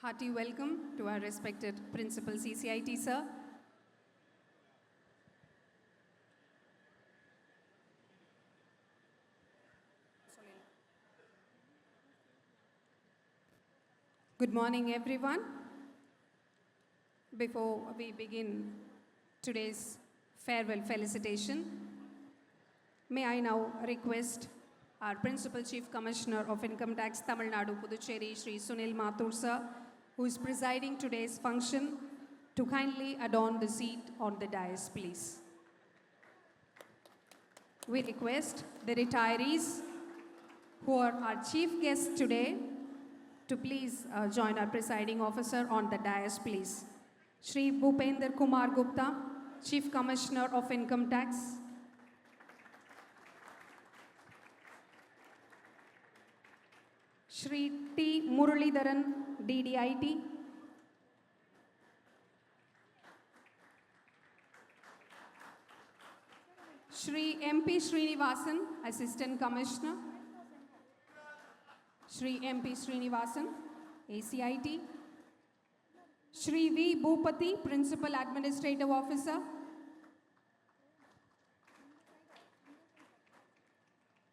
Hearty welcome to our respected Principal CCIT, sir. Good morning, everyone. Before we begin today's farewell felicitation, may I now request our Principal Chief Commissioner of Income Tax, Tamil Nadu, Puducherry, Shri Sunil Mathur, sir, who is presiding today's function, to kindly adorn the seat on the dais, please. We request the retirees who are our chief guests today to please join our presiding officer on the dais, please. Shri Bhupender Kumar Gupta, Chief Commissioner of Income Tax. Shri T. Muralidharan, DDIT. Shri MP Srinivasan, Assistant Commissioner. Shri MP Srinivasan, ACIT. Shri V. Bhupati, Principal Administrative Officer.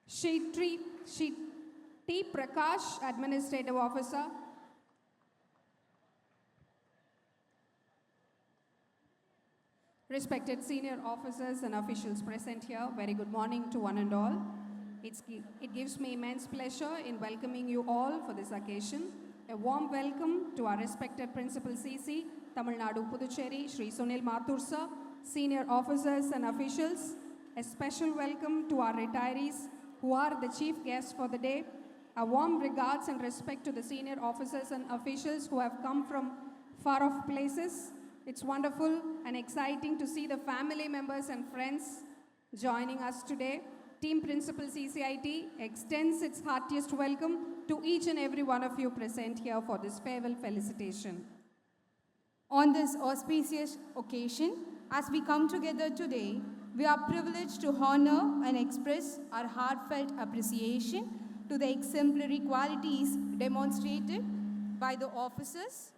Shri T. Prakash, Administrative Officer. Respected senior officers and officials present here, very good morning to one and all. It gives me immense pleasure in welcoming you all for this occasion. A warm welcome to our respected Principal CC, Tamil Nadu, Puducherry, Shri Sunil Mathur, sir, senior officers and officials. A special welcome to our retirees who are the chief guests for the day. A warm regards and respect to the senior officers and officials who have come from far off places. It's wonderful and exciting to see the family members and friends joining us today. Team Principal CCIT extends its heartiest welcome to each and every one of you present here for this farewell felicitation. On this auspicious occasion, as we come together today, we are privileged to honor and express our heartfelt appreciation to the exemplary qualities demonstrated by the officers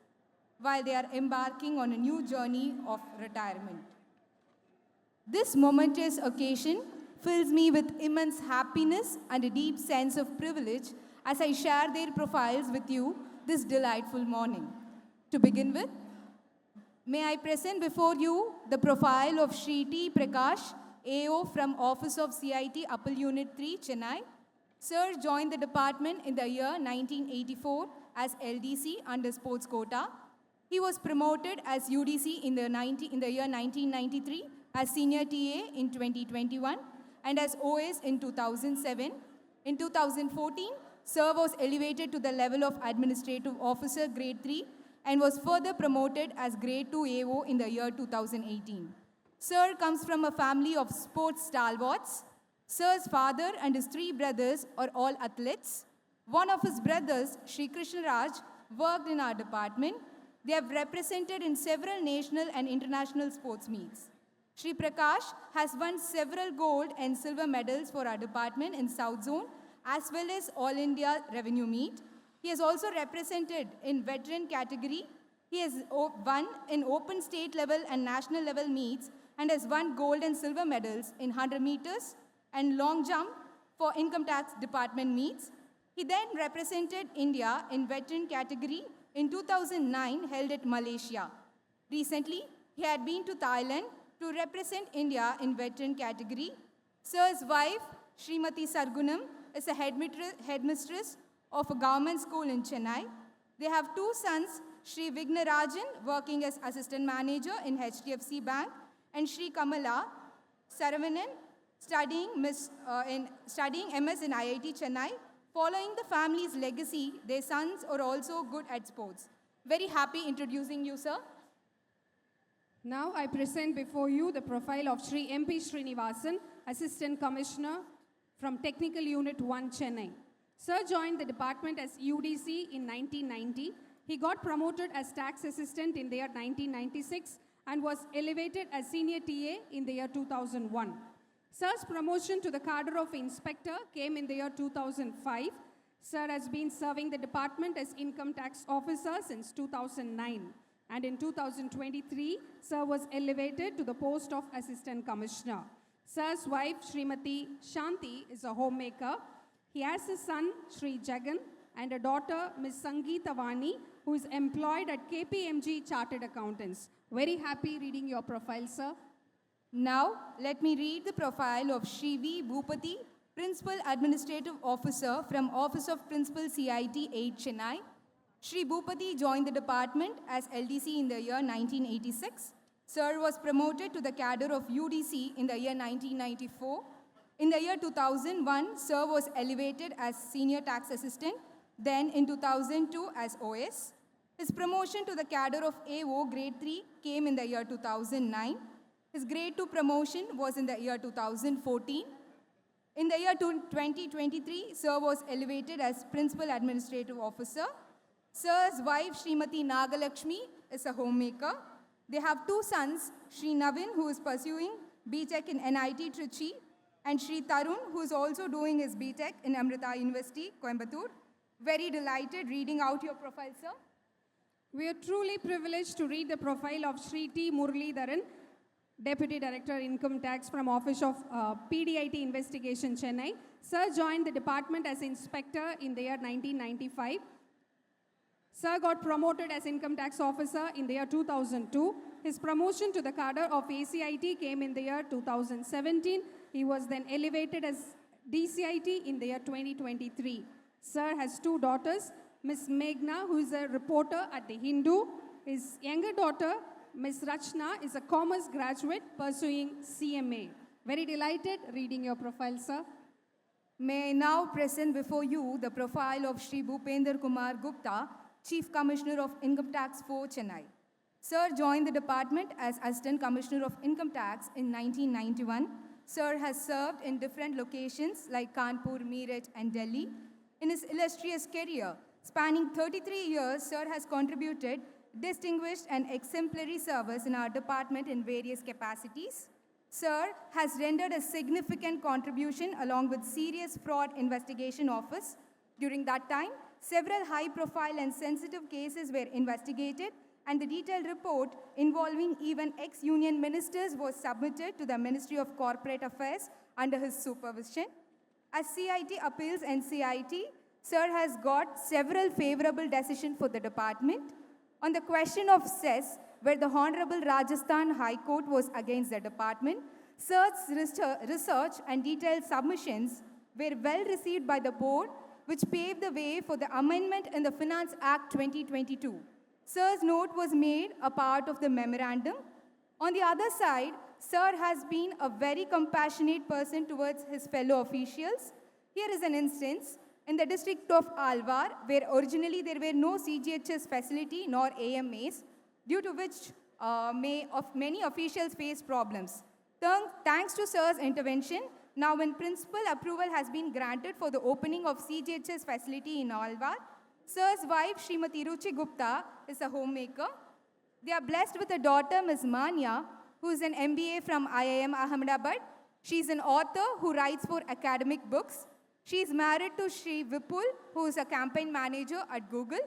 while they are embarking on a new journey of retirement. This momentous occasion fills me with immense happiness and a deep sense of privilege as I share their profiles with you this delightful morning. To begin with, may I present before you the profile of Shri T. Prakash, AO from Office of CIT Upper Unit 3, Chennai. Sir joined the department in the year 1984 as LDC under sports quota. He was promoted as UDC in the year 1993, as Senior TA in 2021, and as OS in 2007. In 2014, Sir was elevated to the level of Administrative Officer Grade 3 and was further promoted as Grade 2 AO in the year 2018. Sir comes from a family of sports stalwarts. Sir's father and his three brothers are all athletes. One of his brothers, Shri Krishna Raj, worked in our department. They have represented in several national and international sports meets. Shri Prakash has won several gold and silver medals for our department in South Zone, as well as All India Revenue Meet. He has also represented in veteran category. He has won in open state level and national level meets and has won gold and silver medals in 100 meters and long jump for income tax department meets. He then represented India in veteran category in 2009 held at Malaysia. Recently, he had been to Thailand to represent India in veteran category. Sir's wife, Srimati Sargunam, is a headmistress of a government school in Chennai. They have two sons, Shri Vignarajan, working as assistant manager in HDFC Bank, and Shri Kamala Saravanan, studying MS in IIT Chennai. Following the family's legacy, their sons are also good at sports. Very happy introducing you, sir. Now I present before you the profile of Shri MP Srinivasan, Assistant Commissioner from Technical Unit 1, Chennai. Sir joined the department as UDC in 1990. He got promoted as tax assistant in the year 1996 and was elevated as senior TA in the year 2001. Sir's promotion to the cadre of inspector came in the year 2005. Sir has been serving the department as Income Tax Officer since 2009. And in 2023, Sir was elevated to the post of Assistant Commissioner. Sir's wife, Srimati Shanti, is a homemaker. He has a son, Sri Jagan, and a daughter, Ms. Sangeeta Vani, who is employed at KPMG Chartered Accountants. Very happy reading your profile, sir. Now, let me read the profile of Shri V. Bhupati, Principal Administrative Officer from Office of Principal CIT 8 Chennai. Shri Bhupati joined the department as LDC in the year 1986. Sir was promoted to the cadre of UDC in the year 1994. In the year 2001, Sir was elevated as Senior Tax Assistant, then in 2002 as OS. His promotion to the cadre of AO Grade 3 came in the year 2009. His Grade 2 promotion was in the year 2014. In the year 2023, Sir was elevated as Principal Administrative Officer. Sir's wife, Srimati Nagalakshmi, is a homemaker. They have two sons, Sri Navin, who is pursuing BTech in NIT Trichy, and Sri Tarun, who is also doing his BTech in Amrita University, Coimbatore. Very delighted reading out your profile, sir. We are truly privileged to read the profile of Sri T. Muralidharan, Deputy Director Income Tax from Office of PDIT Investigation, Chennai. Sir joined the department as Inspector in the year 1995. Sir got promoted as Income Tax Officer in the year 2002. His promotion to the cadre of ACIT came in the year 2017. He was then elevated as DCIT in the year 2023. Sir has two daughters, Miss Meghna, who is a reporter at The Hindu. His younger daughter, Miss Rachna, is a commerce graduate pursuing CMA. Very delighted reading your profile, sir. May I now present before you the profile of Sri Bhupender Kumar Gupta, Chief Commissioner of Income Tax for Chennai. Sir joined the department as Assistant Commissioner of Income Tax in 1991. Sir has served in different locations like Kanpur, Meerut, and Delhi. In his illustrious career, spanning 33 years, Sir has contributed distinguished and exemplary service in our department in various capacities. Sir has rendered a significant contribution along with Serious Fraud Investigation Office. During that time, several high-profile and sensitive cases were investigated, and the detailed report involving even ex-union ministers was submitted to the Ministry of Corporate Affairs under his supervision. As CIT appeals and CIT, Sir has got several favorable decisions for the department. On the question of cess, where the Honorable Rajasthan High Court was against the department, Sir's research and detailed submissions were well received by the board, which paved the way for the amendment in the Finance Act 2022. Sir's note was made a part of the memorandum. On the other side, Sir has been a very compassionate person towards his fellow officials. Here is an instance. In the district of Alwar, where originally there were no CGHS facility nor AMAs, due to which many officials faced problems. Thanks to Sir's intervention, now when principal approval has been granted for the opening of CGHS facility in Alwar, Sir's wife, Srimati Ruchi Gupta, is a homemaker. They are blessed with a daughter, Ms. Manya, who is an MBA from IIM Ahmedabad. She is an author who writes for academic books. She is married to Sri Vipul, who is a campaign manager at Google.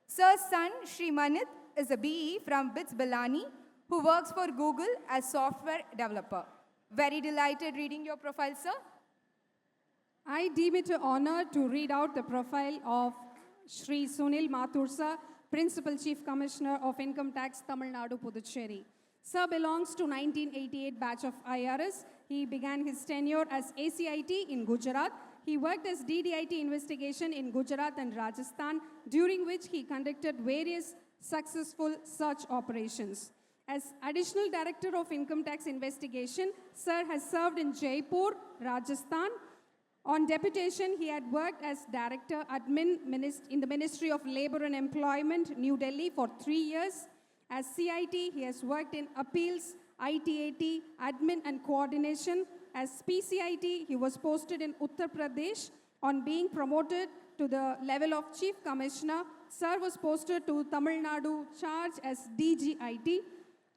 Sir's son, Sri Manit, is a BE from BITS Balani, who works for Google as software developer. Very delighted reading your profile, sir. I deem it an honor to read out the profile of Sri Sunil Mathur, sir, Principal Chief Commissioner of Income Tax, Tamil Nadu, Puducherry. Sir belongs to 1988 batch of IRS. He began his tenure as ACIT in Gujarat. He worked as DDIT investigation in Gujarat and Rajasthan, during which he conducted various successful search operations. As Additional Director of Income Tax Investigation, Sir has served in Jaipur, Rajasthan. On deputation, he had worked as Director Admin in the Ministry of Labour and Employment, New Delhi for 3 years. As CIT, he has worked in appeals, ITAT, admin and coordination. As PCIT, he was posted in Uttar Pradesh. On being promoted to the level of Chief Commissioner, Sir was posted to Tamil Nadu charge as DGIT.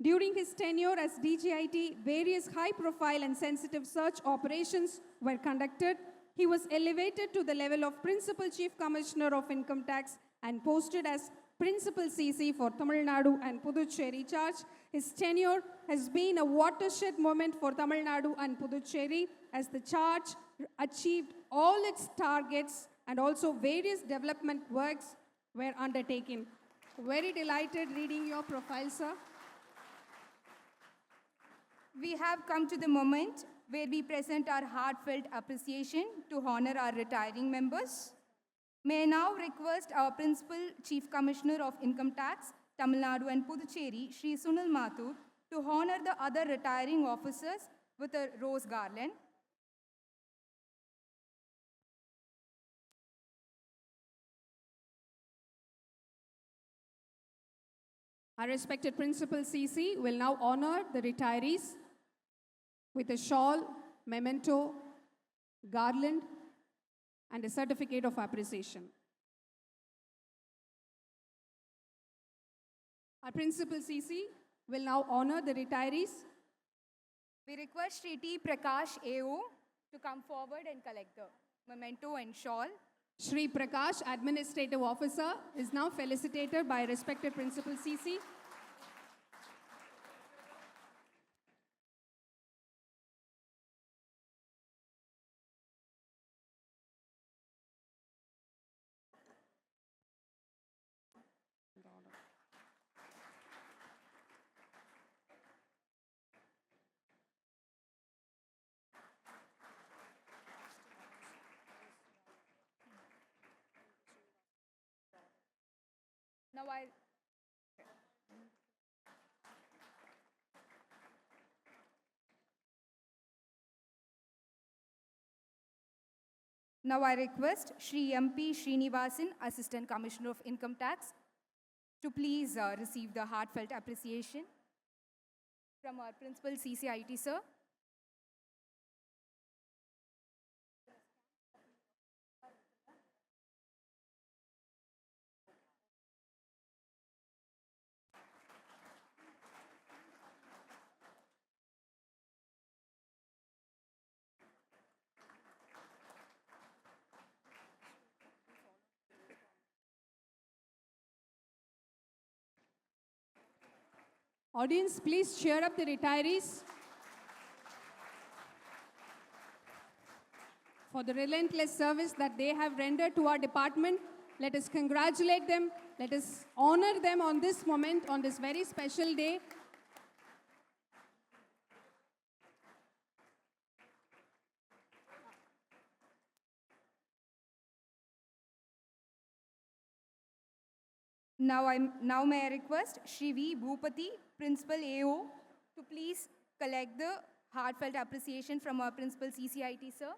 During his tenure as DGIT, various high-profile and sensitive search operations were conducted. he was elevated to the level of Principal Chief Commissioner of Income Tax and posted as Principal CC for Tamil Nadu and Puducherry charge. His tenure has been a watershed moment for Tamil Nadu and Puducherry as the charge achieved all its targets and also various development works were undertaken. Very delighted reading your profile, sir. We have come to the moment where we present our heartfelt appreciation to honor our retiring members. May I now request our Principal Chief Commissioner of Income Tax, Tamil Nadu and Puducherry, Shri Sunil Mathur, to honor the other retiring officers with a rose garland. Our respected Principal CC will now honor the retirees with a shawl, memento, garland, and a certificate of appreciation. Our Principal CC will now honor the retirees. We request Shri T. Prakash AO to come forward and collect the memento and shawl. Shri Prakash, Administrative Officer, is now felicitated by respected Principal CC. Now I Now I request Shri MP Srinivasan, Assistant Commissioner of Income Tax, to please receive the heartfelt appreciation from our Principal CCIT, sir. Audience, please cheer up the retirees for the relentless service that they have rendered to our department. Let us congratulate them. Let us honor them on this moment, on this very special day. Now may I request Shri V. Bhupati, Principal AO, to please collect the heartfelt appreciation from our Principal CCIT, sir.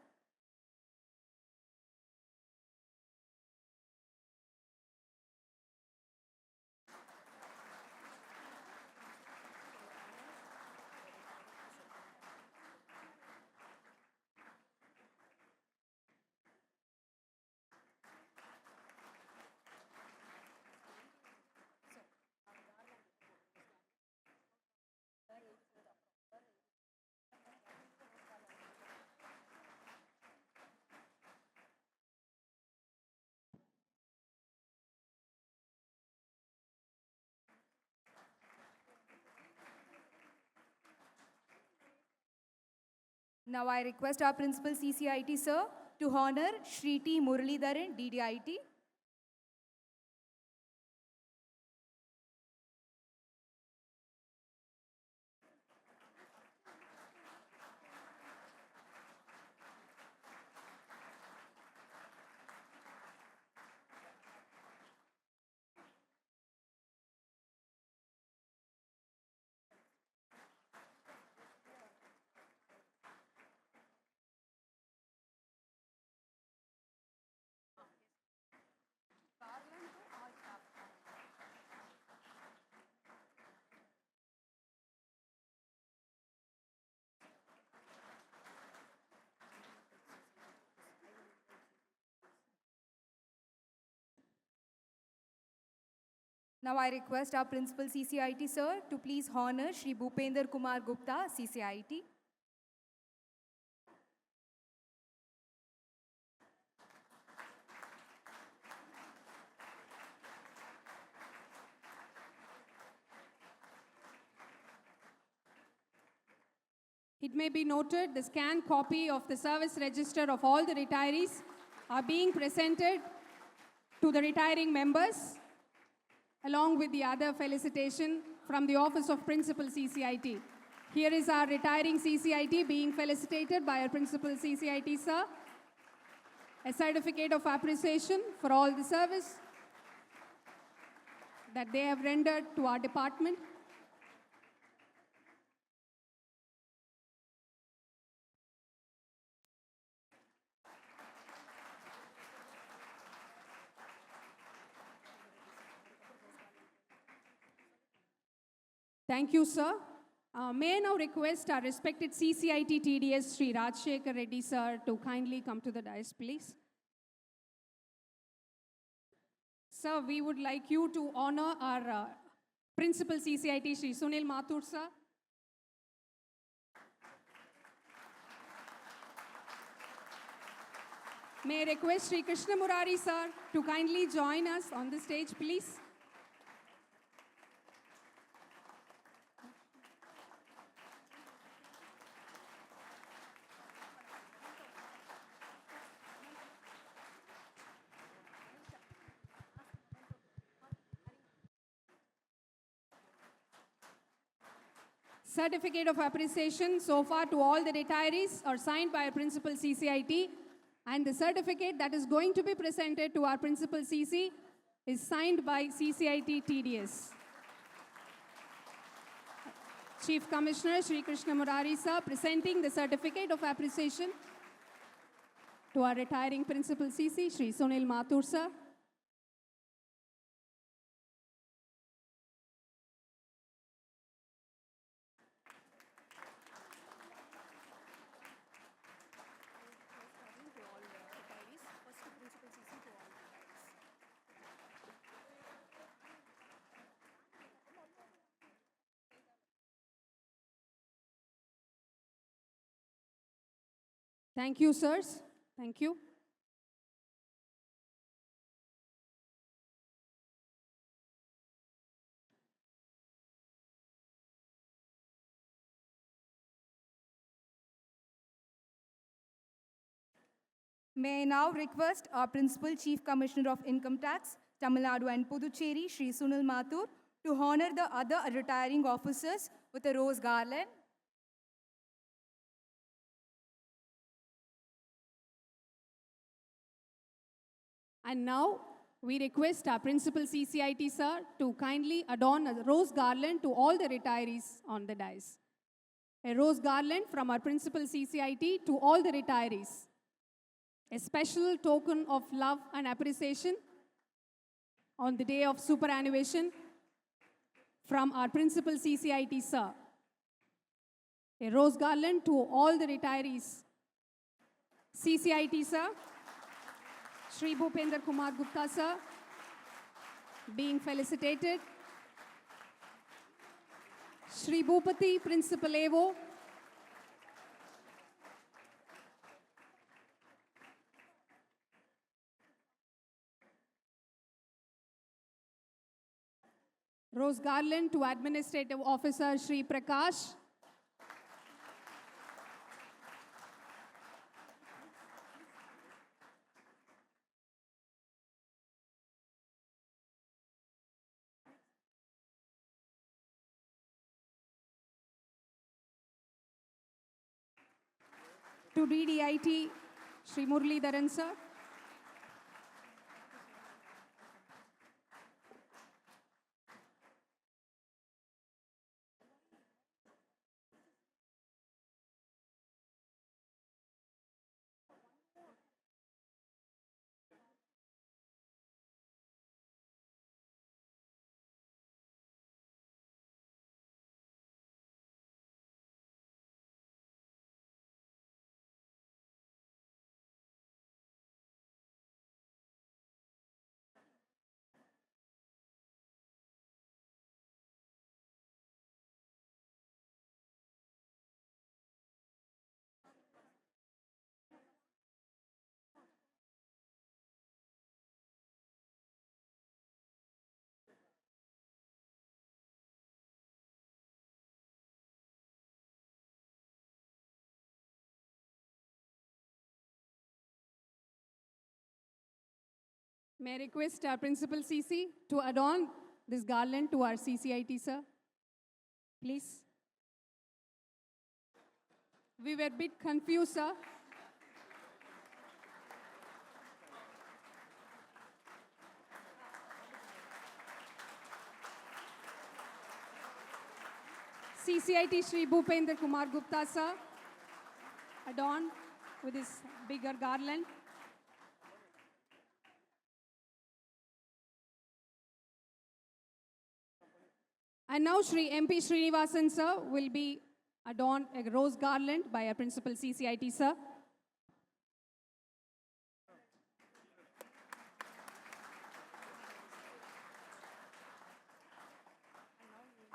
Now I request our Principal CCIT, sir, to honor Shri T. Muralidharan, DDIT. Now I request our Principal CCIT, sir, to please honor Shri Bhupender Kumar Gupta, CCIT. It may be noted the scanned copy of the service register of all the retirees are being presented to the retiring members along with the other felicitation from the Office of Principal CCIT. Here is our retiring CCIT being felicitated by our Principal CCIT, sir. A certificate of appreciation for all the service that they have rendered to our department. Thank you, sir. May I now request our respected CCIT TDS, Sri Rajshekhar Reddy, sir, to kindly come to the dais, please. Sir, we would like you to honor our Principal CCIT, Sri Sunil Mathur, sir. May I request Sri Krishna Murari, sir, to kindly join us on the stage, please. Certificate of appreciation so far to all the retirees are signed by our Principal CCIT, and the certificate that is going to be presented to our Principal CC is signed by CCIT TDS. Chief Commissioner Sri Krishna Murari, sir, presenting the certificate of appreciation to our retiring Principal CC, Sri Sunil Mathur, sir. Thank you, sirs. Thank you. May I now request our Principal Chief Commissioner of Income Tax, Tamil Nadu and Puducherry, Sri Sunil Mathur, to honor the other retiring officers with a rose garland. And now, we request our Principal CCIT, sir, to kindly adorn a rose garland to all the retirees on the dais. A rose garland from our Principal CCIT to all the retirees. A special token of love and appreciation on the day of superannuation from our Principal CCIT, sir. A rose garland to all the retirees. CCIT, sir. Sri Bhupender Kumar Gupta, sir, being felicitated. Sri Bhupati, Principal Evo. Rose garland to Administrative Officer Sri Prakash. To DDIT, Sri Muralidharan, sir. May I request our Principal CC to adorn this garland to our CCIT, sir? Please. We were a bit confused, sir. CCIT Shri Bhupender Kumar Gupta, sir, adorned with this bigger garland. And now Shri MP Srinivasan, sir, will be adorned a rose garland by our Principal CCIT, sir.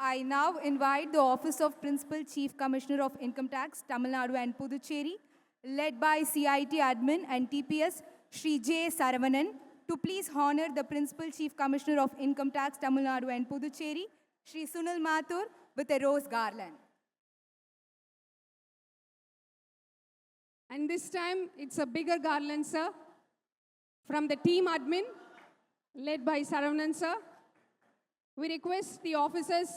I now invite the Office of Principal Chief Commissioner of Income Tax, Tamil Nadu and Puducherry, led by CIT Admin and TPS, Shri J. Saravanan, to please honor the Principal Chief Commissioner of Income Tax, Tamil Nadu and Puducherry, Shri Sunil Mathur, with a rose garland. And this time, it's a bigger garland, sir, from the team admin, led by Saravanan, sir. We request the officers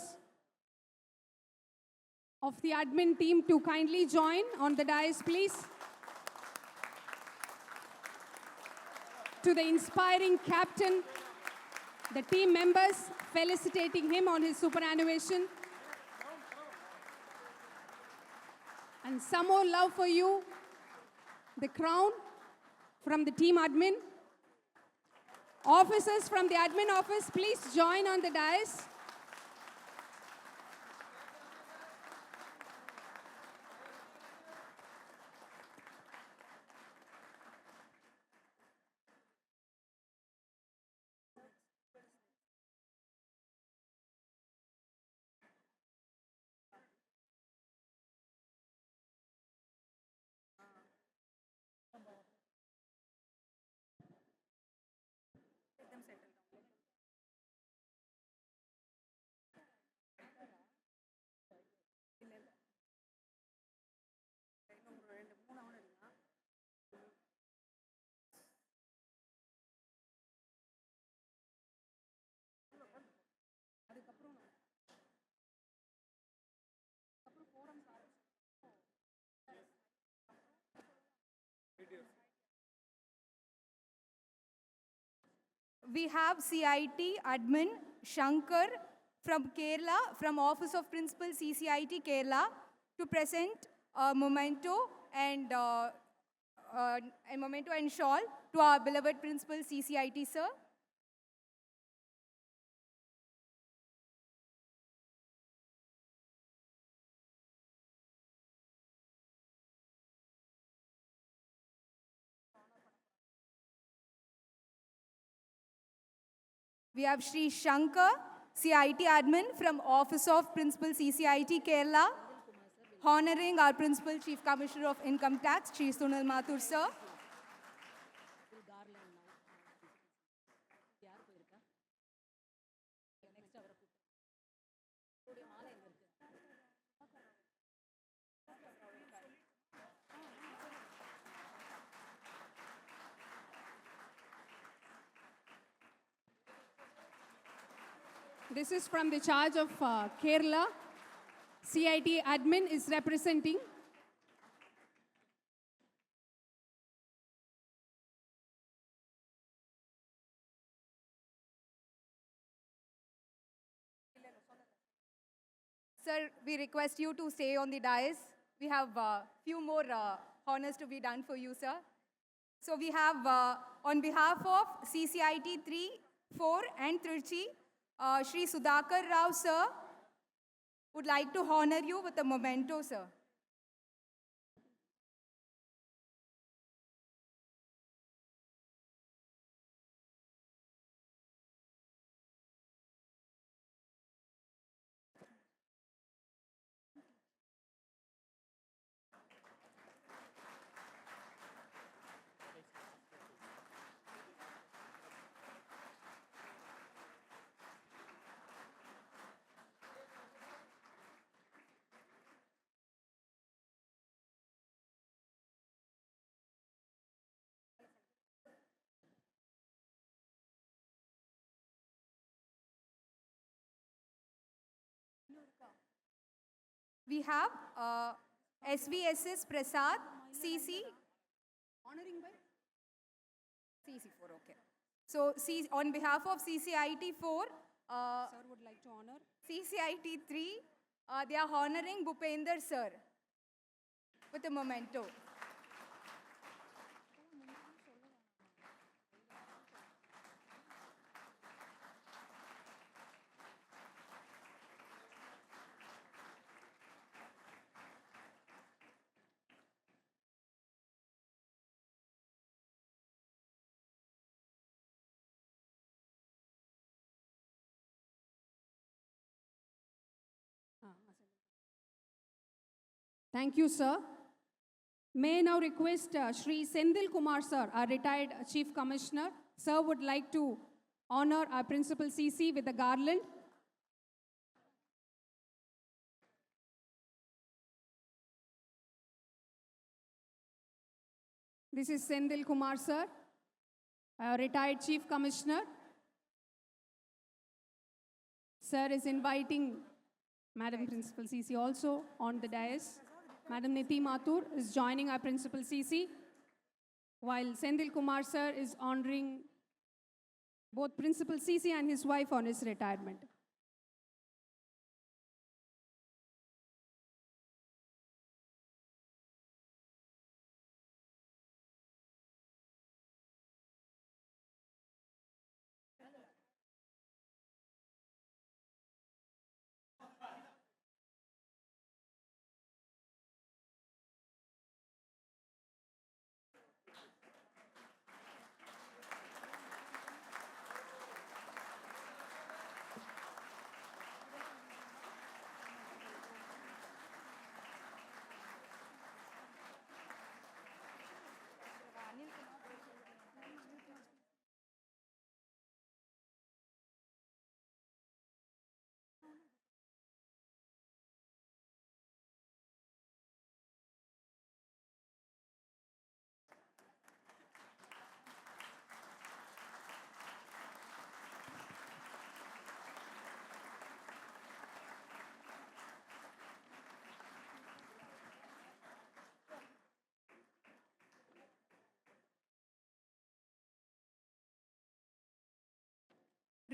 of the admin team to kindly join on the dais, please. To the inspiring captain, the team members felicitating him on his superannuation. And some more love for you, the crown from the team admin. Officers from the admin office, please join on the dais. We have CIT Admin Shankar from Kerala, from Office of Principal CCIT Kerala, to present a memento and shawl to our beloved Principal CCIT, sir. We have Shri Shankar, CIT Admin from Office of Principal CCIT Kerala, honoring our Principal Chief Commissioner of Income Tax, Shri Sunil Mathur, sir. This is from the charge of Kerala. CIT admin is representing. Sir, we request you to stay on the dais. We have a few more honors to be done for you, sir. So we have, on behalf of CCIT 3, 4 and Trichy, Shri Sudhakar Rao, sir, would like to honor you with a memento, sir. we have SVSS Prasad, CC. Honoring by? CC4, okay. So, on behalf of CCIT4, Sir would like to honor. CCIT3, they are honoring Bhupender sir with a memento. Thank you, sir. May I now request Shri Sendil Kumar sir, our retired Chief Commissioner. Sir would like to honor our Principal CC with a garland. This is Sendil Kumar sir, our retired Chief Commissioner. Sir is inviting Madam Principal CC also on the dais. Madam Niti Mathur is joining our Principal CC, while Sendil Kumar sir is honoring both Principal CC and his wife on his retirement.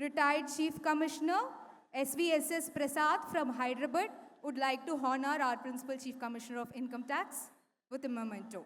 Retired Chief Commissioner SVSS Prasad from Hyderabad would like to honor our Principal Chief Commissioner of Income Tax with a memento.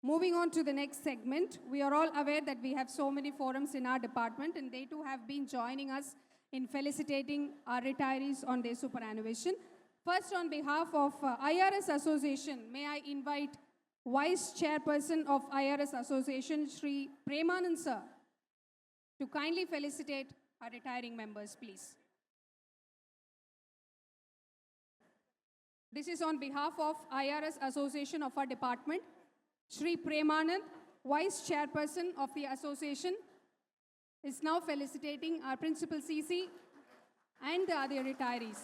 Moving on to the next segment, we are all aware that we have so many forums in our department, and they too have been joining us in felicitating our retirees on their superannuation. First, on behalf of IRS Association, may I invite Vice Chairperson of IRS Association, Shri Premanand sir, to kindly felicitate our retiring members, please. This is on behalf of IRS Association of our department. Shri Premanand, Vice Chairperson of the association, is now felicitating our Principal CC and the other retirees.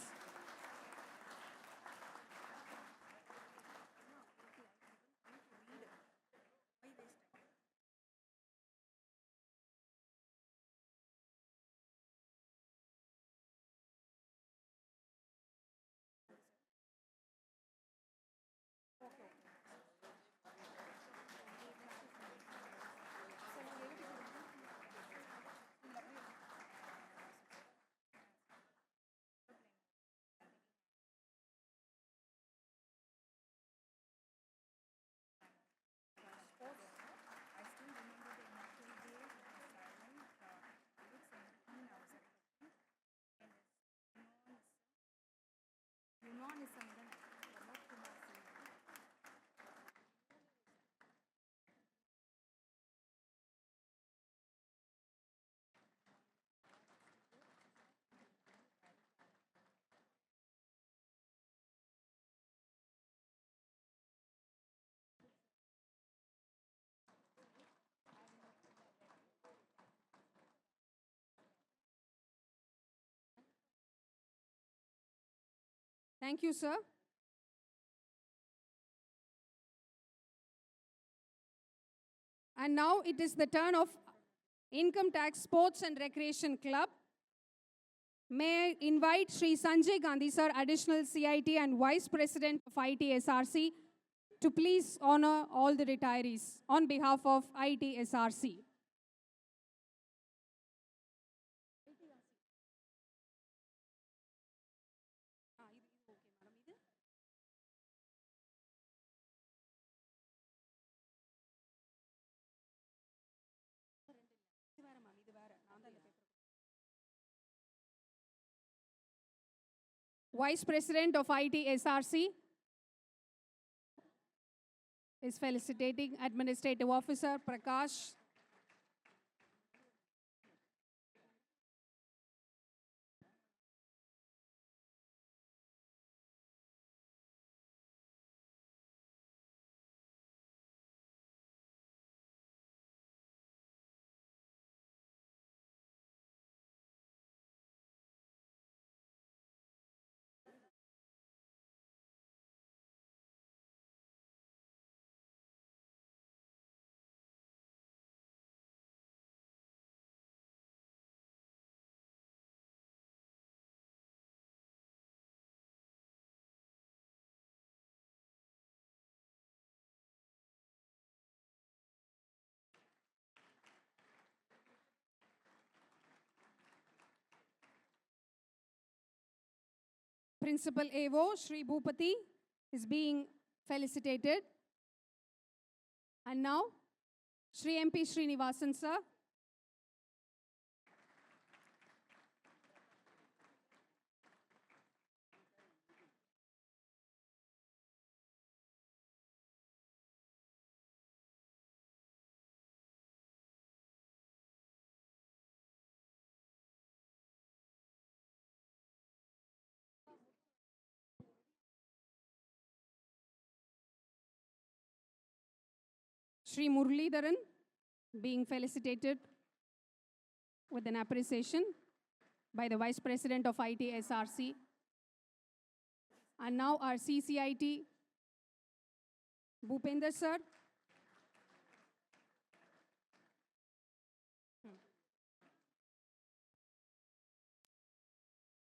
Thank you, sir. And now it is the turn of Income Tax Sports and Recreation Club. May I invite Sri Sanjay Gandhi, sir, Additional CIT and Vice President of ITSRC, to please honor all the retirees on behalf of ITSRC. Vice President of ITSRC is felicitating Administrative Officer Prakash. Principal AO Sri Bhupati is being felicitated. And now, Sri MP Srinivasan, sir. Sri Muralidharan being felicitated with an appreciation by the Vice President of ITSRC. And now our CCIT, Bhupender sir.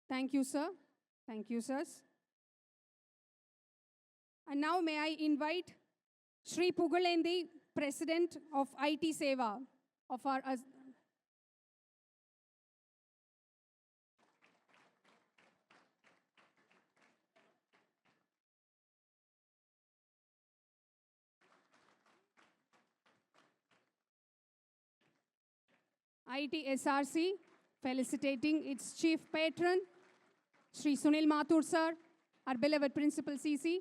Thank you, sir. Thank you, sirs. And now may I invite Sri Pugalendi, President of IT Seva, of our ITSRC, felicitating its chief patron, Sri Sunil Mathur sir, our beloved Principal CC.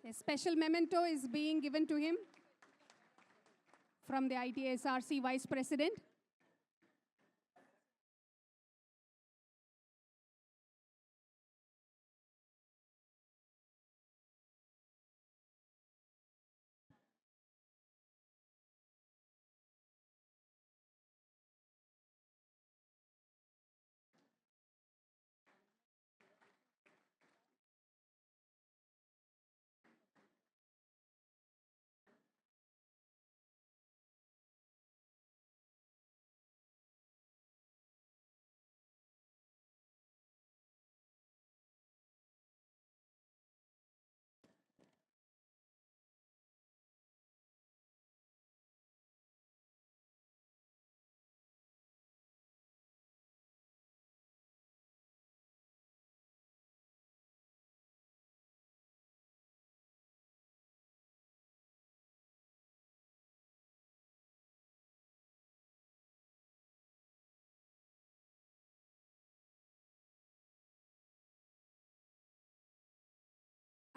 A special memento is being given to him from the ITSRC Vice President.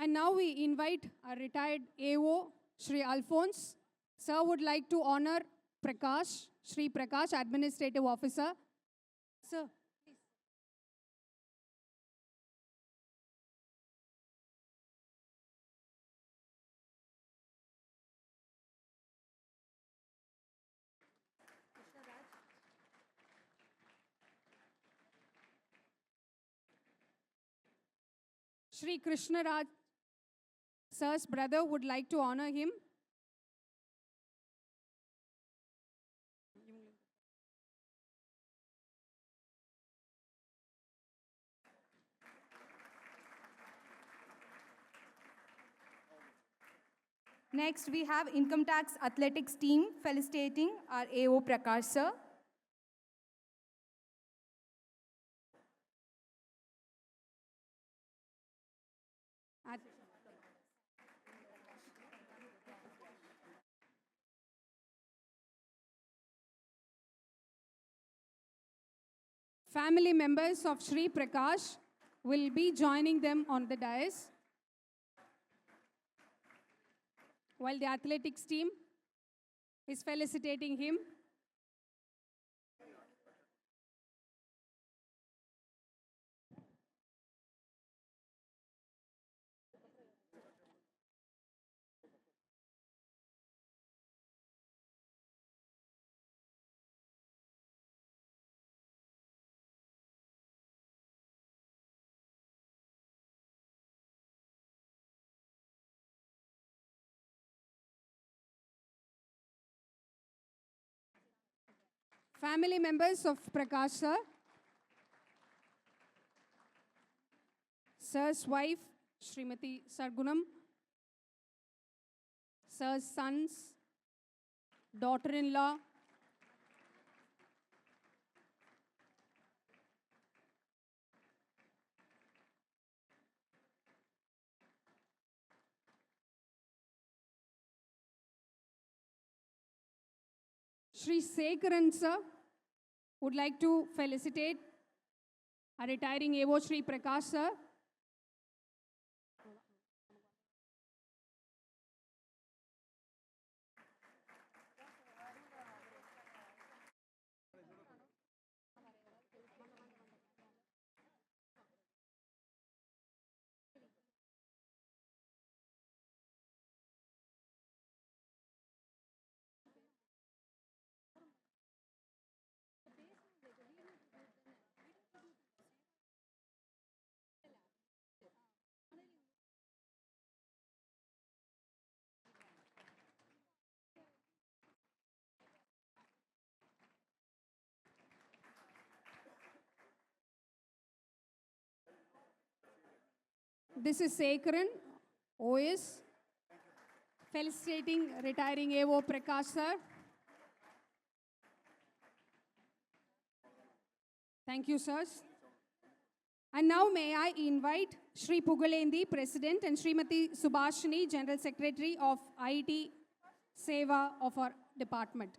And now we invite our retired AO, Sri Alphonse. Sir would like to honor Prakash, Sri Prakash, Administrative Officer. Sir, please. Shri Krishna Raj Sir's brother would like to honor him. Next, we have Income Tax Athletics team felicitating our AO Prakash sir. Family members of Shri Prakash will be joining them on the dais, while the athletics team is felicitating him. Family members of Prakash sir, Sir's wife, Srimati Sargunam, Sir's sons, daughter-in-law, Shri Sekaran sir would like to felicitate a retiring AO Shri Prakash sir. This is Sekaran, OS, felicitating retiring AO Prakash sir. Thank you, sirs. And now may I invite Shri Pugalendi, President, and Srimati Subhashini, General Secretary of IT Seva of our department.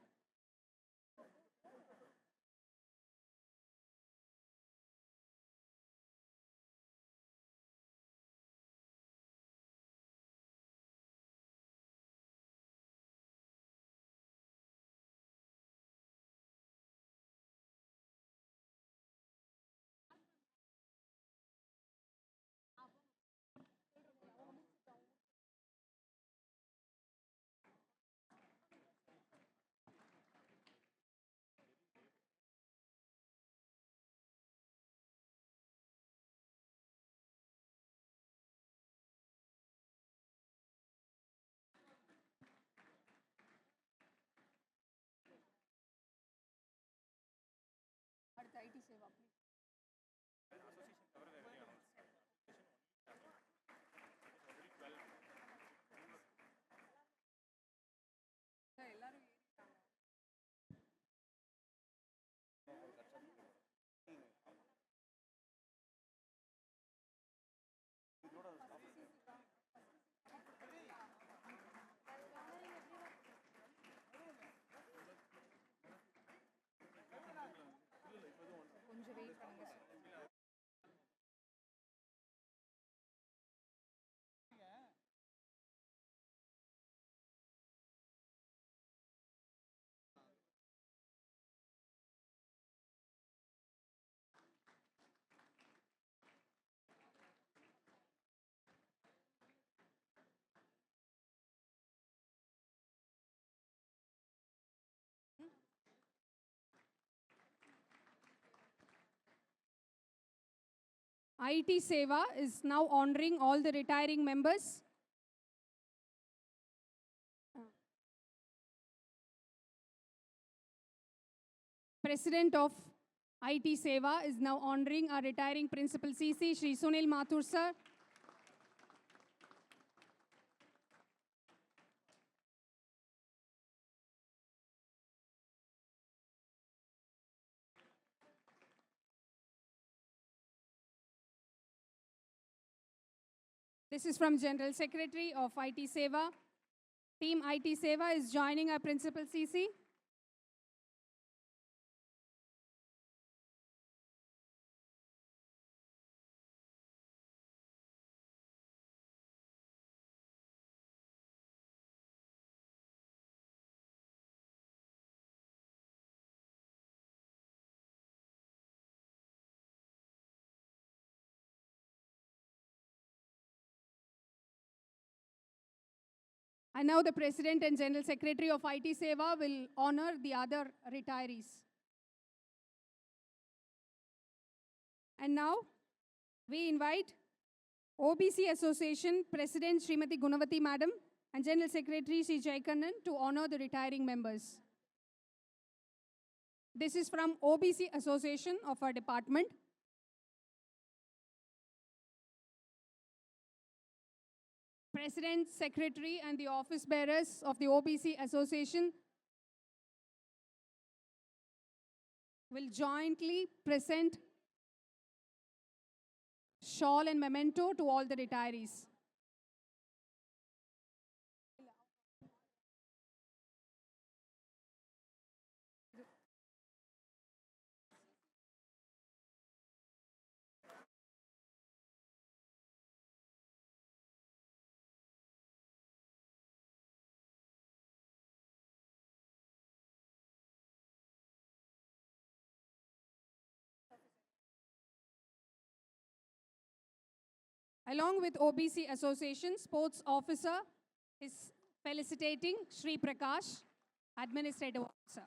IT Seva is now honoring all the retiring members. President of IT Seva is now honoring our retiring Principal CC, Shri Sunil Mathur sir. This is from General Secretary of IT Seva. Team IT Seva is joining our Principal CC. And now the President and General Secretary of IT Seva will honor the other retirees. And now we invite OBC Association President Srimati Gunavati Madam and General Secretary Sri Jaikannan to honor the retiring members. This is from OBC Association of our department. President, Secretary, and the office bearers of the OBC Association will jointly present shawl and memento to all the retirees. Along with OBC Association, Sports Officer is felicitating Sri Prakash, Administrative Officer.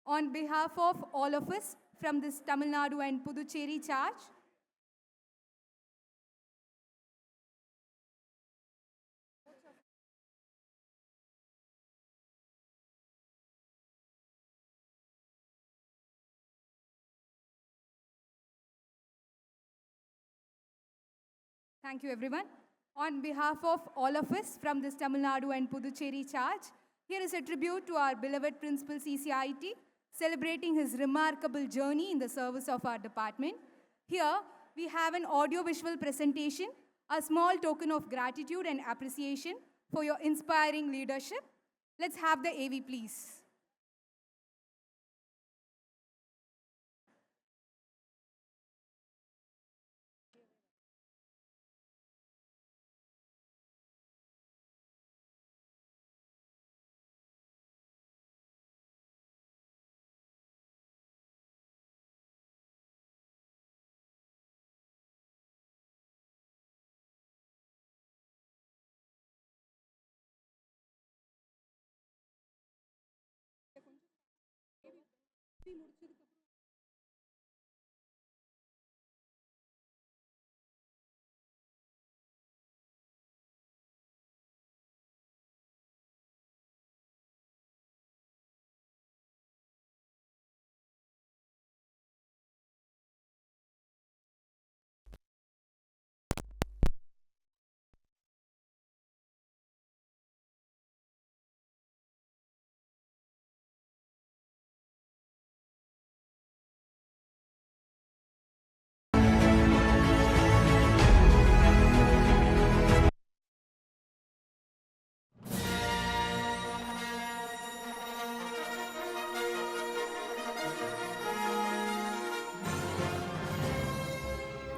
On behalf of all of us from this Tamil Nadu and Puducherry charge, thank you everyone. On behalf of all of us from this Tamil Nadu and Puducherry charge, here is a tribute to our beloved Principal CCIT, celebrating his remarkable journey in the service of our department. Here, we have an audio-visual presentation, a small token of gratitude and appreciation for your inspiring leadership. Let's have the AV, please.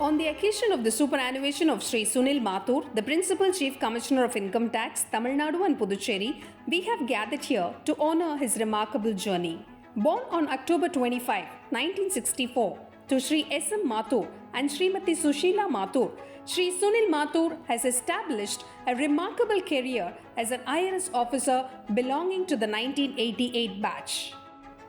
On the occasion of the superannuation of Sri Sunil Mathur, the Principal Chief Commissioner of Income Tax, Tamil Nadu and Puducherry, we have gathered here to honor his remarkable journey. Born on October 25, 1964, to Sri S.M. Mathur and Srimati Sushila Mathur, Sri Sunil Mathur has established a remarkable career as an IRS officer belonging to the 1988 batch.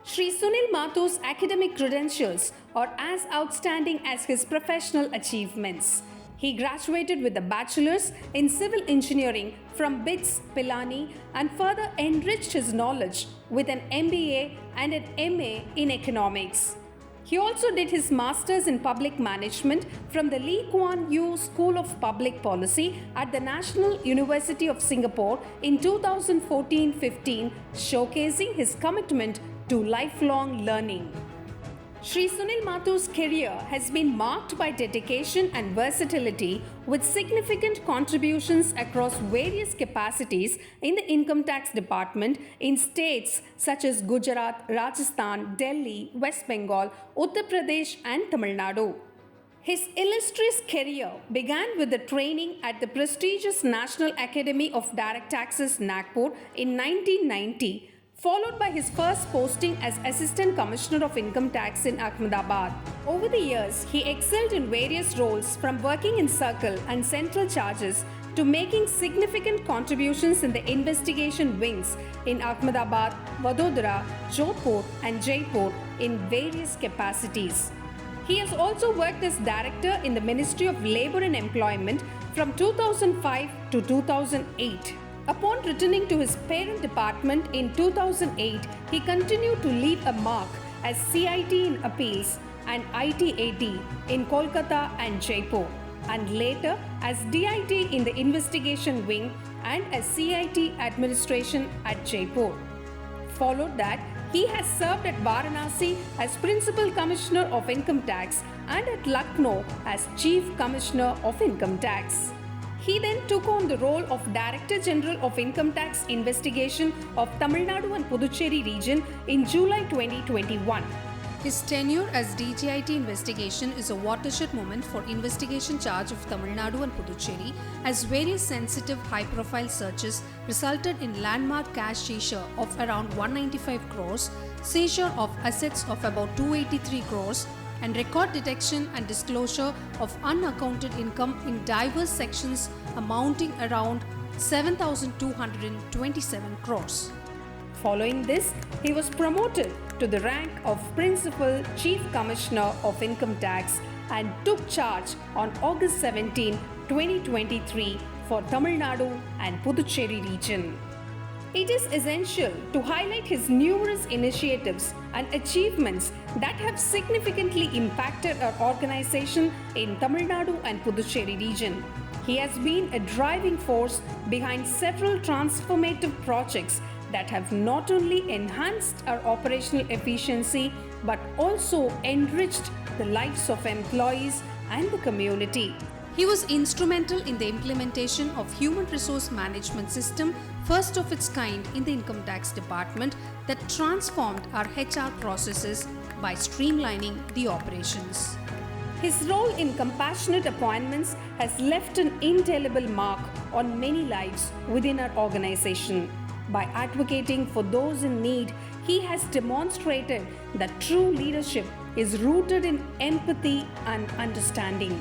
Sri Sunil Mathur's academic credentials are as outstanding as his professional achievements. He graduated with a bachelor's in civil engineering from BITS, Pilani, and further enriched his knowledge with an MBA and an MA in economics. He also did his master's in public management from the Lee Kuan Yew School of Public Policy at the National University of Singapore in 2014-15, showcasing his commitment to lifelong learning. Sri Sunil Mathur's career has been marked by dedication and versatility with significant contributions across various capacities in the income tax department in states such as Gujarat, Rajasthan, Delhi, West Bengal, Uttar Pradesh and Tamil Nadu. His illustrious career began with the training at the prestigious National Academy of Direct Taxes, Nagpur in 1990, followed by his first posting as Assistant Commissioner of Income Tax in Ahmedabad. Over the years, he excelled in various roles from working in circle and central charges to making significant contributions in the investigation wings in Ahmedabad, Vadodara, Jodhpur and Jaipur in various capacities. He has also worked as Director in the Ministry of Labour and Employment from 2005 to 2008. Upon returning to his parent department in 2008, he continued to leave a mark as CIT in Appeals and ITAT in Kolkata and Jaipur, and later as DIT in the Investigation Wing and as CIT Administration at Jaipur. Followed that, he has served at Varanasi as Principal Commissioner of Income Tax and at Lucknow as Chief Commissioner of Income Tax. He then took on the role of Director General of Income Tax Investigation of Tamil Nadu and Puducherry region in July 2021. His tenure as DGIT investigation is a watershed moment for investigation charge of Tamil Nadu and Puducherry, as various sensitive high-profile searches resulted in landmark cash seizure of around 195 crores, seizure of assets of about 283 crores, and record detection and disclosure of unaccounted income in diverse sections amounting around 7,227 crores. Following this, he was promoted to the rank of Principal Chief Commissioner of Income Tax and took charge on August 17, 2023 for Tamil Nadu and Puducherry region. It is essential to highlight his numerous initiatives and achievements that have significantly impacted our organization in Tamil Nadu and Puducherry region. He has been a driving force behind several transformative projects that have not only enhanced our operational efficiency but also enriched the lives of employees and the community. He was instrumental in the implementation of human resource management system, first of its kind in the income tax department, that transformed our HR processes by streamlining the operations. His role in compassionate appointments has left an indelible mark on many lives within our organization. By advocating for those in need, he has demonstrated that true leadership is rooted in empathy and understanding.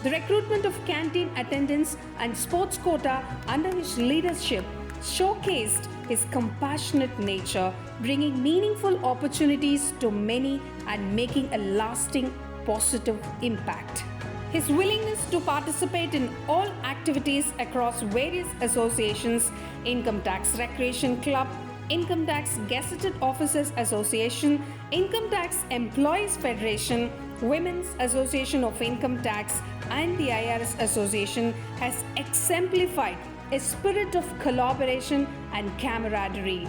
The recruitment of canteen attendants and sports quota under his leadership showcased his compassionate nature, bringing meaningful opportunities to many and making a lasting positive impact. His willingness to participate in all activities across various associations, Income Tax Recreation Club, Income Tax Gazetted Officers Association, Income Tax Employees Federation, Women's Association of Income Tax, and the IRS Association has exemplified a spirit of collaboration and camaraderie.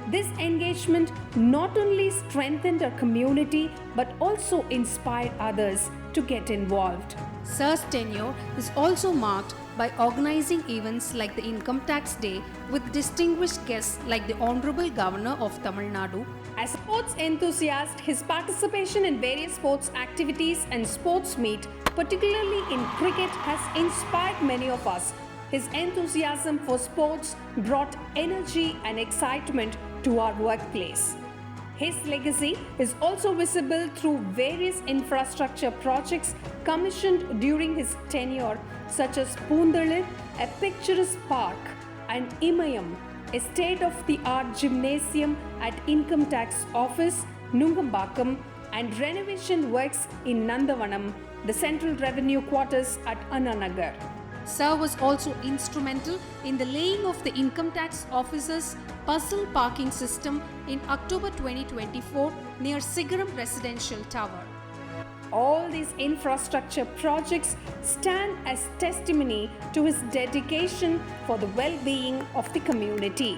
This engagement not only strengthened our community but also inspired others to get involved. Sir's tenure is also marked by organizing events like the Income Tax Day with distinguished guests like the Honorable Governor of Tamil Nadu. As a sports enthusiast, his participation in various sports activities and sports meet, particularly in cricket, has inspired many of us. His enthusiasm for sports brought energy and excitement to our workplace. His legacy is also visible through various infrastructure projects commissioned during his tenure, such as Poondalir, a picturesque park, and Imayam, a state-of-the-art gymnasium at Income Tax Office, Nungambakam, and renovation works in Nandavanam, the Central Revenue Quarters at Annanagar. Sir was also instrumental in the laying of the Income Tax Office's puzzle parking system in October 2024 near Sigaram Residential Tower. All these infrastructure projects stand as testimony to his dedication for the well-being of the community.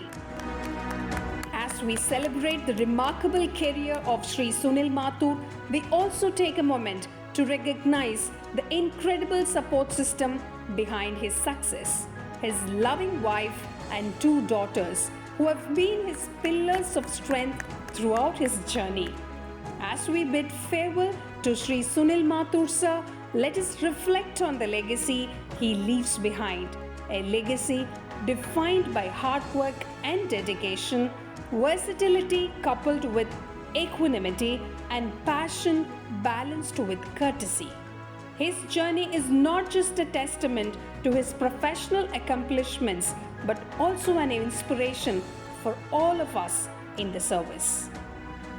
As we celebrate the remarkable career of Sri Sunil Mathur, we also take a moment to recognize the incredible support system behind his success. His loving wife and 2 daughters, who have been his pillars of strength throughout his journey. As we bid farewell to Sri Sunil Mathur sir, let us reflect on the legacy he leaves behind. A legacy defined by hard work and dedication, versatility coupled with equanimity, and passion balanced with courtesy. His journey is not just a testament to his professional accomplishments, but also an inspiration for all of us in the service.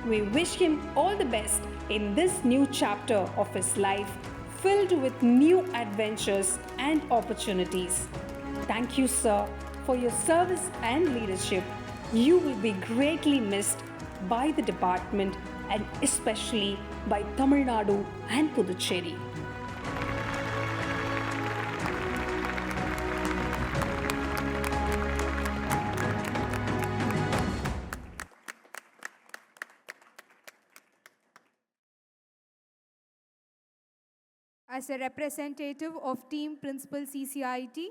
We wish him all the best in this new chapter of his life, filled with new adventures and opportunities. Thank you, sir, for your service and leadership. You will be greatly missed by the department and especially by Tamil Nadu and Puducherry. As a representative of Team Principal CCIT,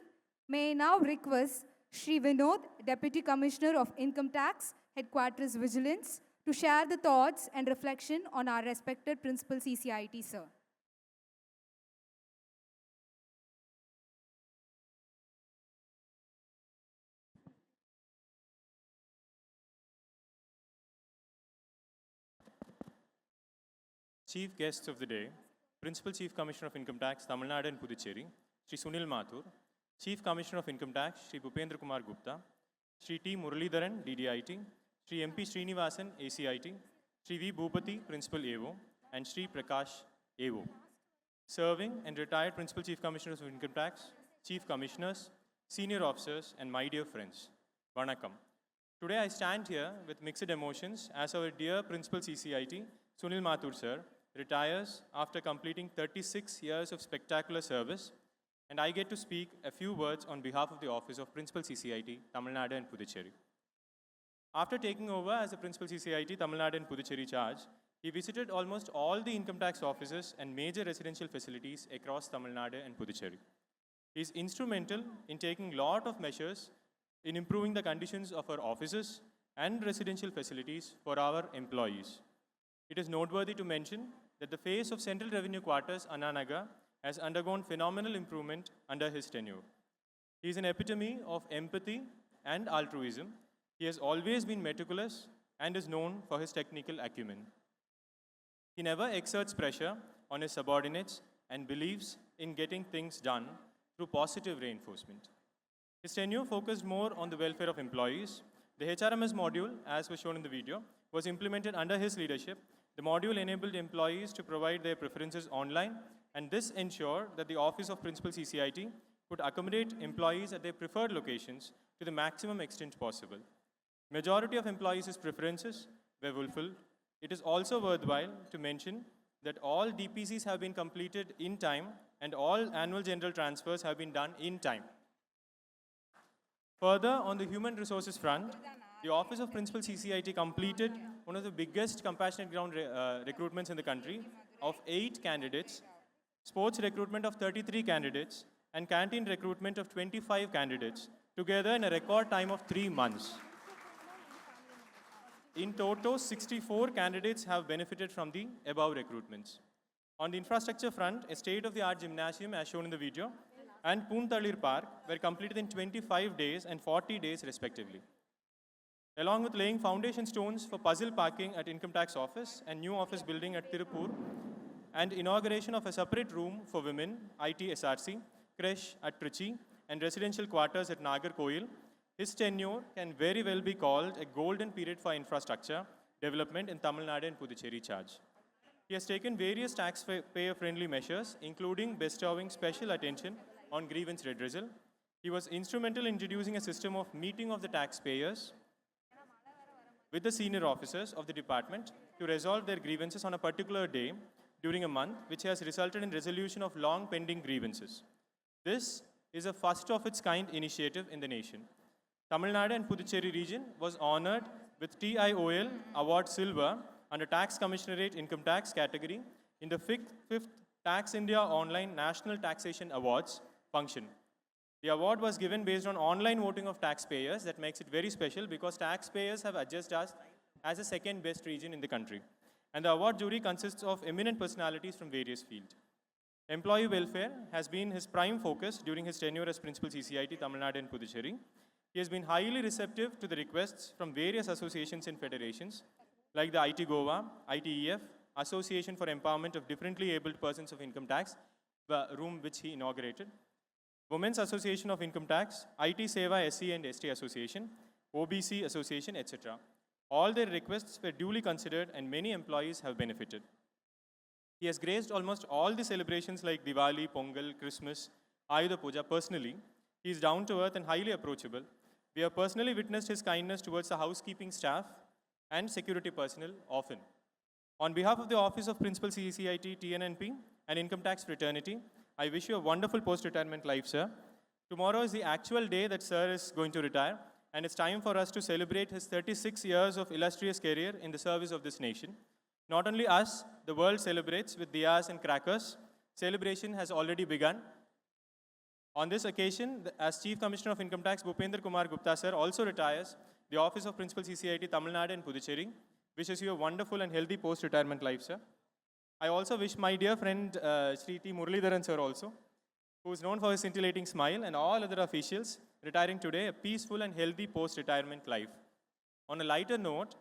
may I now request Shri Vinod, Deputy Commissioner of Income Tax, Headquarters Vigilance, to share the thoughts and reflection on our respected Principal CCIT, sir. Chief guests of the day, Principal Chief Commissioner of Income Tax, Tamil Nadu and Puducherry, Shri Sunil Mathur, Chief Commissioner of Income Tax, Shri Bhupendra Kumar Gupta, Shri T. Muralidharan, DDIT, Shri MP Srinivasan, ACIT, Shri V. Bhupati, Principal AO, and Shri Prakash, AO. Serving and retired Principal Chief Commissioners of Income Tax, Chief Commissioners, Senior Officers, and my dear friends, Vanakkam. Today I stand here with mixed emotions as our dear Principal CCIT, Sunil Mathur sir, retires after completing 36 years of spectacular service, and I get to speak a few words on behalf of the Office of Principal CCIT, Tamil Nadu and Puducherry. After taking over as the Principal CCIT, Tamil Nadu and Puducherry charge, he visited almost all the income tax offices and major residential facilities across Tamil Nadu and Puducherry. He is instrumental in taking a lot of measures in improving the conditions of our offices and residential facilities for our employees. It is noteworthy to mention that the face of Central Revenue Quarters, Annanagar, has undergone phenomenal improvement under his tenure. He is an epitome of empathy and altruism. He has always been meticulous and is known for his technical acumen. He never exerts pressure on his subordinates and believes in getting things done through positive reinforcement. His tenure focused more on the welfare of employees. The HRMS module, as was shown in the video, was implemented under his leadership. The module enabled employees to provide their preferences online, and this ensured that the Office of Principal CCIT could accommodate employees at their preferred locations to the maximum extent possible. Majority of employees' preferences were fulfilled. It is also worthwhile to mention that all DPCs have been completed in time and all annual general transfers have been done in time. Further, on the human resources front, the Office of Principal CCIT completed one of the biggest compassionate ground recruitments in the country of 8 candidates, sports recruitment of 33 candidates, and canteen recruitment of 25 candidates, together in a record time of 3 months. In total, 64 candidates have benefited from the above recruitments. On the infrastructure front, a state-of-the-art gymnasium, as shown in the video, and Poontalir Park were completed in 25 days and 40 days respectively. Along with laying foundation stones for puzzle parking at Income Tax Office and new office building at Tirupur, and inauguration of a separate room for women, IT SRC, creche at Trichy, and residential quarters at Nagarkoil, his tenure can very well be called a golden period for infrastructure development in Tamil Nadu and Puducherry charge. He has taken various taxpayer-friendly measures, including bestowing special attention on grievance redressal. He was instrumental in introducing a system of meeting of the taxpayers with the senior officers of the department to resolve their grievances on a particular day during a month, which has resulted in resolution of long pending grievances. This is a first of its kind initiative in the nation. Tamil Nadu and Puducherry region was honored with TIOL Award Silver under Tax Commissionerate Income Tax category in the 5th Tax India Online National Taxation Awards function. The award was given based on online voting of taxpayers. That makes it very special because taxpayers have adjudged us as the second best region in the country. And the award jury consists of eminent personalities from various fields. Employee welfare has been his prime focus during his tenure as Principal CCIT Tamil Nadu and Puducherry. He has been highly receptive to the requests from various associations and federations like the IT Goa, ITEF, Association for Empowerment of Differently Abled Persons of Income Tax, the room which he inaugurated, Women's Association of Income Tax, IT Seva SC and ST Association, OBC Association, etc. All their requests were duly considered and many employees have benefited. He has graced almost all the celebrations like Diwali, Pongal, Christmas, Ayudha Puja personally. He is down to earth and highly approachable. We have personally witnessed his kindness towards the housekeeping staff and security personnel often. On behalf of the Office of Principal CCIT, TNNP, and Income Tax Fraternity, I wish you a wonderful post-retirement life, sir. Tomorrow is the actual day that sir is going to retire, and it's time for us to celebrate his 36 years of illustrious career in the service of this nation. Not only us, the world celebrates with diyas and crackers. Celebration has already begun. On this occasion, as Chief Commissioner of Income Tax, Bhupendra Kumar Gupta, sir, also retires. The Office of Principal CCIT, Tamil Nadu and Puducherry wishes you a wonderful and healthy post-retirement life, sir. I also wish my dear friend Sri T. Muralidharan sir also, who is known for his scintillating smile, and all other officials retiring today, a peaceful and healthy post-retirement life. On a lighter note,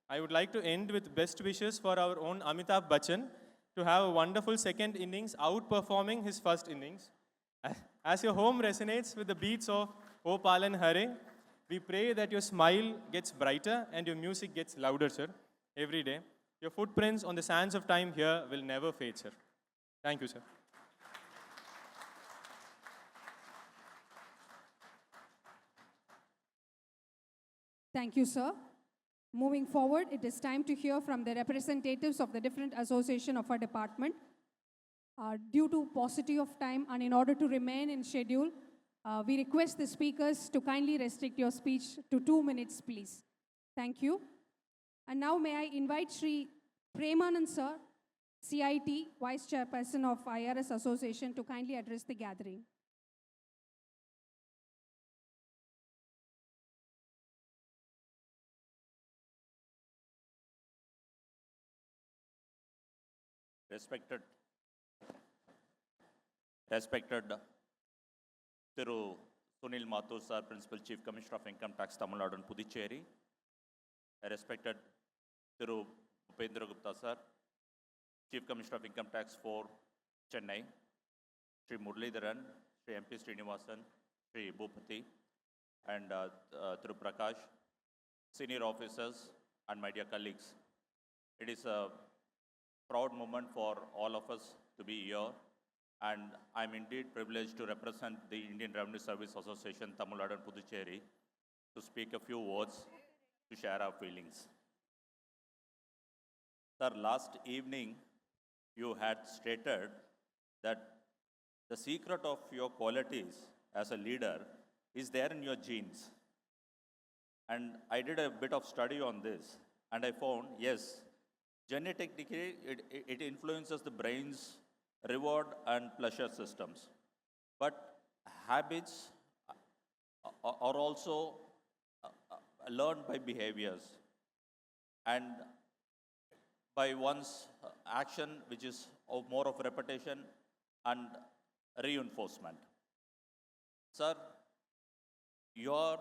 I would like to end with best wishes for our own Amitabh Bachchan to have a wonderful second innings, outperforming his first innings. As your home resonates with the beats of O Palan Hare, we pray that your smile gets brighter and your music gets louder, sir, every day. Your footprints on the sands of time here will never fade, sir. Thank you, sir. Thank you, sir. Moving forward, it is time to hear from the representatives of the different association of our department. Due to paucity of time and in order to remain in schedule, we request the speakers to kindly restrict your speech to 2 minutes, please. Thank you. And now may I invite Sri Premanand sir, CIT, Vice Chairperson of IRS Association, to kindly address the gathering. Respected Thiru Sunil Mathur sir, Principal Chief Commissioner of Income Tax, Tamil Nadu and Puducherry. Respected Thiru Bhupendra Gupta sir, Chief Commissioner of Income Tax for Chennai. Sri Muralidharan, Sri MP Srinivasan, Sri Bhupati, and Thiru Prakash, senior officers, and my dear colleagues. It is a proud moment for all of us to be here, and I'm indeed privileged to represent the Indian Revenue Service Association, Tamil Nadu and Puducherry, to speak a few words to share our feelings. Sir, last evening you had stated that the secret of your qualities as a leader is there in your genes. And I did a bit of study on this, and I found, yes, genetically it influences the brain's reward and pleasure systems. But habits are also learned by behaviors and by one's action, which is of more of repetition and reinforcement. Sir, you are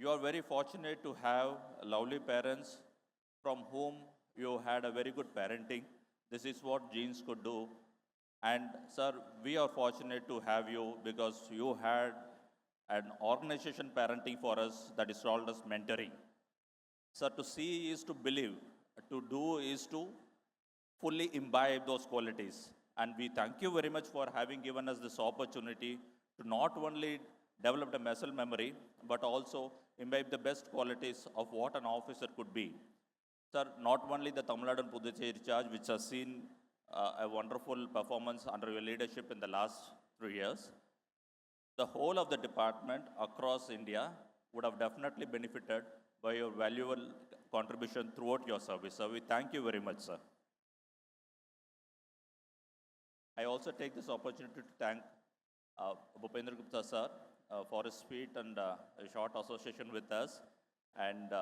very fortunate to have lovely parents from whom you had a very good parenting. This is what genes could do. And sir, we are fortunate to have you because you had an organization parenting for us that is called as mentoring. Sir, to see is to believe, to do is to fully imbibe those qualities. And we thank you very much for having given us this opportunity to not only develop the muscle memory, but also imbibe the best qualities of what an officer could be. Sir, not only the Tamil Nadu and Puducherry charge, which has seen a wonderful performance under your leadership in the last 3 years, the whole of the department across India would have definitely benefited by your valuable contribution throughout your service. So we thank you very much, sir. I also take this opportunity to thank Bhupendra Gupta sir for his sweet and a short association with us. And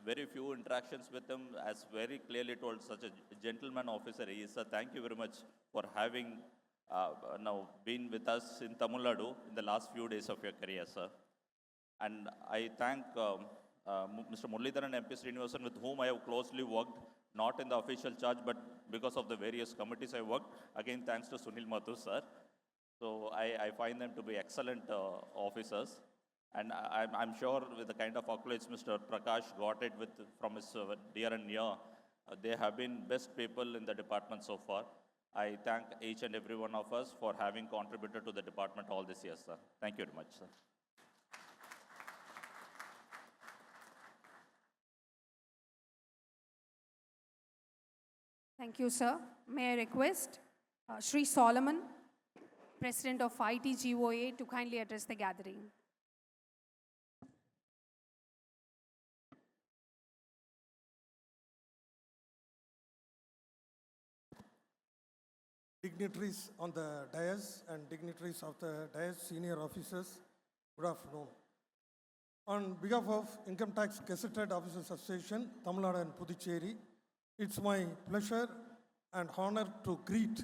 very few interactions with him, as very clearly told, such a gentleman officer he is. Sir, thank you very much for having now been with us in Tamil Nadu in the last few days of your career, sir. And I thank Mr. Muralidharan MP Srinivasan, with whom I have closely worked, not in the official charge, but because of the various committees I worked. Again, thanks to Sunil Mathur, sir. So I find them to be excellent officers. And I'm sure with the kind of accolades Mr. Prakash got it with from his dear and near, they have been best people in the department so far. I thank each and every one of us for having contributed to the department all this year, sir. Thank you very much, sir. Thank you, sir. May I request Sri Solomon, President of ITGOA, to kindly address the gathering. Dignitaries on the dais and dignitaries of the dais, senior officers, good afternoon. On behalf of Income Tax Gazetted Officers Association, Tamil Nadu and Puducherry, it's my pleasure and honor to greet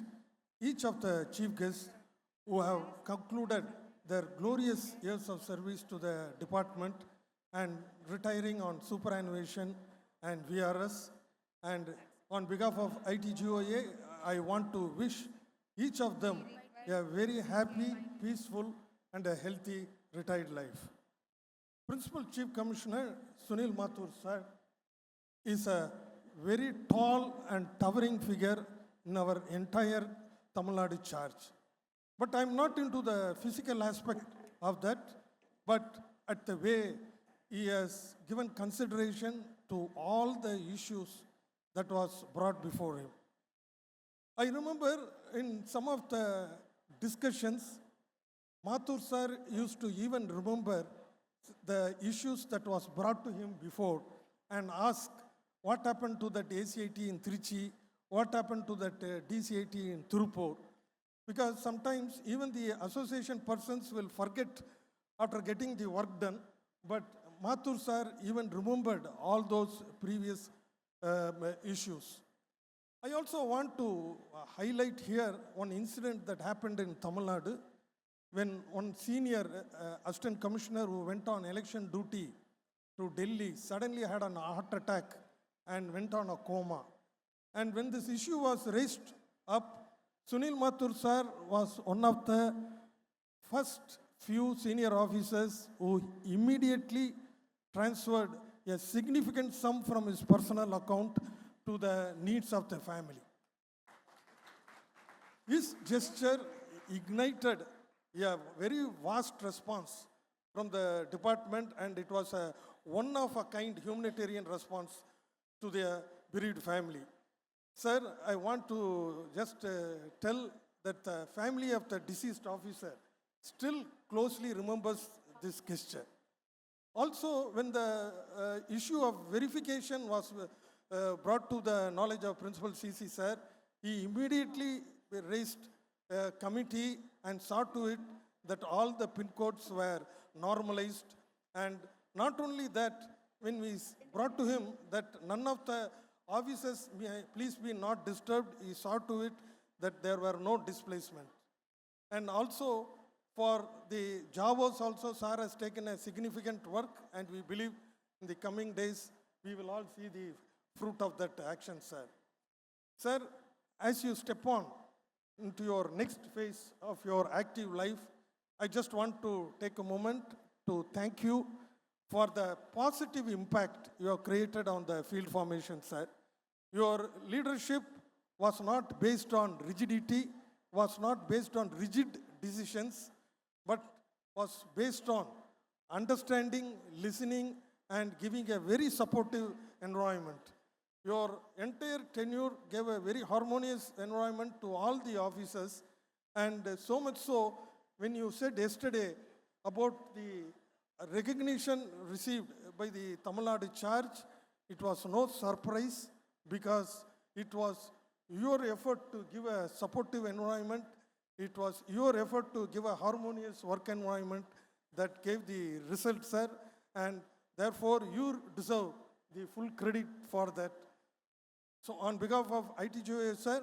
each of the chief guests who have concluded their glorious years of service to the department and retiring on superannuation and VRS. And on behalf of ITGOA, I want to wish each of them a very happy, peaceful, and a healthy retired life. Principal Chief Commissioner Sunil Mathur sir is a very tall and towering figure in our entire Tamil Nadu charge. But I'm not into the physical aspect of that, but at the way he has given consideration to all the issues that was brought before him. I remember in some of the discussions, Mathur sir used to even remember the issues that was brought to him before and ask what happened to that ACIT in Trichy, what happened to that DCIT in Tirupur. Because sometimes even the association persons will forget after getting the work done, but Mathur sir even remembered all those previous issues. I also want to highlight here one incident that happened in Tamil Nadu when one senior assistant commissioner who went on election duty to Delhi suddenly had a heart attack and went on a coma. And when this issue was raised up, Sunil Mathur sir was one of the first few senior officers who immediately transferred a significant sum from his personal account to the needs of the family. His gesture ignited a very vast response from the department, and it was a one-of-a-kind humanitarian response to the bereaved family. Sir, I want to just tell that the family of the deceased officer still closely remembers this gesture. Also, when the issue of verification was brought to the knowledge of Principal CC sir, he immediately raised a committee and saw to it that all the pin codes were normalized. And not only that, when we brought to him that none of the officers may please be not disturbed, he saw to it that there were no displacement. And also for the Javos also, sir has taken a significant work, and we believe in the coming days we will all see the fruit of that action, sir. Sir, as you step on into your next phase of your active life, I just want to take a moment to thank you for the positive impact you have created on the field formation, sir. Your leadership was not based on rigidity, was not based on rigid decisions, but was based on understanding, listening, and giving a very supportive environment. Your entire tenure gave a very harmonious environment to all the officers, and so much so, when you said yesterday about the recognition received by the Tamil Nadu charge, it was no surprise because it was your effort to give a supportive environment, it was your effort to give a harmonious work environment that gave the result, sir, and therefore you deserve the full credit for that. So on behalf of ITGOA, sir,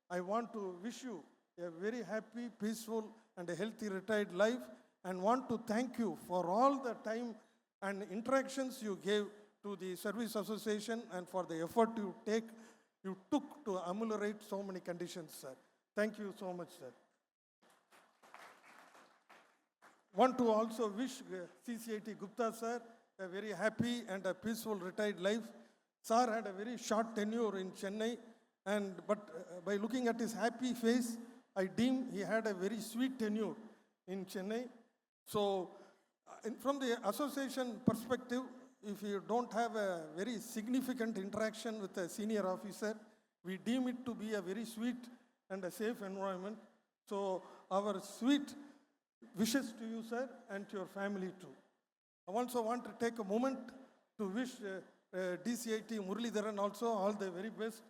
I want to wish you a very happy, peaceful, and a healthy retired life, and want to thank you for all the time and interactions you gave to the Service Association and for the effort you took to ameliorate so many conditions, sir. Thank you so much, sir. Want to also wish CCIT Gupta, sir, a very happy and a peaceful retired life. Sir had a very short tenure in Chennai, but by looking at his happy face, I deem he had a very sweet tenure in Chennai. So, from the association perspective, if you don't have a very significant interaction with a senior officer, we deem it to be a very sweet and a safe environment. So, our sweet wishes to you, sir, and to your family too. I also want to take a moment to wish DCIT Muralidharan also all the very best.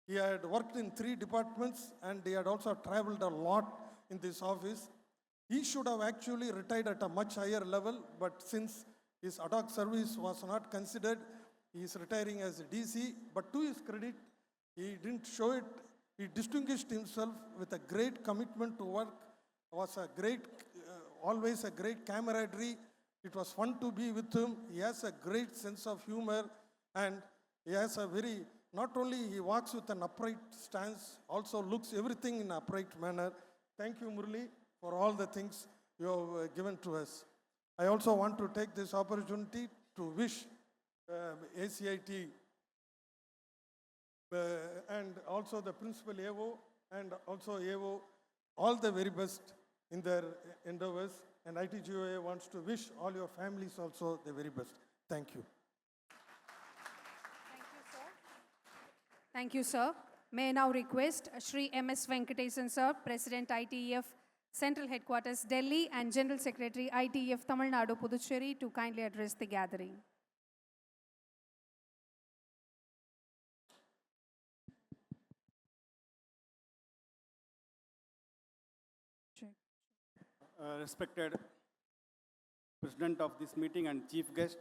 He had worked in 3 departments and he had also traveled a lot in this office. He should have actually retired at a much higher level, but since his ad hoc service was not considered, he is retiring as a DC. But to his credit, he didn't show it. He distinguished himself with a great commitment to work, was a great, always a great camaraderie. It was fun to be with him. He has a great sense of humor, and he has a very, not only he walks with an upright stance, also looks everything in an upright manner. Thank you, Murali, for all the things you have given to us. I also want to take this opportunity to wish ACIT and also the principal AO and also AO all the very best in their endeavors. And ITGOA wants to wish all your families also the very best. Thank you. Thank you, sir. May I now request Shri M.S. Venkatesan, sir, President ITEF Central Headquarters, Delhi, and General Secretary ITEF Tamil Nadu, Puducherry, to kindly address the gathering. Respected President of this meeting and Chief Guest,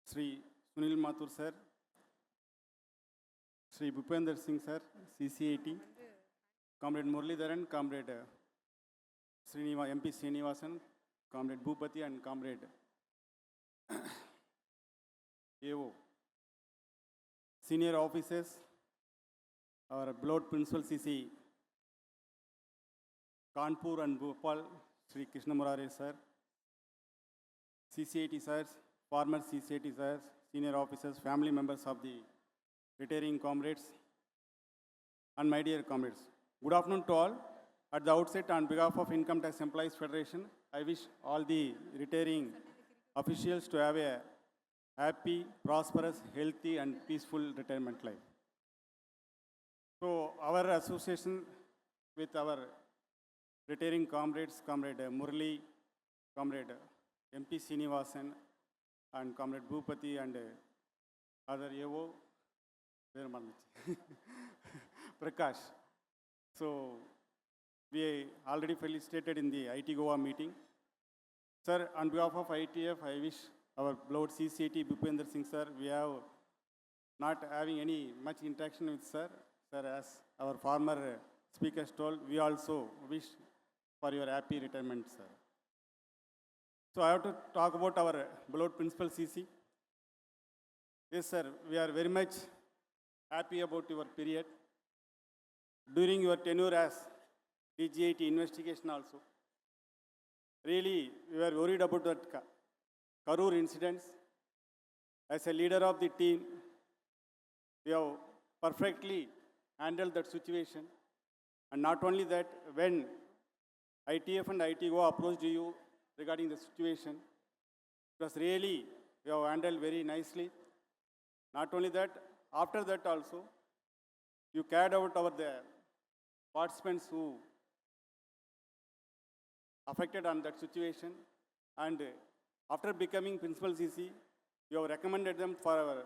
Sri Sunil Mathur sir, Sri Bhupender Singh sir, CCAT, Comrade Muralidharan, Comrade MP Srinivasan, Comrade Bhupati, and Comrade AO, senior officers, our beloved Principal CC Kanpur and Bhopal, Sri Krishna Murare sir, CCAT sirs, former CCAT sirs, senior officers, family members of the retiring comrades, and my dear comrades. Good afternoon to all. At the outset, on behalf of Income Tax Employees Federation, I wish all the retiring officials to have a happy, prosperous, healthy, and peaceful retirement life. So, our association with our retiring comrades, Comrade Murali, Comrade MP Srinivasan, and Comrade Bhupati, and other AO, Prakash. So, we already felicitated in the IT Goa meeting. Sir, on behalf of ITF, I wish our beloved CCT Bhupender Singh sir, we have not having any much interaction with sir. Sir, as our former speakers told, we also wish for your happy retirement, sir. So I have to talk about our beloved Principal CC. Yes, sir, we are very much happy about your period. During your tenure as DGIT investigation also, really, we were worried about that Karur incidents. As a leader of the team, you have perfectly handled that situation. And not only that, when ITF and ITGO approached you regarding the situation, it was really, you have handled very nicely. Not only that, after that also, you carried out the participants who affected on that situation, and after becoming Principal CC, you have recommended them for our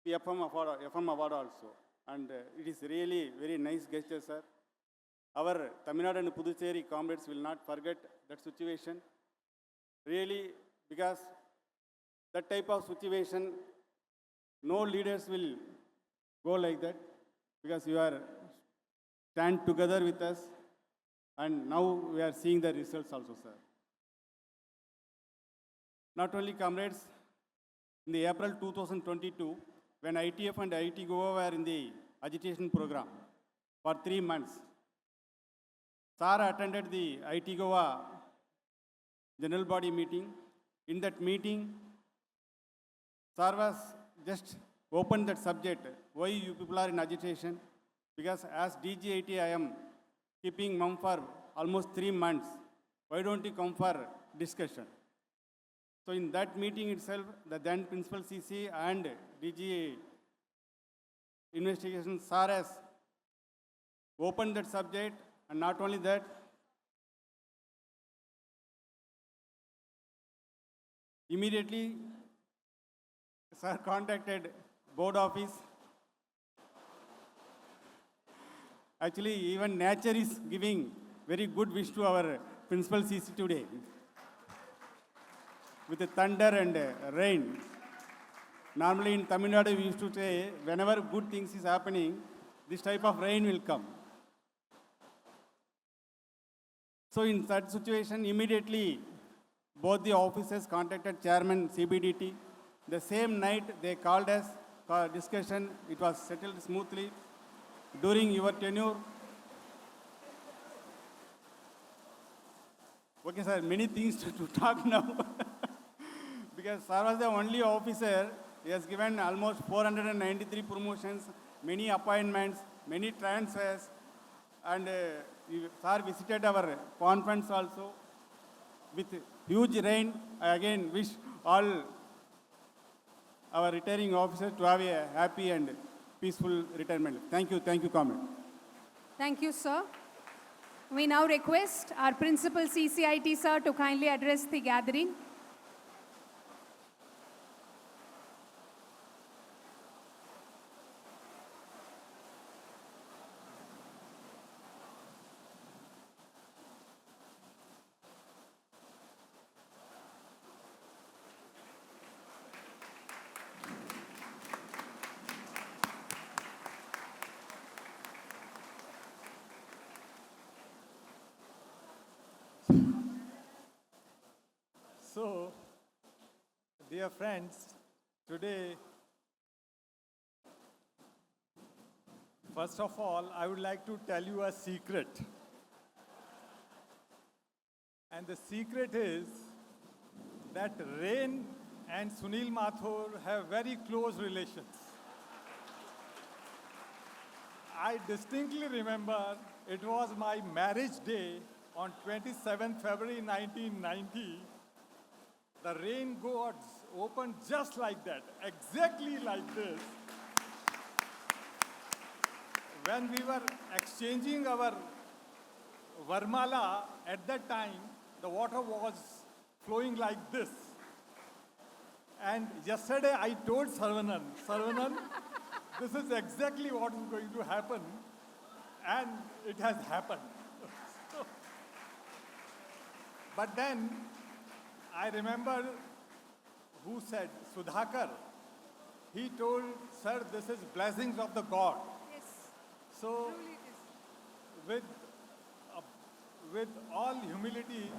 FM award also, and it is really very nice gesture, sir. Our Tamil Nadu and Puducherry comrades will not forget that situation, really, because that type of situation, no leaders will go like that, because you are stand together with us, and now we are seeing the results also, sir. Not only comrades, in the April 2022, when ITF and IT Goa were in the agitation program for 3 months, Sir attended the IT Goa general body meeting. In that meeting, Sir was just opened that subject, why you people are in agitation, because as DGIT I am keeping mum for almost 3 months. Why don't you come for discussion? So in that meeting itself, the then Principal CC and DG investigation sir has opened that subject, and not only that, immediately sir contacted board office. Actually, even nature is giving very good wish to our Principal CC today, with the thunder and rain. Normally in Tamil Nadu, we used to say, whenever good things is happening, this type of rain will come. So in that situation, immediately, both the officers contacted Chairman CBDT. The same night, they called us for discussion. It was settled smoothly. During your tenure, okay, sir, many things to talk now. Because sir was the only officer, he has given almost 493 promotions, many appointments, many transfers, and sir visited our conference also. With huge rain, I again wish all our retiring officers to have a happy and peaceful retirement. Thank you, comrade. Thank you, sir. We now request our Principal CCIT, sir, to kindly address the gathering. So, dear friends, today, first of all, I would like to tell you a secret. And the secret is that Rain and Sunil Mathur have very close relations. I distinctly remember it was my marriage day on 27th February 1990. The rain gods opened just like that, exactly like this. When we were exchanging our Varmala, at that time, the water was flowing like this. And yesterday I told Sarvanan, this is exactly what is going to happen. And it has happened. But then I remember who said, Sudhakar, he told, sir, this is blessings of the God. Yes. So with, uh, with all humility,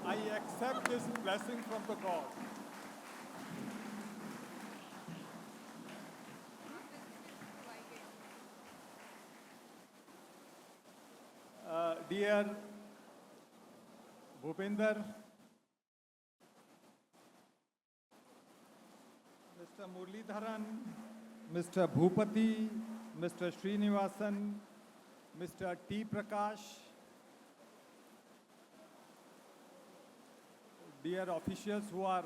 I accept this blessing from the God. Dear Bhupinder, Mr. Muralidharan, Mr. Bhupati, Mr. Srinivasan, Mr. T. Prakash, dear officials who are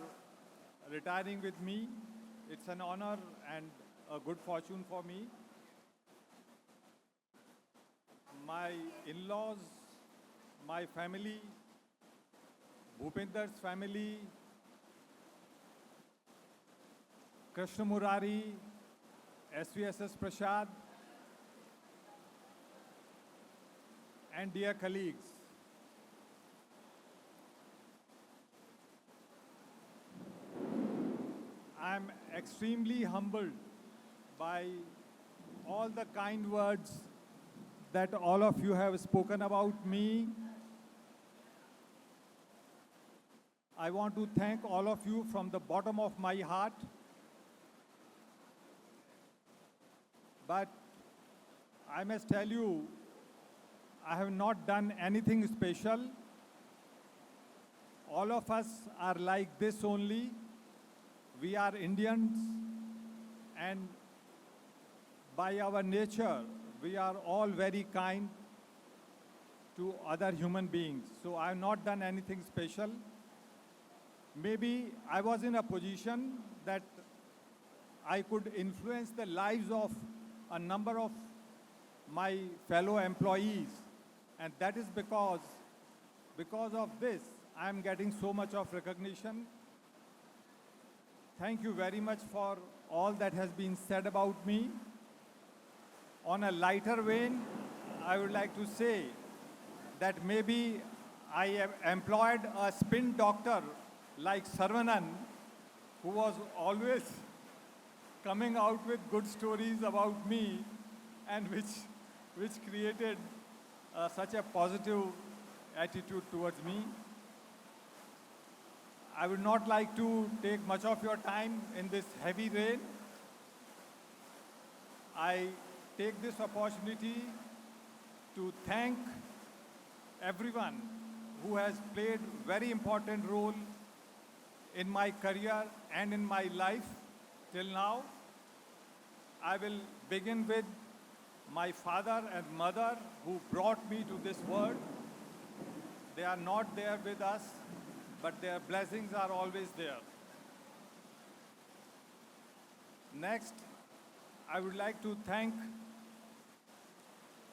retiring with me, it's an honor and a good fortune for me. My in-laws, my family, Bhupinder's family, Krishna Murari, SVSS Prasad, and dear colleagues. I am extremely humbled by all the kind words that all of you have spoken about me. I want to thank all of you from the bottom of my heart. But I must tell you, I have not done anything special. All of us are like this only. We are Indians, and by our nature, we are all very kind to other human beings. So I have not done anything special. Maybe I was in a position that I could influence the lives of a number of my fellow employees. And that is because of this, I am getting so much of recognition. Thank you very much for all that has been said about me. On a lighter vein, I would like to say that maybe I have employed a spin doctor like Sarvanan, who was always coming out with good stories about me and which created such a positive attitude towards me. I would not like to take much of your time in this heavy rain. I take this opportunity to thank everyone who has played very important role in my career and in my life till now. I will begin with my father and mother who brought me to this world. They are not there with us, but their blessings are always there. Next, I would like to thank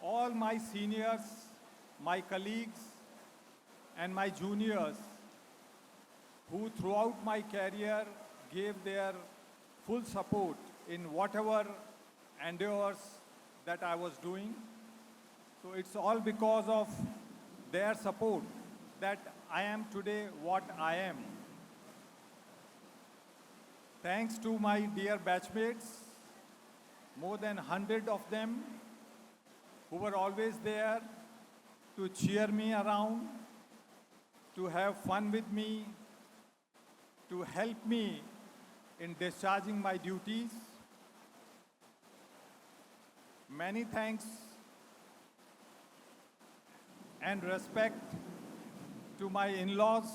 all my seniors, my colleagues, and my juniors who throughout my career gave their full support in whatever endeavors that I was doing. So it's all because of their support that I am today what I am. Thanks to my dear batchmates, more than 100 of them who were always there to cheer me around, to have fun with me, to help me in discharging my duties. Many thanks and respect to my in-laws,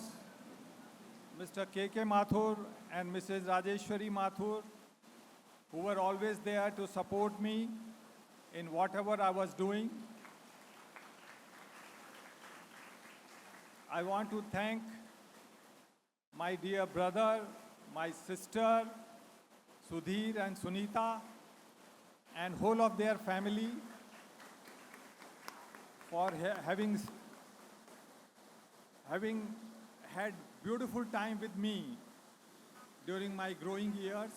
Mr. K.K. Mathur and Mrs. Rajeshwari Mathur, who were always there to support me in whatever I was doing. I want to thank my dear brother, my sister, Sudhir and Sunita, and whole of their family for having had beautiful time with me during my growing years.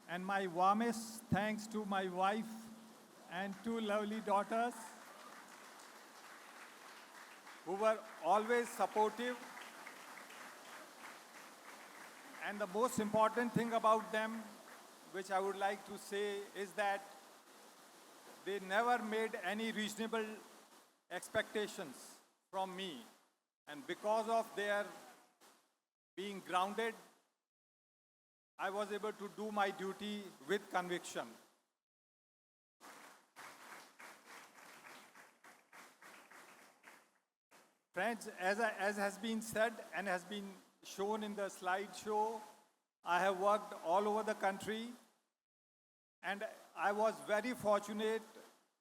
And my warmest thanks to my wife and two lovely daughters. who were always supportive. And the most important thing about them, which I would like to say, is that they never made any reasonable expectations from me. And because of their being grounded, I was able to do my duty with conviction. Friends, as has been said and has been shown in the slideshow, I have worked all over the country, and I was very fortunate,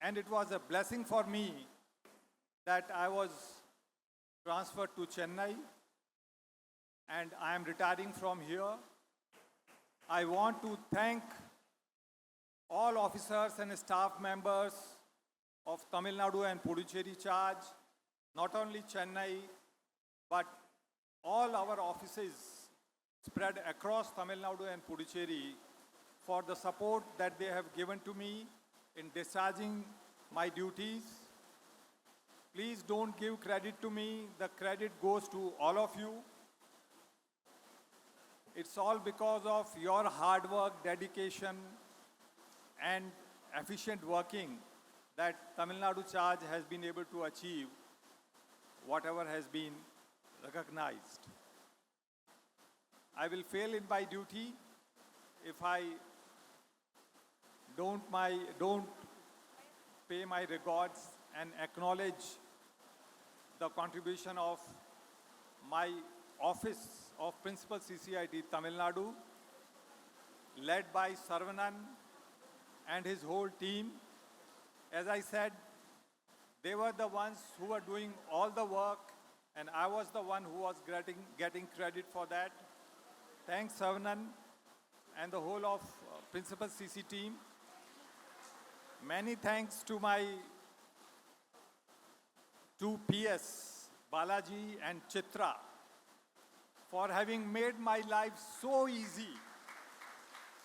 and it was a blessing for me that I was transferred to Chennai, and I am retiring from here. I want to thank all officers and staff members of Tamil Nadu and Puducherry charge, not only Chennai, but all our offices spread across Tamil Nadu and Puducherry for the support that they have given to me in discharging my duties. Please don't give credit to me. The credit goes to all of you. It's all because of your hard work, dedication, and efficient working that Tamil Nadu charge has been able to achieve whatever has been recognized. I will fail in my duty if I don't pay my regards and acknowledge the contribution of my office of Principal CCIT Tamil Nadu, led by Sarvanan and his whole team. As I said, they were the ones who were doing all the work, and I was the one who was getting credit for that. Thanks, Sarvanan and the whole of Principal CC team. Many thanks to my two PS, Balaji and Chitra, for having made my life so easy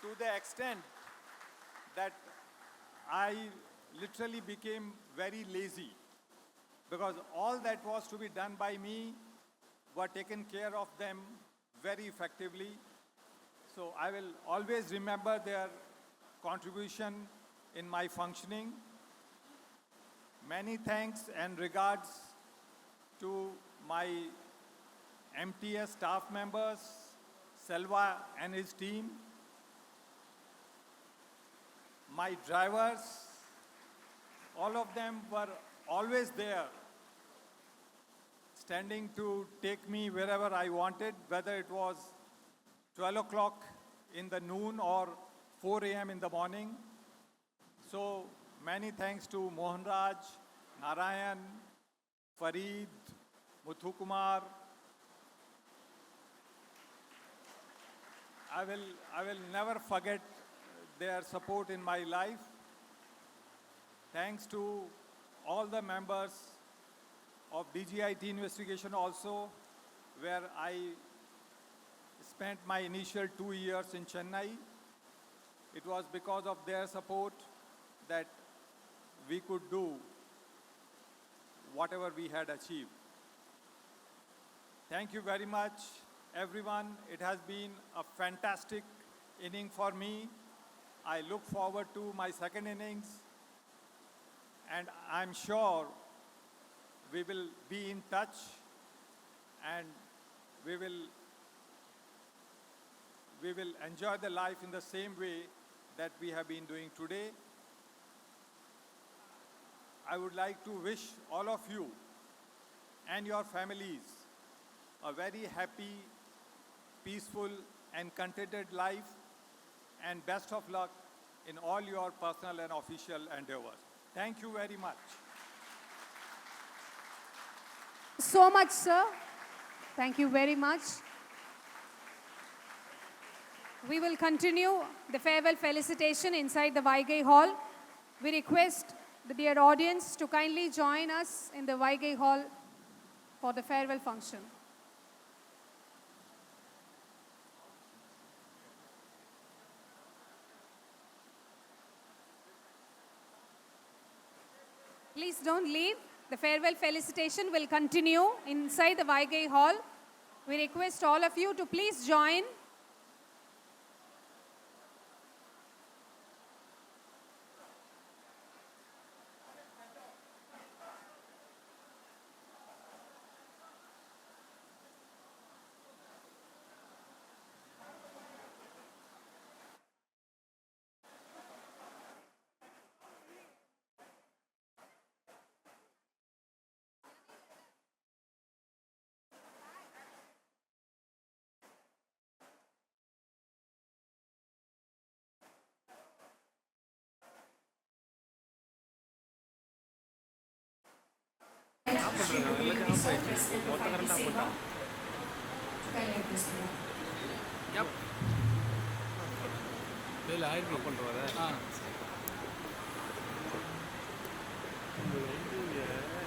to the extent that I literally became very lazy, because all that was to be done by me were taken care of them very effectively. So I will always remember their contribution in my functioning. Many thanks and regards to my MTS staff members, Selva and his team, my drivers. All of them were always there, standing to take me wherever I wanted, whether it was 12 o'clock in the noon or 4 a.m. in the morning. So many thanks to Mohan Raj, Narayan, Fareed, Muthu Kumar. I will never forget their support in my life. Thanks to all the members of DGIT investigation also, where I spent my initial 2 years in Chennai. It was because of their support that we could do whatever we had achieved. Thank you very much, everyone. It has been a fantastic inning for me. I look forward to my second innings, and I'm sure we will be in touch, and we will enjoy the life in the same way that we have been doing today. I would like to wish all of you and your families a very happy, peaceful, and contented life, and best of luck in all your personal and official endeavors. Thank you very much. So much, sir. Thank you very much. We will continue the farewell felicitation inside the Vaigai Hall. We request the dear audience to kindly join us in the Vaigai Hall for the farewell function. Please don't leave. The farewell felicitation will continue inside the Vaigai Hall. We request all of you to please join.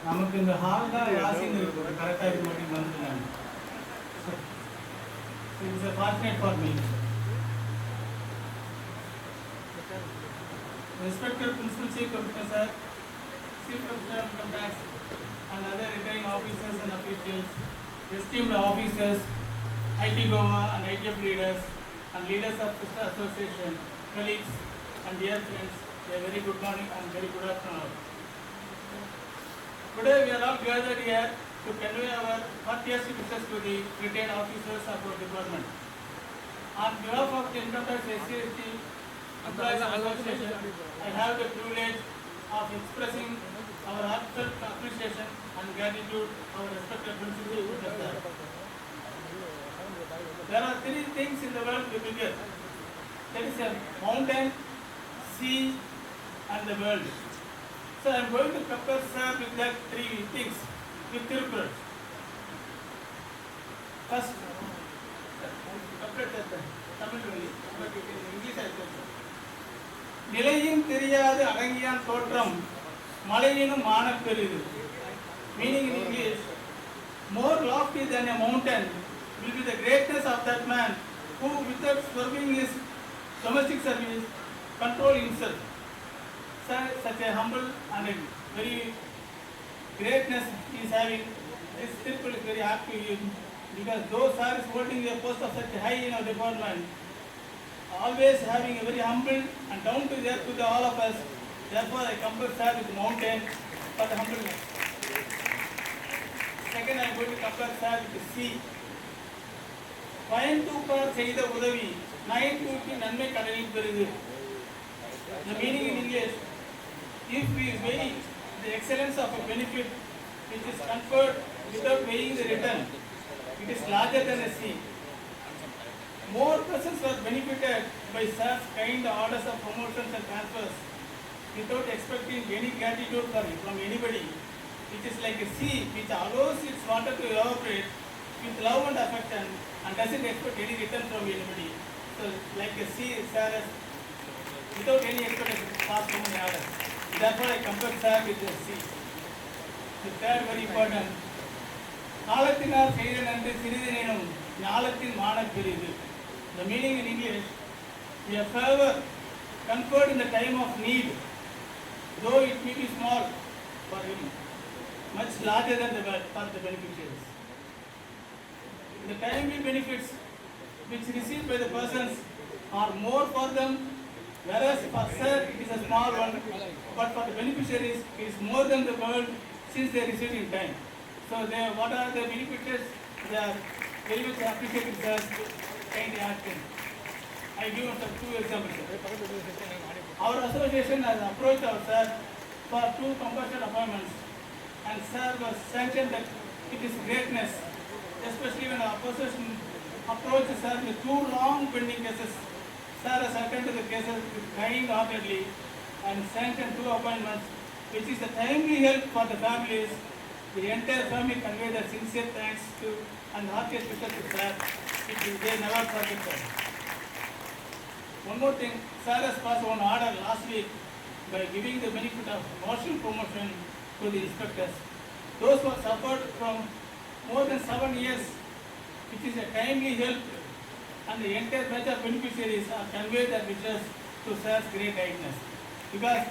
நமக்கு இந்த hall தான் washing இருக்கு கரெக்டாக இது மட்டும் வந்துட்டாங்க. It's a fortunate for me. Respected Principal Chief Commissioner Sir, Chief Commissioner of Income Tax and other retiring officers and officials, esteemed officers, IT Goa and ITF leaders and leaders of Sister Association, colleagues and dear friends, a very good morning and very good afternoon. Today we are all gathered here to convey our heartiest wishes to the retired officers of our department. On behalf of the Income Tax SCST Employees Association, I have the privilege of expressing our heartfelt appreciation and gratitude to our respected principal officer. There are three things in the world we bigger. That is a mountain, sea, and the world. So I am going to compare sir with that three things with Tirupur. First, Tamil English I said. நிலையும் தெரியாது அடங்கியான் தோற்றம் மலையினும் மானப்பெரிது. Meaning in English, more lofty than a mountain will be the greatness of that man who without serving his domestic service control himself. Such a humble and a very greatness he is having. This people is very happy because those are holding a post of such high in our department, always having a very humble and down to earth to all of us. Therefore, I compare sir with mountain for the humbleness. Second, I am going to compare sir with the sea. பயன் தூக்கார் செய்த உதவி nine தூக்கி நன்மை கடலில் பெறுது. The meaning in English, if we weigh the excellence of a benefit which is conferred without weighing the return, it is larger than a sea. More persons were benefited by such kind orders of promotions and transfers without expecting any gratitude from anybody. It is like a sea which allows its water to evaporate with love and affection and doesn't expect any return from anybody. So like a sea, sir, without any expectation, pass from the order. Therefore, I compare sir with the sea. The third very important. காலத்தினால் செய்த நன்றி சிறிதெனும் ஞாலத்தின் மானப் பெரிது. The meaning in English, a favor conferred in the time of need, though it may be small for him, much larger than for the beneficiaries. The timely benefits which received by the persons are more for them, whereas for sir it is a small one, but for the beneficiaries it is more than the world since they received in time. So what are the beneficiaries? They are very much appreciated sir. Kindly asking. I give some two examples. Our association has approached our sir for 2 compassionate appointments, and sir was sanctioned that it is greatness, especially when our association approached sir with 2 long pending cases. Sir has attended the cases kind-heartedly and sanctioned 2 appointments, which is a timely help for the families. The entire family convey their sincere thanks to and heartiest wishes to sir. They never forget that. One more thing, sir has passed one order last week by giving the benefit of partial promotion to the inspectors. Those who have suffered from more than 7 years, which is a timely help, and the entire batch of beneficiaries are conveyed their wishes to sir's great kindness. Because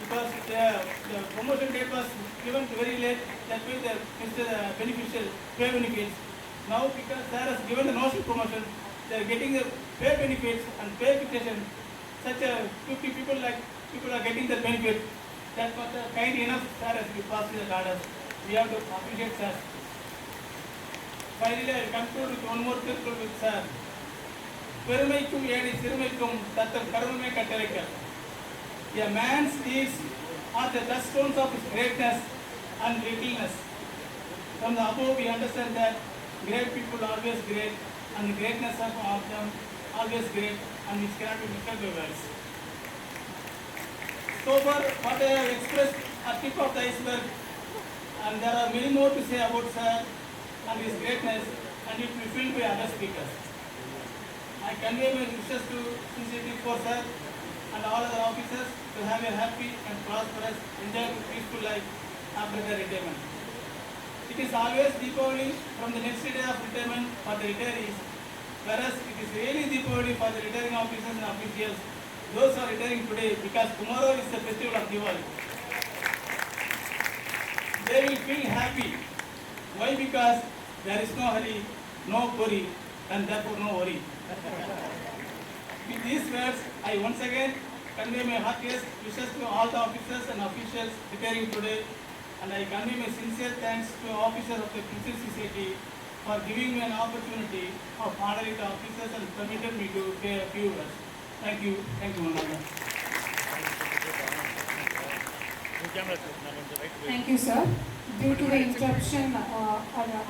because the promotion date was given very late. That way they missed the beneficial pay benefits. Now because there has given the no-show promotion, they are getting the pay benefits and pay fixation. Such a 50 people are getting the benefit. That's what kind enough sir has to pass the orders. We have to appreciate sir. Finally, I conclude with one more circle with sir. பெருமைக்கும் ஏடி சிறுமைக்கும் தத்தம் கருமை கட்டளைக்க. A man's deeds are the touchstones of his greatness and littleness. From the above, we understand that great people are always great, and the greatness of them always great, and which cannot be measured by words. So far, what I have expressed are tip of the iceberg, and there are many more to say about sir and his greatness, and it will be filled by other speakers. I convey my wishes to CCT for sir and all other officers to have a happy and prosperous, enjoyable, peaceful life after their retirement. It is always Deepavali from the next day of retirement for the retirees, whereas it is really Deepavali for the retiring officers and officials, those who are retiring today, because tomorrow is the festival of Diwali. They will feel happy. Why? Because there is no hurry, no worry, and therefore no worry. With these words, I once again convey my heartiest wishes to all the officers and officials retiring today, and I convey my sincere thanks to officers of the Principal Society for giving me an opportunity of honoring the officers and permitted me to say a few words. Thank you, Manana. Thank you, sir. Due to the interruption, our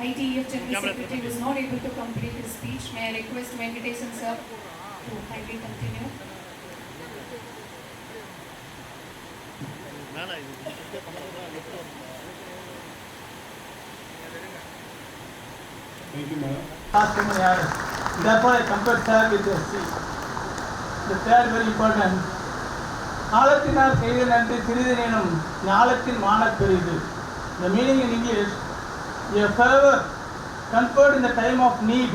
ITEF General Secretary was not able to complete his speech. May I request Venkatesan sir to kindly continue? Thank you, madam. Last 2 years. Therefore, I compared sir with the sea. The third very important. ஞாலத்தினார் செய்த நன்றி சிறிதெனும் ஞாலத்தின் மானப் பெரிது. The meaning in English, a favor conferred in the time of need,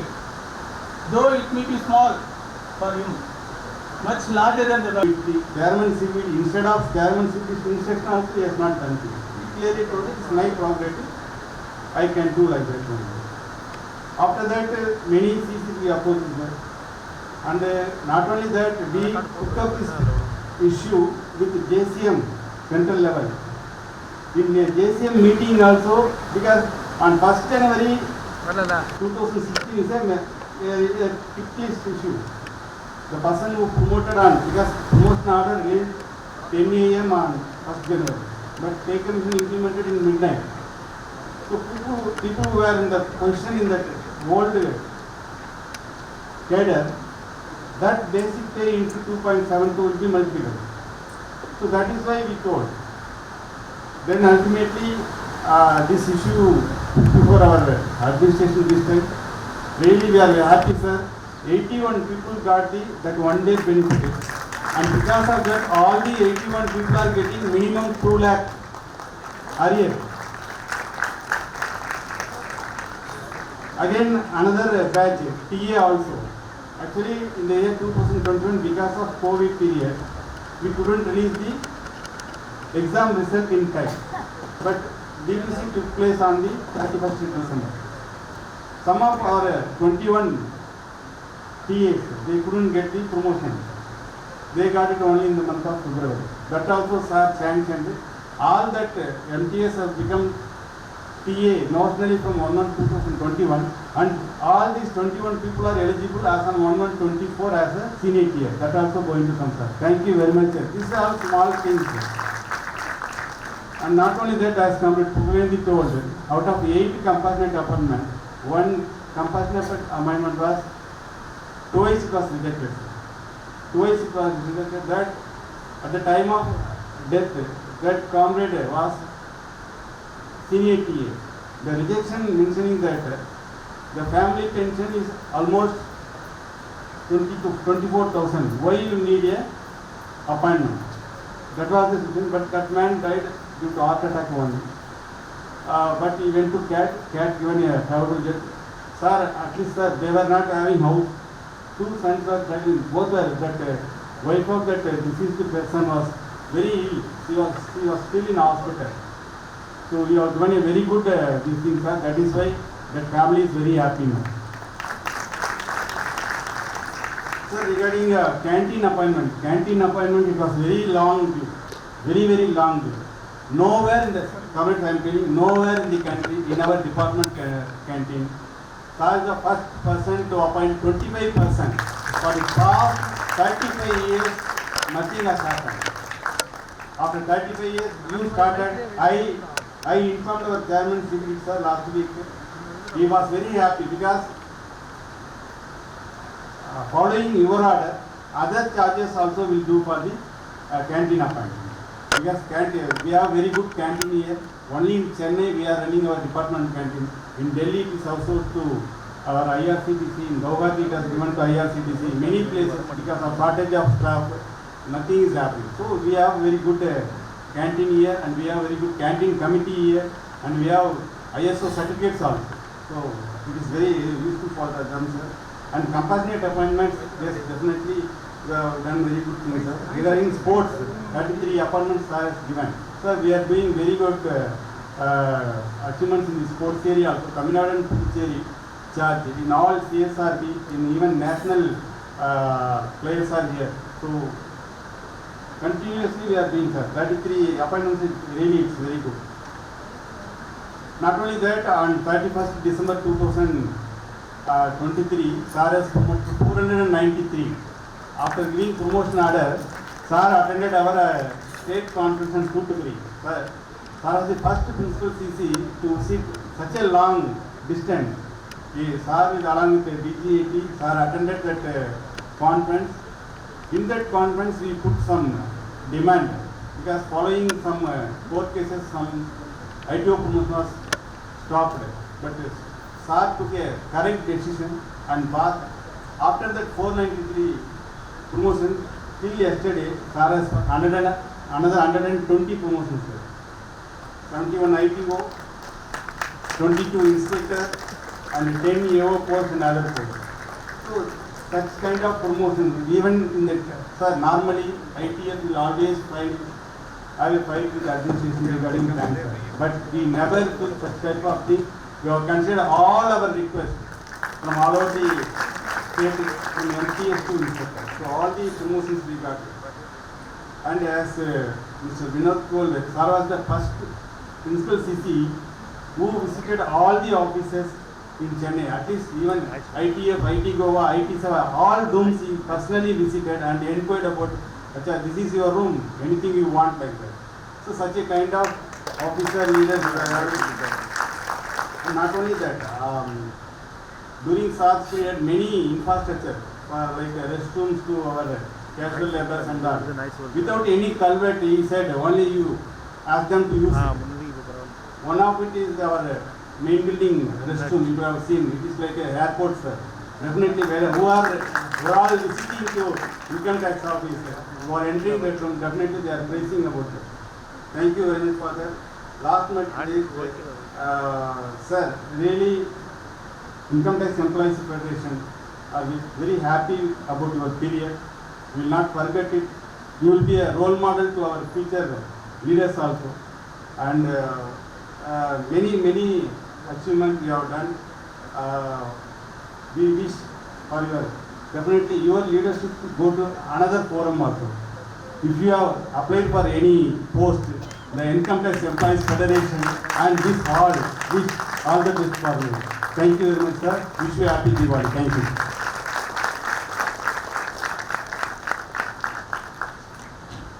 though it may be small for him, much larger than the Chairman civil, instead of chairman civil instruction also he has not done it. He clearly told it is my prerogative, I can do like that only. After that, many CCTV opposed that. And not only that, we took up this issue with JCM central level. In a JCM meeting also, because on 1st January 2016 is a fictitious issue. The person who promoted on, because promotion order released 10 a.m. on 1st January, but pay commission implemented in midnight. So people who were in the position in that old cadre, that basic pay into 2.72 will be multiplied. So that is why we told. Then ultimately, this issue before our administration this time, really we are happy, sir. 81 people got that 1 day benefit, and because of that, all the 81 people are getting minimum 2 lakh arrear. Again, another batch, TA also. Actually, in the year 2021, because of COVID period, we couldn't release the exam result in time. But DPC took place on the 31st December. Some of our 21 TAs, they couldn't get the promotion. They got it only in the month of February. That also sir sanctioned. All that MTS have become TA nationally from 1/1/2021, and all these 21 people are eligible as on 1/1/24 as a senior TA. That also going to come, sir. Thank you very much, sir. These are all small things, sir. And not only that, as Pugavendi told, out of 8 compassionate appointment, 1 compassionate amendment was twice it was rejected. Twice it was rejected. That at the time of death, that comrade was senior TA. The rejection mentioning that the family pension is almost 20 to 24,000. Why you need a appointment? That was the situation, but that man died due to heart attack only. But he went to CAT given a favorable jet. Sir, at least sir, they were not having house. 2 sons were traveling, both were that wife of that deceased person was very ill. she was still in hospital. So we have given a very good this thing, sir. That is why that family is very happy now. Sir, regarding canteen appointment, it was very long, very long. Nowhere in the comment I am telling, nowhere in the country, in our department canteen, sir is the first person to appoint 25%. For the past 35 years, nothing has happened. After 35 years, you started. I informed our chairman secretary, sir, last week. He was very happy because following your order, other charges also will do for the canteen appointment. Because we have very good canteen here. Only in Chennai we are running our department canteen. In Delhi it is also to our IRCTC. In Guwahati it has given to IRCTC. Many places because of shortage of staff, nothing is happening. So we have very good canteen here, and we have very good canteen committee here, and we have ISO certificates also. So it is very useful for the them, sir. And compassionate appointments, yes, definitely we have done very good things, sir. Regarding sports, 33 appointments are given. Sir, we are doing very good achievements in the sports area also. Tamil Nadu and Puducherry charge in all CSRB, in even national players are here. So continuously we are doing, sir. 33 appointments, really it's very good. Not only that, on 31st December 2023, SAR has promoted to 493. After giving promotion order, SAR attended our state conference in Kutuguri. SAR was the first principal CC to sit such a long distance. SAR is along with the DGAT, SAR attended that conference. In that conference, we put some demand because following some court cases, some ITO promotion was stopped. But SAR took a correct decision and passed. After that 493 promotion, till yesterday, SAR has another 120 promotions. 71 ITO, 22 inspector, and 10 AO posts and other posts. So such kind of promotion, even in the, sir, normally ITS will always have a fight with the administration regarding the transfer. But we never took such type of thing. We have considered all our requests from all over the state, from MTS to inspector. So all the promotions we got. And as Mr. Vinod told, sir was the first principal CC who visited all the offices in Chennai. At least even ITF, IT Goa, IT Seva, all rooms he personally visited and inquired about, Acha, this is your room, anything you want like that. So such a kind of officer leaders. And not only that, during SARS period, many infrastructure, like restrooms to our casual laborers and all, without any culvert, he said, only you ask them to use it. One of it is our main building restroom, you have seen. It is like a airport, sir. Definitely, who are all visiting to income tax office, who are entering that room, definitely they are praising about it. Thank you very much for that. Last but not least, sir, really, Income Tax Employees Federation are very happy about your period. We will not forget it. You will be a role model to our future leaders also. And many achievements you have done. We wish for your, definitely your leadership to go to another forum also. If you have applied for any post, the Income Tax Employees Federation and this hall, wish all the best for you. Thank you very much, sir. Wish you a happy Diwali. Thank you.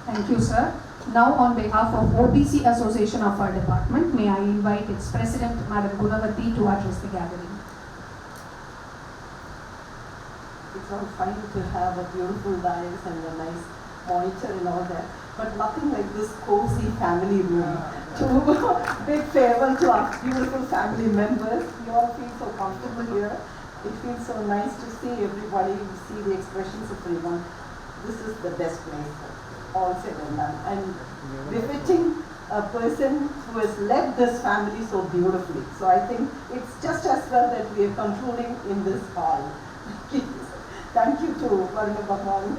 Thank you, sir. Now, on behalf of OBC Association of our department, may I invite its President, Madam Gunavati, to address the gathering. It's all fine to have a beautiful dais and a nice monitor and all that, but nothing like this cozy family room. To bid farewell to our beautiful family members. You all feel so comfortable here. It feels so nice to see everybody, to see the expressions of everyone. This is the best place, all said and done. And befitting a person who has led this family so beautifully. So I think it's just as well that we are concluding in this hall. Thank you to Varuna Bhagwan.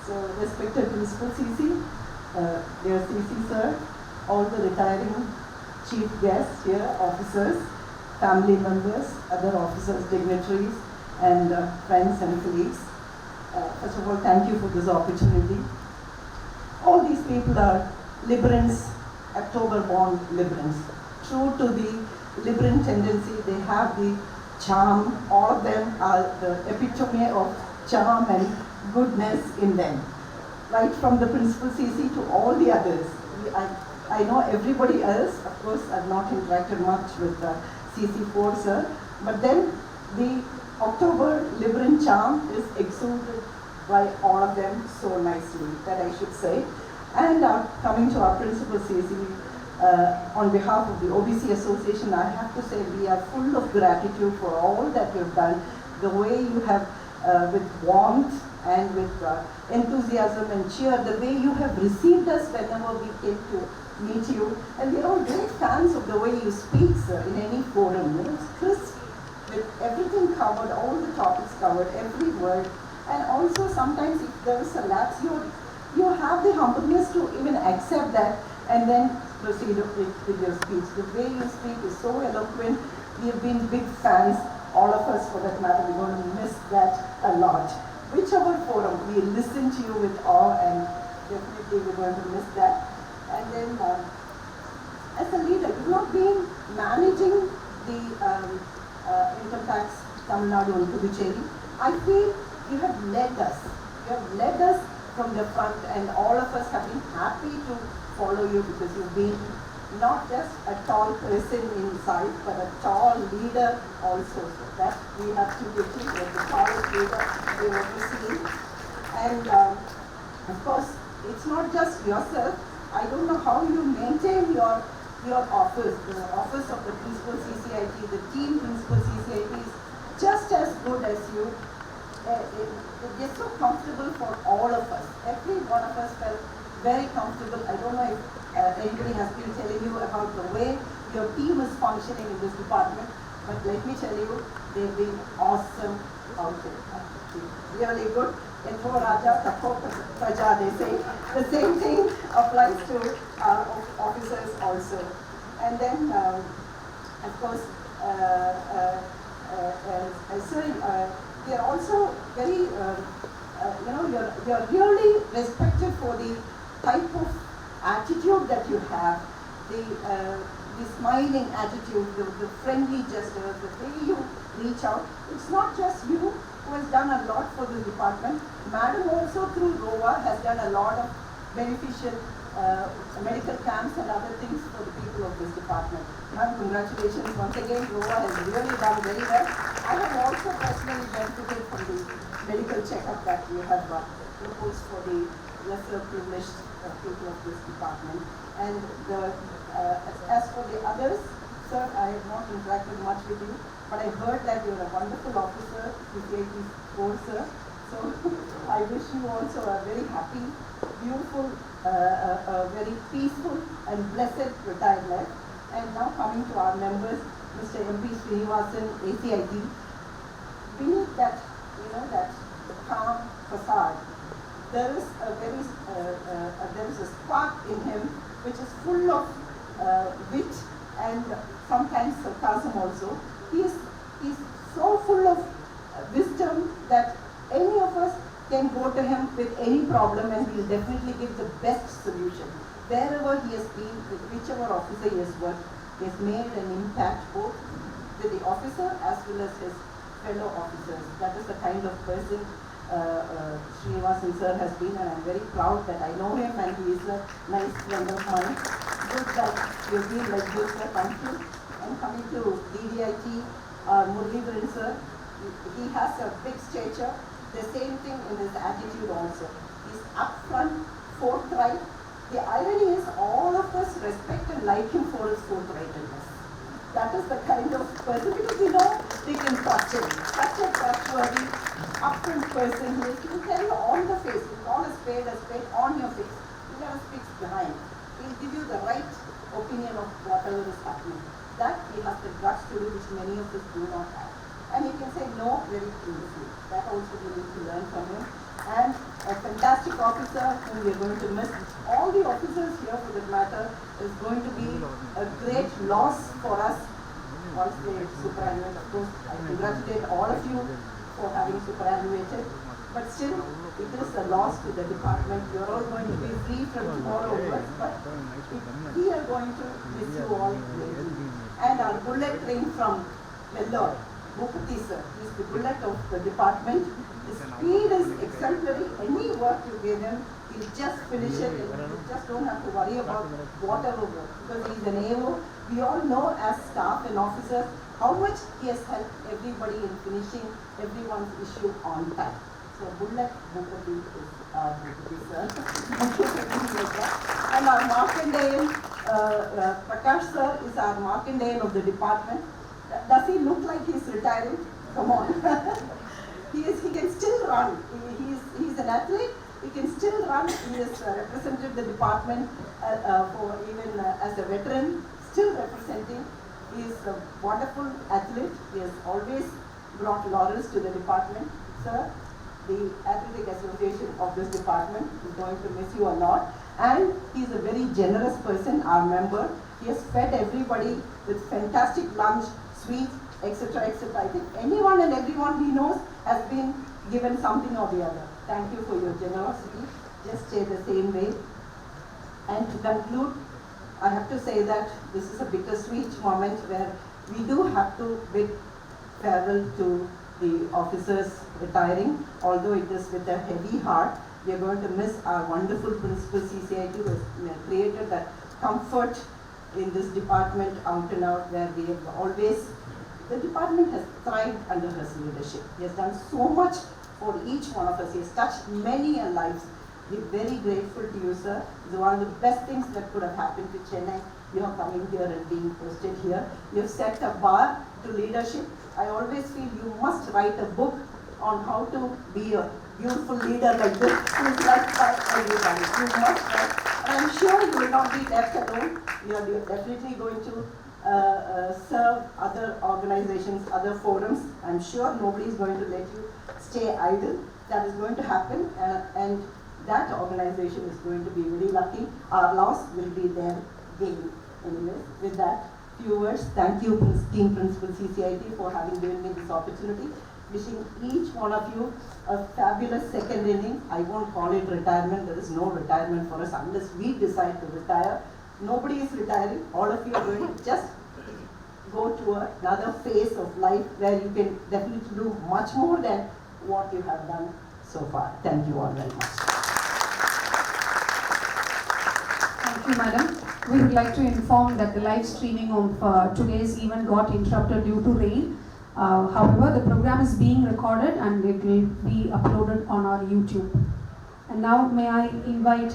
So respected Principal CC, dear CC sir, all the retiring chief guests here, officers, family members, other officers, dignitaries, and friends and colleagues. First of all, thank you for this opportunity. All these people are liberants, October-born liberants. True to the liberant tendency, they have the charm. All of them are the epitome of charm and goodness in them. Right from the principal CC to all the others. I know everybody else, of course, I've not interacted much with CC4 sir, but then the October liberant charm is exuded by all of them so nicely, that I should say. And coming to our principal CC, on behalf of the OBC Association, I have to say we are full of gratitude for all that you've done, the way you have, with warmth and with enthusiasm and cheer, the way you have received us whenever we came to meet you. And we're all great fans of the way you speak, sir, in any forum. It's crisp, with everything covered, all the topics covered, every word. And also sometimes if there is a lapse, you have the humbleness to even accept that and then proceed with your speech. The way you speak is so eloquent. We have been big fans, all of us for that matter. We're going to miss that a lot. Whichever forum, we listen to you with awe, and definitely we're going to miss that. And then as a leader, you've not been managing the income tax Tamil Nadu and Puducherry. I feel you have led us. You have led us from the front, and all of us have been happy to follow you because you've been not just a tall person inside, but a tall leader also. So that we have to give you. You're the tallest leader we've ever seen. And of course, it's not just yourself. I don't know how you maintain your office, the office of the principal CCIT, the team principal CCIT is just as good as you. It's so comfortable for all of us. Every one of us felt very comfortable. I don't know if anybody has been telling you about the way your team is functioning in this department, but let me tell you, they've been awesome out there. Really good. Intro Raja, Tapo Praja, they say. The same thing applies to our officers also. And then, of course, they are also very, you're really respected for the type of attitude that you have, the smiling attitude, the friendly gestures, the way you reach out. It's not just you who has done a lot for the department. Madam also through ROA has done a lot of beneficial medical camps and other things for the people of this department. Ma'am, congratulations once again. ROA has really done very well. I have also personally benefited from the medical checkup that you have proposed for the lesser privileged people of this department. And as for the others, sir, I have not interacted much with you, but I heard that you're a wonderful officer, CCIT4, sir. So I wish you also a very happy, beautiful, very peaceful and blessed retired life. And now coming to our members, Mr. MP Srinivasan, ACIT, beneath that, that calm facade, there is a spark in him which is full of wit and sometimes sarcasm also. He's so full of wisdom that any of us can go to him with any problem and he'll definitely give the best solution. Wherever he has been, with whichever officer he has worked, he has made an impact both with the officer as well as his fellow officers. That is the kind of person Srinivasan sir has been, and I'm very proud that I know him and he is a nice friend of mine. Good that you've been like this, sir. Thank you. And coming to DDIT, Muralidharan sir, he has a big stature. The same thing in his attitude also. He's upfront, forthright. The irony is all of us respect and like him for his forthrightness. That is the kind of person, because we can trust him. Such a trustworthy, upfront person. He will tell you on the face, he will call a spade on your face. He never speaks behind. He will give you the right opinion of whatever is happening. That he has the guts to do, which many of us do not have. And he can say no very beautifully. That also we need to learn from him. and a fantastic officer whom we are going to miss. All the officers here for that matter is going to be a great loss for us once they superannuate. Of course, I congratulate all of you for having superannuated, but still it is a loss to the department. You are all going to be free from tomorrow onwards, but we are going to miss you all greatly. And our bullet train from Vellore, Bhupati sir, is the bullet of the department. His speed is exemplary. Any work you give him, he'll just finish it. You just don't have to worry about whatever work, because he's an AO. We all know as staff and officers how much he has helped everybody in finishing everyone's issue on time. So bullet Bhupati is our Bhupati sir. And our Markandayan, Prakash sir is our Markandayan of the department. Does he look like he's retiring? Come on. He can still run. He's an athlete. He can still run. He has represented the department for even as a veteran, still representing. He is a wonderful athlete. He has always brought laurels to the department. Sir, the Athletic Association of this department is going to miss you a lot. And he's a very generous person, our member. He has fed everybody with fantastic lunch, sweets, etc., etc. I think anyone and everyone he knows has been given something or the other. Thank you for your generosity. Just stay the same way. And to conclude, I have to say that this is a bittersweet moment where we do have to bid farewell to the officers retiring, although it is with a heavy heart. We are going to miss our wonderful principal CCIT who has created that comfort in this department out and out, where we have always, the department has thrived under his leadership. He has done so much for each one of us. He has touched many lives. We're very grateful to you, sir. It's one of the best things that could have happened to Chennai. You are coming here and being posted here. You have set a bar to leadership. I always feel you must write a book on how to be a beautiful leader like this, who is liked by everybody. You must write. And I'm sure you will not be left alone. You are definitely going to serve other organizations, other forums. I'm sure nobody is going to let you stay idle. That is going to happen, and that organization is going to be very lucky. Our loss will be their gain. Anyway, with that, few words. Thank you, Team Principal CCIT, for having given me this opportunity. Wishing each one of you a fabulous second inning. I won't call it retirement. There is no retirement for us unless we decide to retire. Nobody is retiring. All of you are going to just go to another phase of life where you can definitely do much more than what you have done so far. Thank you all very much. Thank you, madam. We would like to inform that the live streaming of today's event got interrupted due to rain. However, the program is being recorded and it will be uploaded on our YouTube. And now may I invite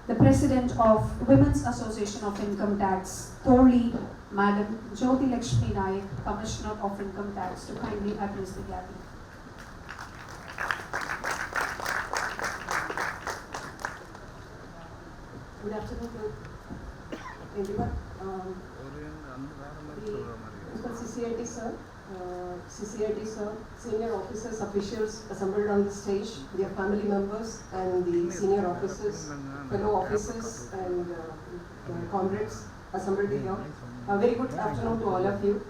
the President of Women's Association of Income Tax, Thorley, Madam Jyoti Lakshmi Naik, Commissioner of Income Tax, to kindly address the gathering. Good afternoon to everyone. The CCIT sir, senior officers, officials assembled on the stage, their family members and the senior officers, fellow officers and comrades assembled here. A very good afternoon to all of you.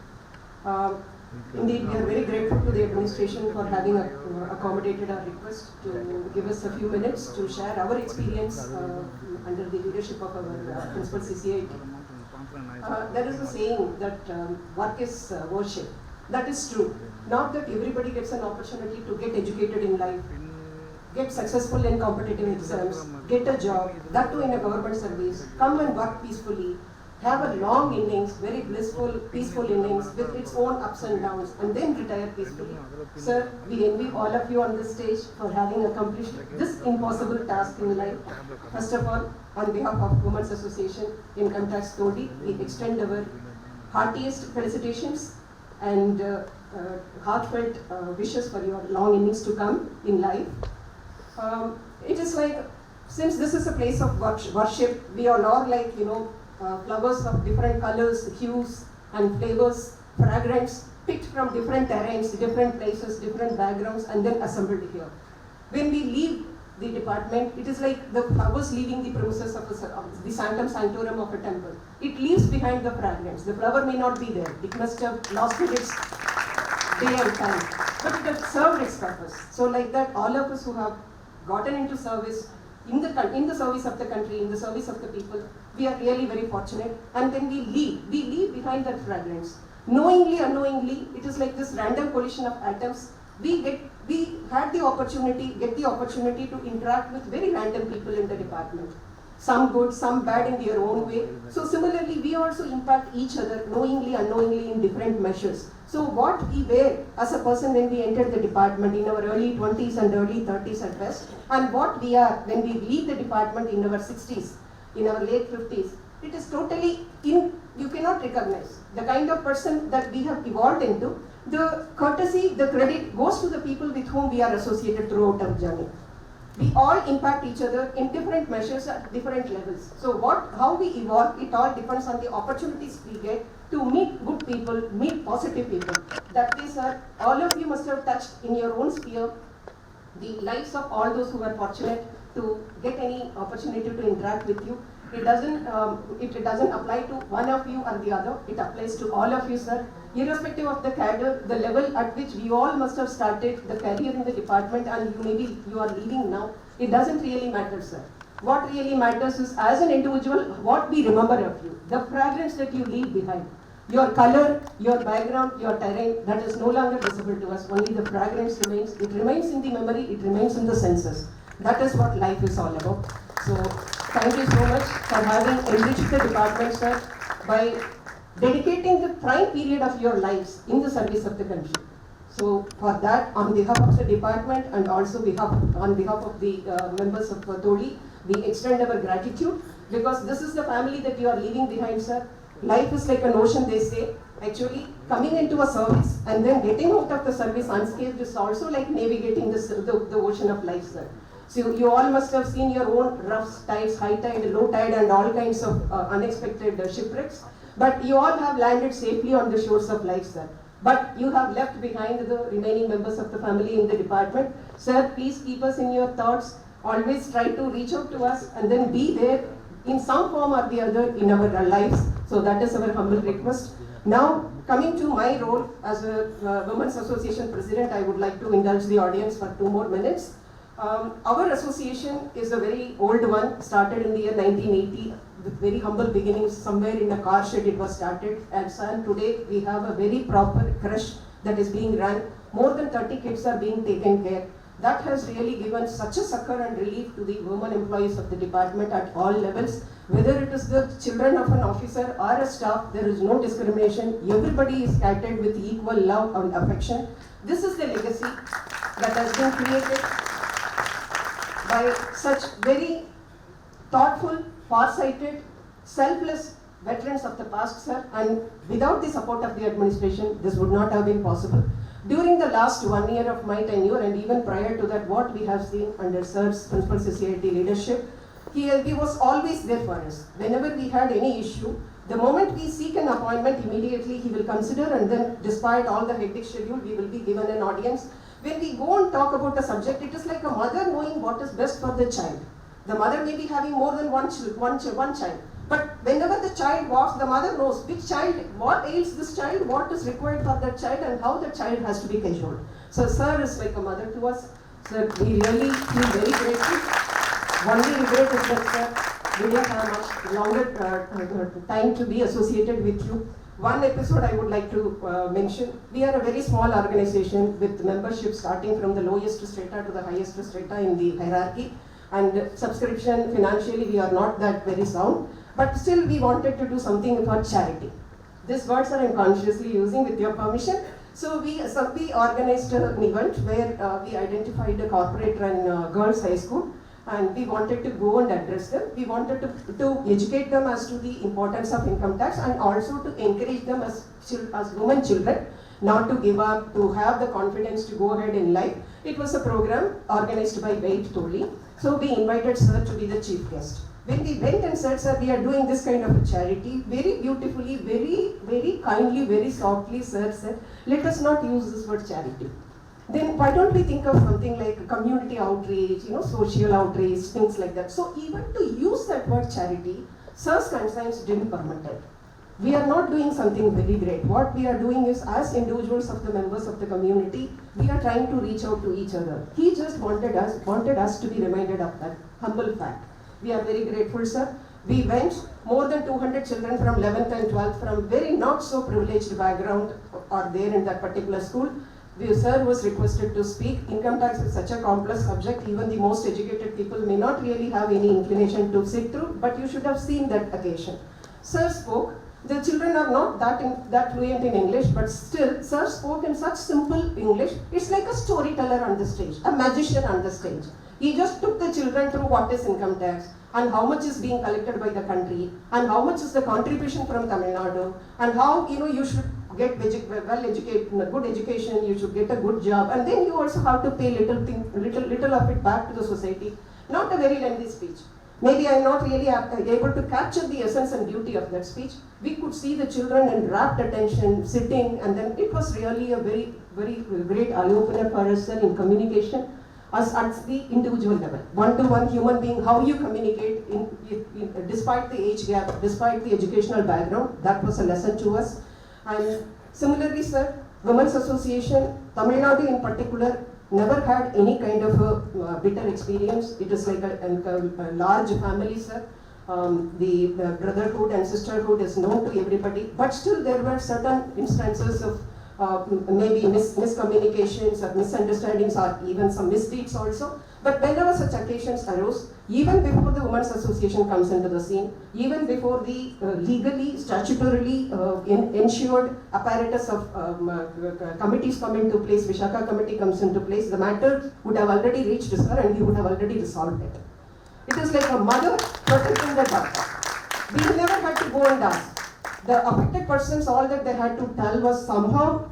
Indeed, we are very grateful to the administration for having accommodated our request to give us a few minutes to share our experience under the leadership of our principal CCIT. There is a saying that work is worship. That is true. Not that everybody gets an opportunity to get educated in life, get successful in competitive exams, get a job, that too in a government service, come and work peacefully, have a long innings, very blissful, peaceful innings with its own ups and downs, and then retire peacefully. Sir, we envy all of you on this stage for having accomplished this impossible task in life. First of all, on behalf of Women's Association Income Tax Todi, we extend our heartiest felicitations and heartfelt wishes for your long innings to come in life. It is like, since this is a place of worship, we all are like, flowers of different colors, hues and flavors, fragrance, picked from different terrains, different places, different backgrounds, and then assembled here. When we leave the department, it is like the flowers leaving the premises of the sanctum sanctorum of a temple. It leaves behind the fragrance. The flower may not be there. It must have lost its day and time, but it has served its purpose. So like that, all of us who have gotten into service in the service of the country, in the service of the people, we are really very fortunate. And when we leave behind that fragrance. Knowingly, unknowingly, it is like this random collision of atoms. We get the opportunity to interact with very random people in the department. Some good, some bad in their own way. So similarly, we also impact each other knowingly, unknowingly in different measures. So what we were as a person when we entered the department in our early 20s and early 30s at best, and what we are when we leave the department in our 60s, in our late 50s, it is totally you cannot recognize the kind of person that we have evolved into. The courtesy, the credit goes to the people with whom we are associated throughout our journey. We all impact each other in different measures at different levels. So how we evolve, it all depends on the opportunities we get to meet good people, meet positive people. That is, all of you must have touched in your own sphere the lives of all those who are fortunate to get any opportunity to interact with you. It doesn't apply to one of you or the other. It applies to all of you, sir. Irrespective of the cadre, the level at which we all must have started the career in the department, and you are leaving now, it doesn't really matter, sir. What really matters is, as an individual, what we remember of you, the fragrance that you leave behind. Your color, your background, your terrain, that is no longer visible to us. Only the fragrance remains. It remains in the memory, it remains in the senses. That is what life is all about. So, thank you so much for having enriched the department, sir, by dedicating the prime period of your lives in the service of the country. So for that, on behalf of the department and also on behalf of the members of Toli, we extend our gratitude, because this is the family that you are leaving behind, sir. Life is like an ocean, they say. Actually, coming into a service and then getting out of the service unscathed is also like navigating the ocean of life, sir. So you all must have seen your own rough tides, high tide, low tide, and all kinds of unexpected shipwrecks. But you all have landed safely on the shores of life, sir. But you have left behind the remaining members of the family in the department. Sir, please keep us in your thoughts. Always try to reach out to us and then be there in some form or the other in our lives. So that is our humble request. Now, coming to my role as a Women's Association President, I would like to indulge the audience for 2 more minutes. Our association is a very old one, started in the year 1980 with very humble beginnings. Somewhere in a car shed it was started, and today we have a very proper creche that is being run. More than 30 kids are being taken care. That has really given such a succor and relief to the women employees of the department at all levels. Whether it is the children of an officer or a staff, there is no discrimination. Everybody is catered with equal love and affection. This is the legacy that has been created by such very thoughtful, far-sighted, selfless veterans of the past, sir. And without the support of the administration, this would not have been possible. During the last 1 year of my tenure, and even prior to that, what we have seen under Sir's Principal CCIT leadership, he was always there for us. Whenever we had any issue, the moment we seek an appointment, immediately he will consider, and then despite all the hectic schedule, we will be given an audience. When we go and talk about a subject, it is like a mother knowing what is best for the child. The mother may be having more than one child. But whenever the child walks, the mother knows which child, what ails this child, what is required for that child, and how the child has to be cajoled. So Sir is like a mother to us. Sir, we really feel very grateful. Only regret is that, sir, we didn't have much longer time to be associated with you. One episode I would like to mention. We are a very small organization with membership starting from the lowest strata to the highest strata in the hierarchy. And subscription, financially, we are not that very sound. But still, we wanted to do something for charity. These words are unconsciously using with your permission. So we organized an event where we identified a corporate-run girls' high school, and we wanted to go and address them. We wanted to educate them as to the importance of income tax, and also to encourage them as women children not to give up, to have the confidence to go ahead in life. It was a program organized by Wait Toli. So we invited Sir to be the chief guest. When we went and said, Sir, we are doing this kind of a charity, very beautifully, very, very kindly, very softly, Sir said, let us not use this word charity. then why don't we think of something like community outreach, social outreach, things like that. So even to use that word charity, Sir's conscience didn't permit it. We are not doing something very great. What we are doing is, as individuals of the members of the community, we are trying to reach out to each other. He just wanted us to be reminded of that humble fact. We are very grateful, sir. We went, more than 200 children from 11th and 12th from very not so privileged background are there in that particular school. The sir was requested to speak. Income tax is such a complex subject, even the most educated people may not really have any inclination to sit through, but you should have seen that occasion. Sir spoke. The children are not that fluent in English, but still, sir spoke in such simple English. It's like a storyteller on the stage, a magician on the stage. He just took the children through what is income tax, and how much is being collected by the country, and how much is the contribution from Tamil Nadu, and how you should get well educated, good education, you should get a good job, and then you also have to pay little of it back to the society. Not a very lengthy speech. Maybe I am not really able to capture the essence and beauty of that speech. We could see the children in rapt attention, sitting, and then it was really a very, very great eye-opener for us, sir, in communication, as at the individual level. One-to-one human being, how you communicate despite the age gap, despite the educational background, that was a lesson to us. And similarly, sir, Women's Association, Tamil Nadu in particular, never had any kind of a bitter experience. It is like a large family, sir. The brotherhood and sisterhood is known to everybody, but still there were certain instances of maybe miscommunications or misunderstandings or even some misdeeds also. But whenever such occasions arose, even before the Women's Association comes into the scene, even before the legally, statutorily ensured apparatus of committees come into place, Vishaka committee comes into place, the matter would have already reached sir and he would have already resolved it. It is like a mother protecting the daughter. We never had to go and ask. The affected persons, all that they had to tell was somehow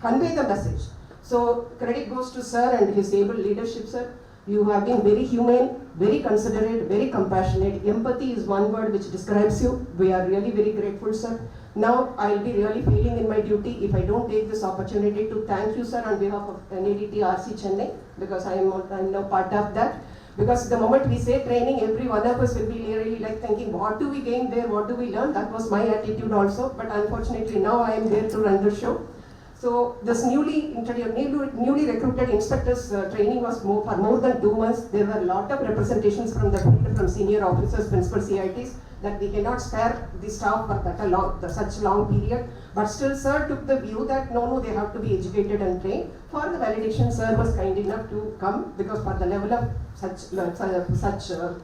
convey the message. So credit goes to sir and his able leadership, sir. You have been very humane, very considerate, very compassionate. Empathy is one word which describes you. We are really very grateful, sir. Now, I'll be really failing in my duty if I don't take this opportunity to thank you, sir, on behalf of NADT RC Chennai, because I'm now part of that. Because the moment we say training, every one of us will be really like thinking, what do we gain there, what do we learn? That was my attitude also, but unfortunately now I am there to run the show. So this newly recruited inspectors training was for more than 2 months. There were a lot of representations from the field, from senior officers, principal CITs, that we cannot spare the staff for such long period. But still, sir took the view that no, they have to be educated and trained. For the validation, sir was kind enough to come, because for the level of such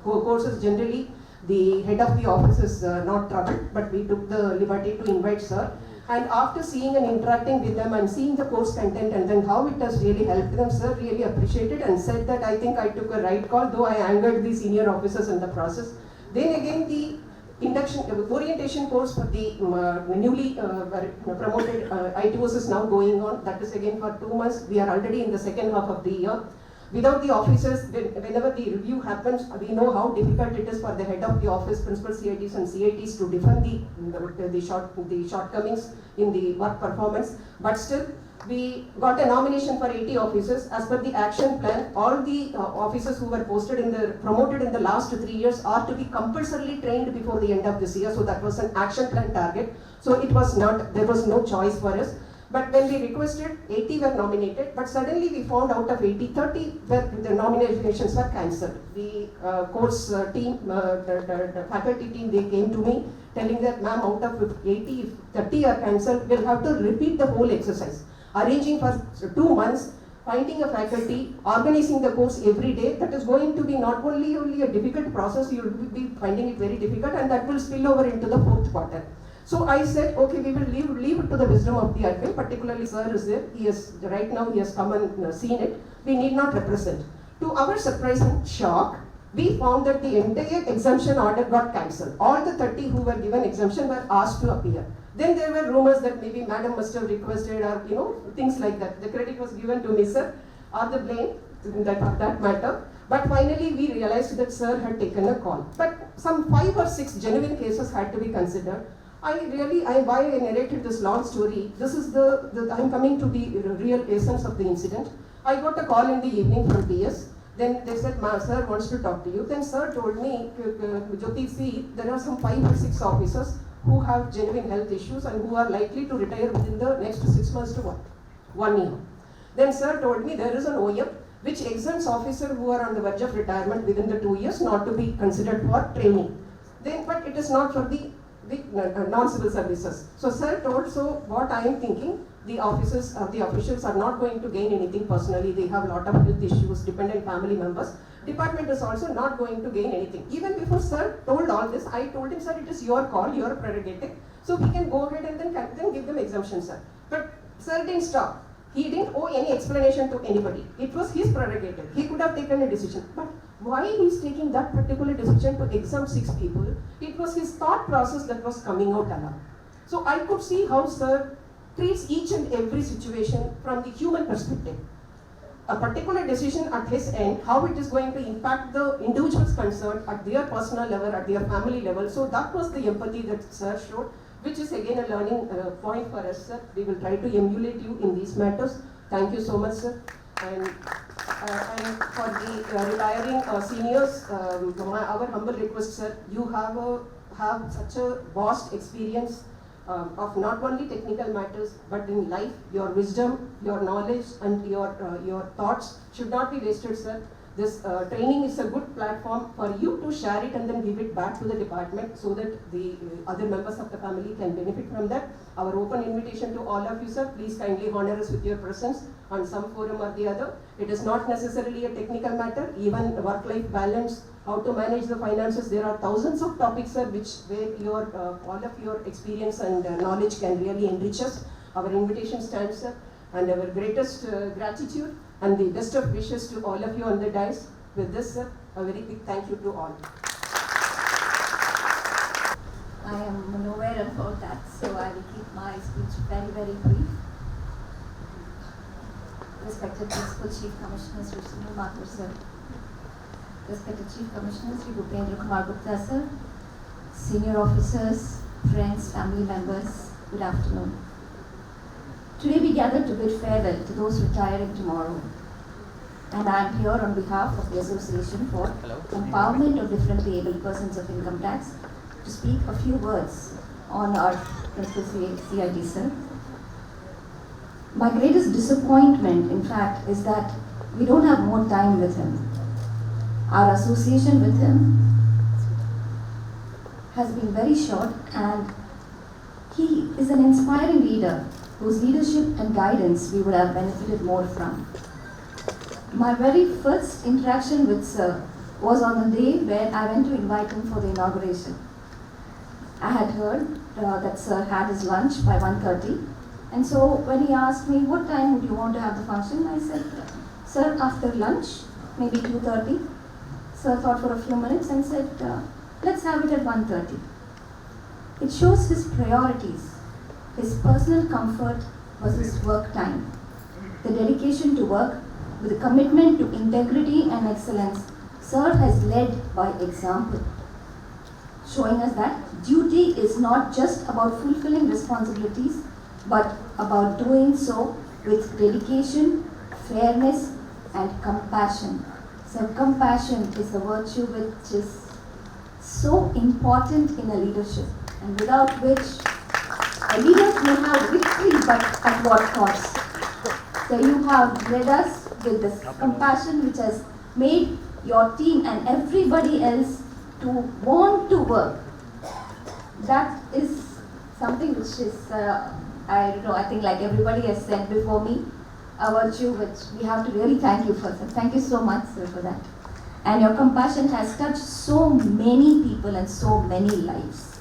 courses, generally the head of the office is not troubled, but we took the liberty to invite sir. And after seeing and interacting with them and seeing the course content and then how it has really helped them, sir really appreciated and said that I think I took a right call, though I angered the senior officers in the process. Then again, the induction orientation course for the newly promoted ITOs is now going on. That is again for 2 months. We are already in the second half of the year. Without the officers, whenever the review happens, we know how difficult it is for the head of the office, principal CITs and CITs to defend the shortcomings in the work performance. But still, we got a nomination for 80 officers. As per the action plan, all the officers who were promoted in the last 3 years are to be compulsorily trained before the end of this year. So that was an action plan target. So it was not, there was no choice for us. But when we requested, 80 were nominated, but suddenly we found out of 80, 30 the nominations were cancelled. The course team, the faculty team, they came to me telling that, ma'am, out of 80, if 30 are cancelled, we'll have to repeat the whole exercise. Arranging for 2 months, finding a faculty, organizing the course every day, that is going to be not only a difficult process, you will be finding it very difficult, and that will spill over into the 4th quarter. So I said, okay, we will leave it to the wisdom of the admin, particularly sir is there. Right now he has come and seen it. We need not represent. To our surprise and shock, we found that the entire exemption order got cancelled. All the 30 who were given exemption were asked to appear. Then there were rumors that maybe madam must have requested or things like that. The credit was given to me, sir, or the blame that matter. But finally we realized that sir had taken a call. But some 5 or 6 genuine cases had to be considered. why I narrated this long story. This is I'm coming to the real essence of the incident. I got a call in the evening from PS. Then they said, sir wants to talk to you. Then sir told me, Jyoti, see, there are some 5 or 6 officers who have genuine health issues and who are likely to retire within the next 6 months to 1 year. Then sir told me there is an OM which exempts officers who are on the verge of retirement within the 2 years not to be considered for training. Then, but it is not for the non-civil services. So sir told, so what I am thinking, the officers, the officials are not going to gain anything personally. They have a lot of health issues, dependent family members. Department is also not going to gain anything. Even before sir told all this, I told him, sir, it is your call, your prerogative. So we can go ahead and then give them exemption, sir. But sir didn't stop. He didn't owe any explanation to anybody. It was his prerogative. He could have taken a decision. But why he's taking that particular decision to exempt 6 people? It was his thought process that was coming out along. So I could see how sir treats each and every situation from the human perspective. A particular decision at his end, how it is going to impact the individuals concerned at their personal level, at their family level. So that was the empathy that sir showed, which is again a learning point for us, sir. We will try to emulate you in these matters. Thank you so much, sir. And for the retiring seniors, our humble request, sir, you have such a vast experience of not only technical matters, but in life. Your wisdom, your knowledge, and your thoughts should not be wasted, sir. This training is a good platform for you to share it and then give it back to the department so that the other members of the family can benefit from that. Our open invitation to all of you, sir, please kindly honor us with your presence on some forum or the other. It is not necessarily a technical matter, even work-life balance, how to manage the finances. There are thousands of topics, sir, where all of your experience and knowledge can really enrich us. Our invitation stands, sir, and our greatest gratitude and the best of wishes to all of you on the dais. With this, sir, a very big thank you to all. I am nowhere about that, so I will keep my speech very, very brief. Respected Principal Chief Commissioner Sri Sunil Mathur, sir. Respected Chief Commissioner Sri Upendra Gupta, sir. Senior officers, friends, family members, good afternoon. Today we gather to bid farewell to those retiring tomorrow. And I am here on behalf of the Association for Empowerment of Differently Abled Persons of Income Tax to speak a few words on our Principal CID, sir. My greatest disappointment, in fact, is that we don't have more time with him. Our association with him has been very short, and he is an inspiring leader whose leadership and guidance we would have benefited more from. My very first interaction with Sir was on the day when I went to invite him for the inauguration. I had heard that Sir had his lunch by 1:30, and so when he asked me, what time would you want to have the function, I said, Sir, after lunch, maybe 2:30. Sir thought for a few minutes and said, let's have it at 1:30. It shows his priorities, his personal comfort versus work time, the dedication to work with a commitment to integrity and excellence. Sir has led by example, showing us that duty is not just about fulfilling responsibilities, but about doing so with dedication, fairness, and compassion. So compassion is a virtue which is so important in a leadership, and without which a leader may have victory, but at what cost? So you have led us with this compassion which has made your team and everybody else to want to work. That is something which is, I think like everybody has said before me, a virtue which we have to really thank you for. Sir. Thank you so much, sir, for that. And your compassion has touched so many people and so many lives.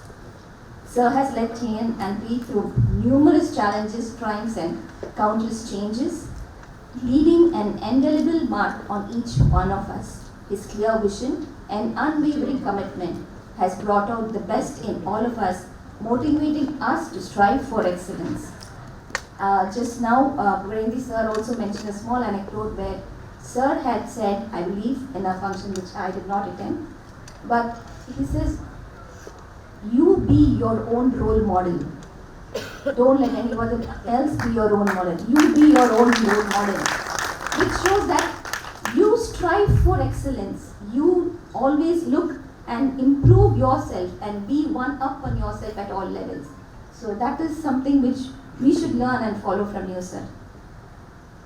Sir has led TN and we through numerous challenges, triumphs, and countless changes, leaving an indelible mark on each one of us. His clear vision and unwavering commitment has brought out the best in all of us, motivating us to strive for excellence. Just now, Brandy sir also mentioned a small anecdote where sir had said, I believe, in a function which I did not attend, but he says, you be your own role model. Don't let anyone else be your own model. You be your own role model. Which shows that you strive for excellence. You always look and improve yourself and be one up on yourself at all levels. So that is something which we should learn and follow from you, sir.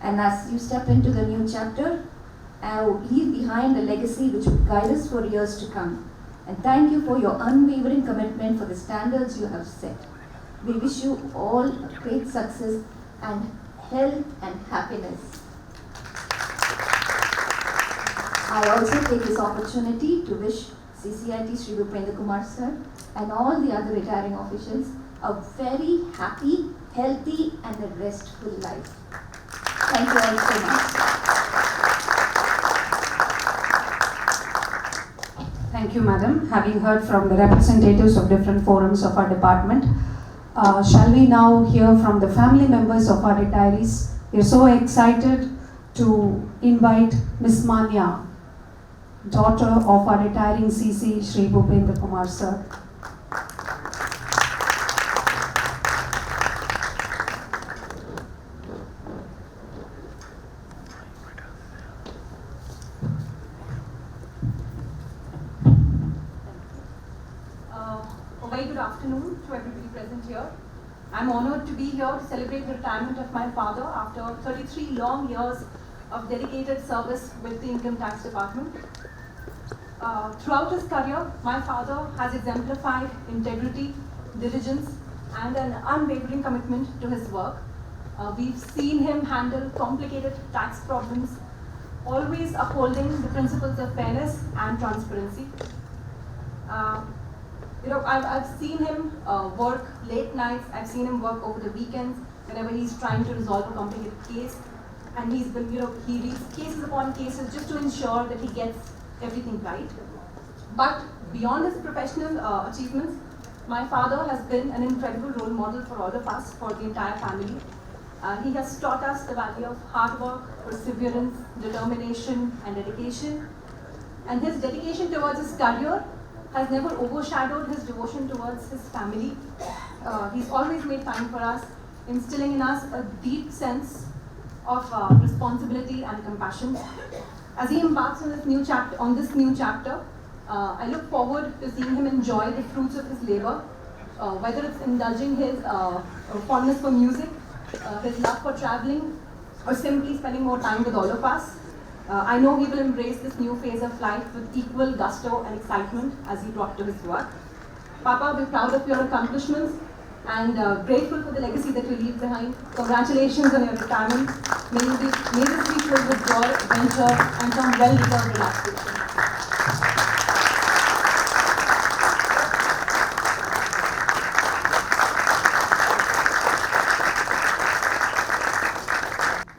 And as you step into the new chapter, leave behind a legacy which will guide us for years to come. And thank you for your unwavering commitment for the standards you have set. We wish you all great success and health and happiness. I also take this opportunity to wish CCIT Sri Bhupendra Kumar sir and all the other retiring officials a very happy, healthy and a restful life. Thank you all so much. Thank you, Madam. Having heard from the representatives of different forums of our department, shall we now hear from the family members of our retirees? We are so excited to invite Miss Manya, daughter of our retiring CC Sri Bhupendra Kumar sir. A very good afternoon to everybody present here. I'm honored to be here to celebrate the retirement of my father after 33 long years of dedicated service with the Income Tax Department. Throughout his career, my father has exemplified integrity, diligence, and an unwavering commitment to his work. We've seen him handle complicated tax problems, always upholding the principles of fairness and transparency. I've seen him work late nights. I've seen him work over the weekends whenever he's trying to resolve a complicated case. And he's been, he reads cases upon cases just to ensure that he gets everything right. But beyond his professional achievements, my father has been an incredible role model for all of us, for the entire family. He has taught us the value of hard work, perseverance, determination, and dedication. And his dedication towards his career has never overshadowed his devotion towards his family. He's always made time for us, instilling in us a deep sense of responsibility and compassion. As he embarks on this new chapter, I look forward to seeing him enjoy the fruits of his labor, whether it's indulging his fondness for music, his love for traveling, or simply spending more time with all of us. I know he will embrace this new phase of life with equal gusto and excitement as he brought to his work. Papa, we're proud of your accomplishments and grateful for the legacy that you leave behind. Congratulations on your retirement. May this be filled with joy, adventure, and some well-deserved relaxation.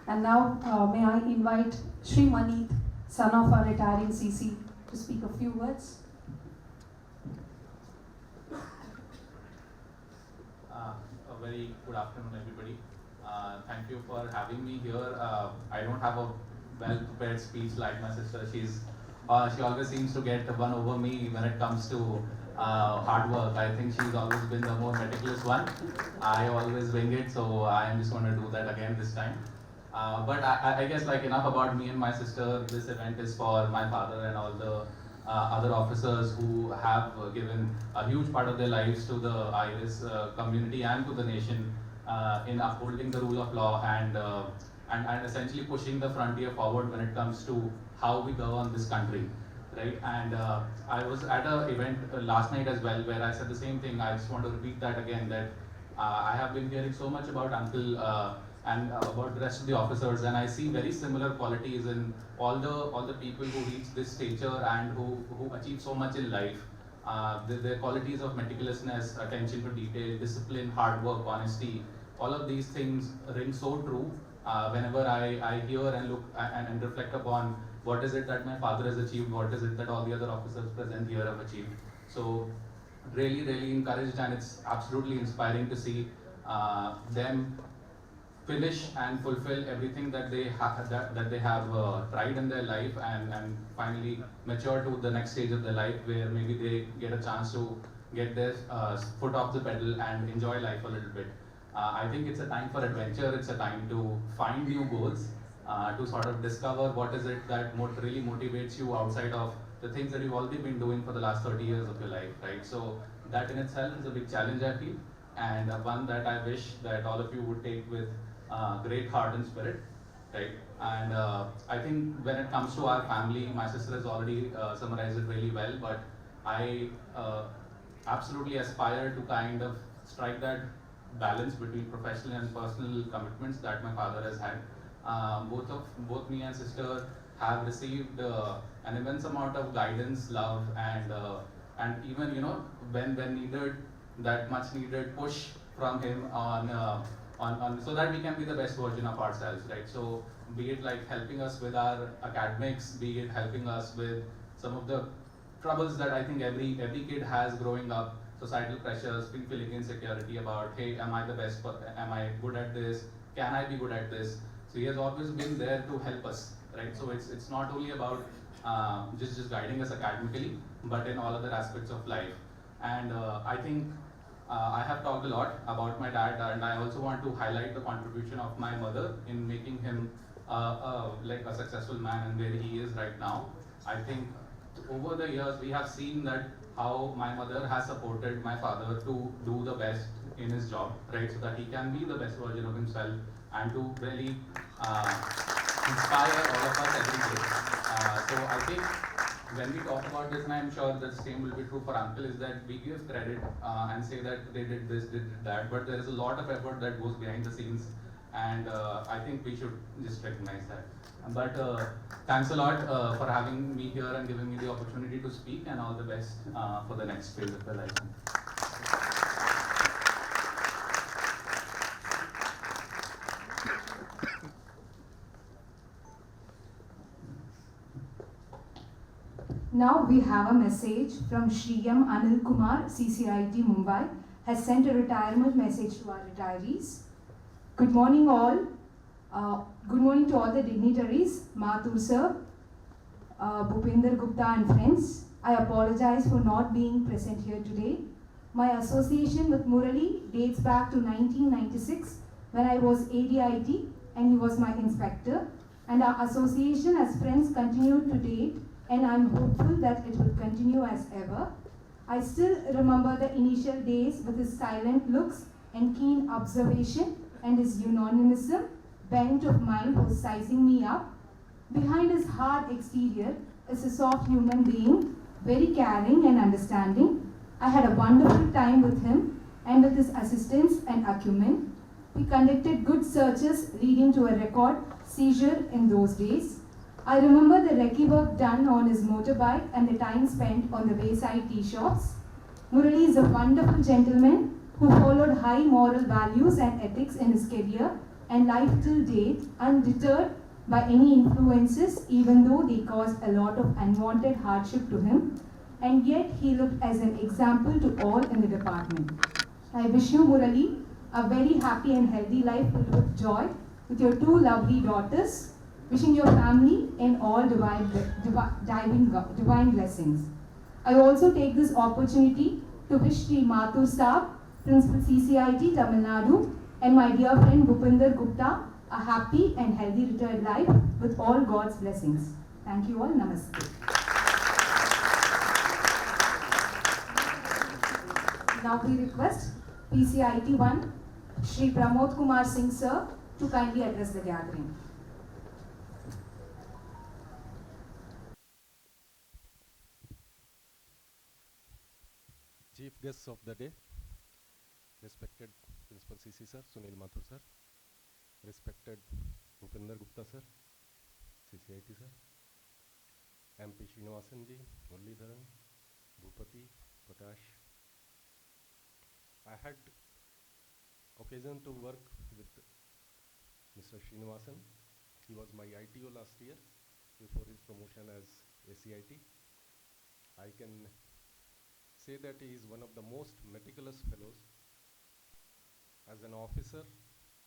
And now, may I invite Sri Maneet, son of our retiring CC, to speak a few words. A very good afternoon, everybody. Thank you for having me here. I don't have a well-prepared speech like my sister. She always seems to get one over me when it comes to hard work. I think she's always been the more meticulous one. I always wing it, so I am just going to do that again this time. But I guess like enough about me and my sister. This event is for my father and all the other officers who have given a huge part of their lives to the IRIS community and to the nation in upholding the rule of law and essentially pushing the frontier forward when it comes to how we govern this country, right? And I was at an event last night as well where I said the same thing. I just want to repeat that again, that I have been hearing so much about Uncle and about the rest of the officers, and I see very similar qualities in all the people who reach this stature and who achieve so much in life. The qualities of meticulousness, attention to detail, discipline, hard work, honesty, all of these things ring so true whenever I hear and look and reflect upon what is it that my father has achieved, what is it that all the other officers present here have achieved. So really, really encouraged, and it's absolutely inspiring to see them finish and fulfill everything that they have tried in their life and finally mature to the next stage of their life where maybe they get a chance to get their foot off the pedal and enjoy life a little bit. I think it's a time for adventure. It's a time to find new goals, to sort of discover what is it that really motivates you outside of the things that you've already been doing for the last 30 years of your life, right? So that in itself is a big challenge, I feel, and one that I wish that all of you would take with great heart and spirit, right? And I think when it comes to our family, my sister has already summarized it really well, but I absolutely aspire to kind of strike that balance between professional and personal commitments that my father has had. Both me and sister have received an immense amount of guidance, love, and even when needed, that much needed push from him on so that we can be the best version of ourselves, right? So be it like helping us with our academics, be it helping us with some of the troubles that I think every kid has growing up, societal pressures, feeling insecurity about, hey, am I the best? Am I good at this? Can I be good at this? So he has always been there to help us, right? So it's not only about just guiding us academically, but in all other aspects of life. And I think I have talked a lot about my dad, and I also want to highlight the contribution of my mother in making him like a successful man and where he is right now. I think over the years we have seen that how my mother has supported my father to do the best in his job, right? So that he can be the best version of himself and to really inspire all of us every day. So I think when we talk about this, and I'm sure that the same will be true for uncle, is that we give credit and say that they did this, they did that, but there is a lot of effort that goes behind the scenes, and I think we should just recognize that. But thanks a lot for having me here and giving me the opportunity to speak, and all the best for the next phase of your life. Now we have a message from Shriyam Anil Kumar, CCIT Mumbai, has sent a retirement message to our retirees. Good morning all. Good morning to all the dignitaries, Mathur sir, Bhupender Gupta and friends. I apologize for not being present here today. My association with Murali dates back to 1996 when I was ADIT and he was my inspector. And our association as friends continued to date, and I'm hopeful that it will continue as ever. I still remember the initial days with his silent looks and keen observation and his unanimously bent of mind was sizing me up. Behind his hard exterior is a soft human being, very caring and understanding. I had a wonderful time with him and with his assistance and acumen. We conducted good searches leading to a record seizure in those days. I remember the recce work done on his motorbike and the time spent on the wayside tea shops. Murali is a wonderful gentleman who followed high moral values and ethics in his career and life till date, undeterred by any influences, even though they caused a lot of unwanted hardship to him. And yet he looked as an example to all in the department. I wish you, Murali, a very happy and healthy life filled with joy with your two lovely daughters. Wishing your family in all divine blessings. I also take this opportunity to wish Sri Mathur Saab, Principal CCIT Tamil Nadu, and my dear friend Bhupender Gupta a happy and healthy retired life with all God's blessings. Thank you all. Namaste. Now we request PCIT 1, Shri Pramod Kumar Singh sir, to kindly address the gathering. Chief guests of the day, respected Principal CC sir, Sunil Mathur sir, respected Bhupender Gupta sir, CCIT sir, MP Srinivasan ji, Muralidharan, Bhupati, Prakash. I had occasion to work with Mr. Srinivasan. He was my ITO last year before his promotion as ACIT. I can say that he is one of the most meticulous fellows. As an officer,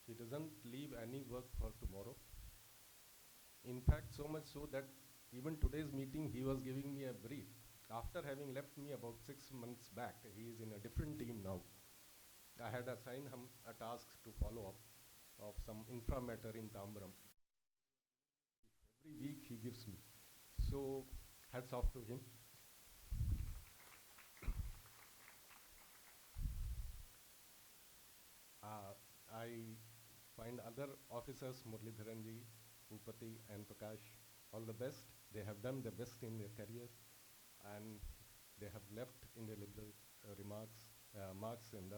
he doesn't leave any work for tomorrow. In fact, so much so that even today's meeting, he was giving me a brief After having left me about 6 months back, he is in a different team now. I had assigned him a task to follow up of some infra matter in Tambaram. Every week he gives me. So hats off to him. I find other officers, Muralidharanji, Upati and Prakash, all the best. They have done the best in their career, and they have left indelible marks in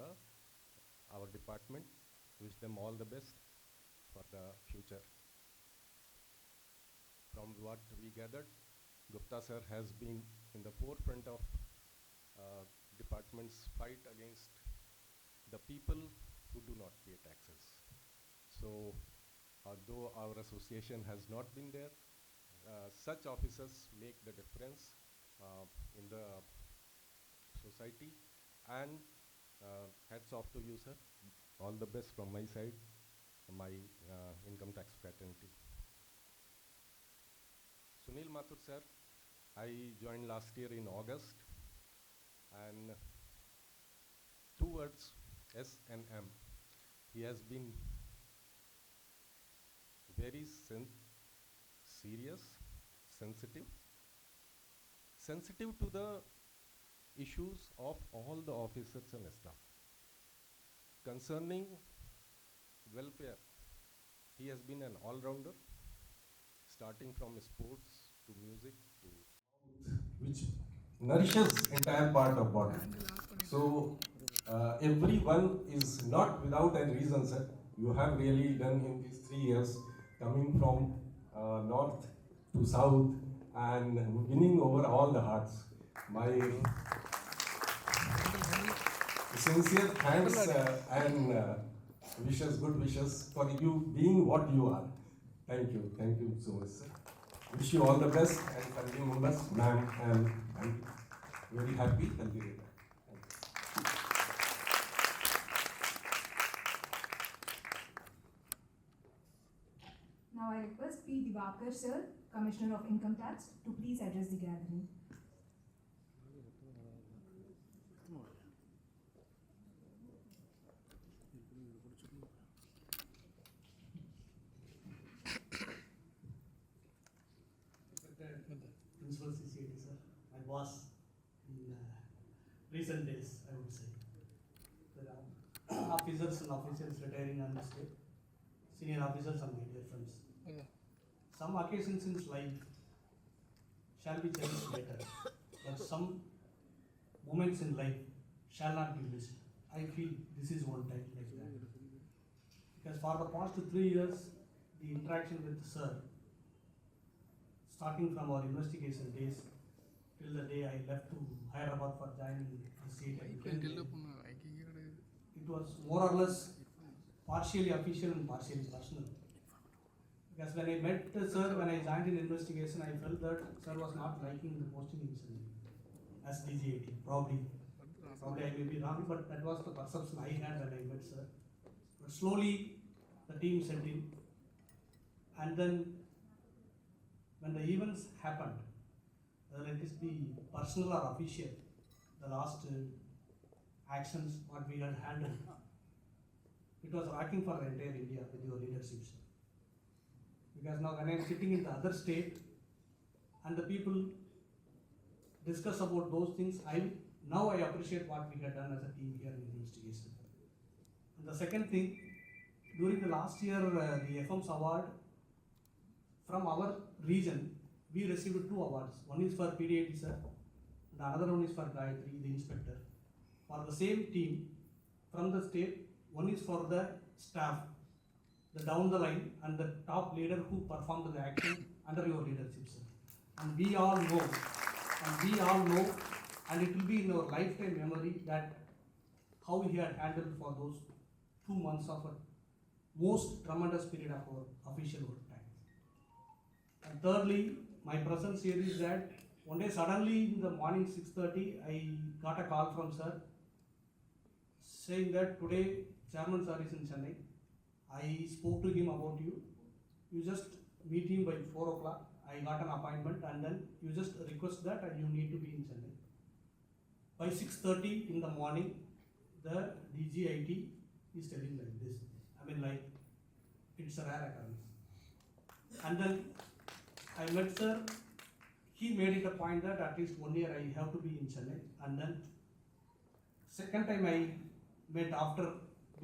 our department. Wish them all the best for the future. From what we gathered, Gupta sir has been in the forefront of department's fight against the people who do not pay taxes. So, although our association has not been there, such officers make the difference in the society. And hats off to you, sir. All the best from my side, my income tax fraternity. Sunil Mathur, sir, I joined last year in August, and 2 words, S and M. He has been very serious, sensitive to the issues of all the officers and staff. Concerning welfare, he has been an all-rounder, starting from sports to music to which nourishes entire part of body. So everyone is not without a reason, sir. You have really done in these 3 years, coming from north to south and winning over all the hearts. My sincere thanks and wishes, good wishes for you being what you are. Thank you so much, sir. Wish you all the best, and family members, ma'am, and I'm very happy and very happy. Now I request P. Divakar sir, Commissioner of Income Tax, to please address the gathering. Principal CCAT, sir, my boss in recent days, I would say. There are officers and officials retiring on this day, senior officers and my dear friends. Some occasions in life shall be cherished later, but some moments in life shall not be missed. I feel this is one time like that. Because for the past 3 years, the interaction with sir, starting from our investigation days till the day I left to Hyderabad for joining the seat, it was more or less partially official and partially personal. Because when I met sir, when I joined in investigation, I felt that sir was not liking the posting in Chennai as DGAT. Probably I may be wrong, but that was the perception I had when I met sir. But slowly the team set in, and then when the events happened, whether it is be personal or official, the last actions what we had handled, it was rocking for the entire India with your leadership, sir. Because now when I am sitting in the other state and the people discuss about those things, now I appreciate what we had done as a team here in the investigation. And the second thing, during the last year, the FM's award, from our region, we received 2 awards. One is for PDIT, sir, and another one is for Gayatri, the inspector. For the same team, from the state, one is for the staff, the down the line, and the top leader who performed the action under your leadership, sir. And we all know, and it will be in our lifetime memory that how we had handled for those 2 months of a most tremendous period of our official work time. And thirdly, my presence here is that one day suddenly in the morning 6:30, I got a call from sir saying that today Chairman sir is in Chennai. I spoke to him about you. You just meet him by 4 o'clock. I got an appointment, and then you just request that and you need to be in Chennai. By 6:30 in the morning, the DGIT is telling like this. I mean, like, it's a rare occurrence. And then I met sir. He made it a point that at least 1 year I have to be in Chennai. And then second time I met after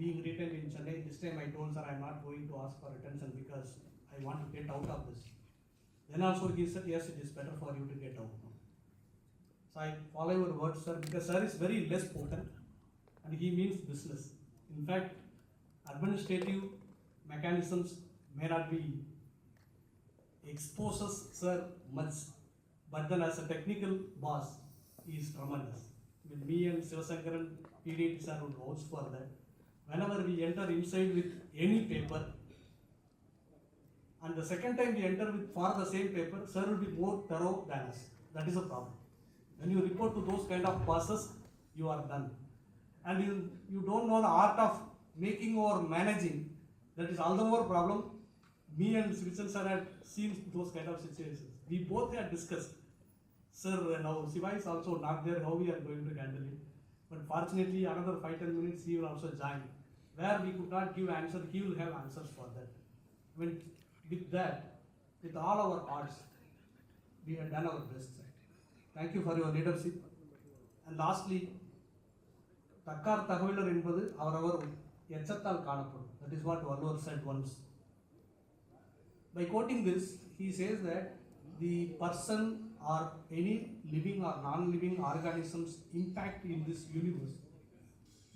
being retained in Chennai, this time I told sir I'm not going to ask for retention because I want to get out of this. Then also he said, yes, it is better for you to get out. So I follow your words, sir, because sir is very less potent and he means business. In fact, administrative mechanisms may not be exposes sir much, but then as a technical boss, he is tremendous. With me and Sivasankaran, PDT sir would vouch for that. Whenever we enter inside with any paper, and the second time we enter with for the same paper, sir will be more thorough than us. That is a problem. When you report to those kind of bosses, you are done. And you don't know the art of making or managing, that is all the more problem. Me and Srichal sir had seen those kind of situations. We both had discussed, sir, now Siva is also not there, how we are going to handle it. But fortunately, another 5-10 minutes he will also join. Where we could not give answer, he will have answers for that. When with that, with all our hearts, we have done our best. Thank you for your leadership. And lastly, தக்கார் தகவலர் என்பது அவரவர் எச்சத்தால் காணப்படும். That is what Valur said once. By quoting this, he says that the person or any living or non-living organisms impact in this universe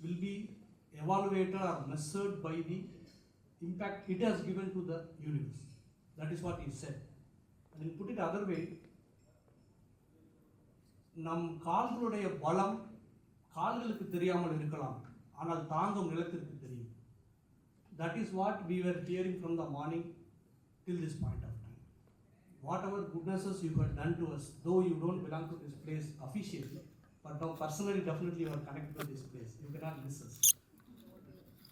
will be evaluated or measured by the impact it has given to the universe. That is what he said. And to put it other way, நம் கால்களுடைய பலம் கால்களுக்கு தெரியாமல் இருக்கலாம், ஆனால் தாங்கும் நிலத்திற்கு தெரியும். That is what we were hearing from the morning till this point of time. Whatever goodnesses you have done to us, though you don't belong to this place officially, but now personally definitely you are connected to this place. You cannot miss us.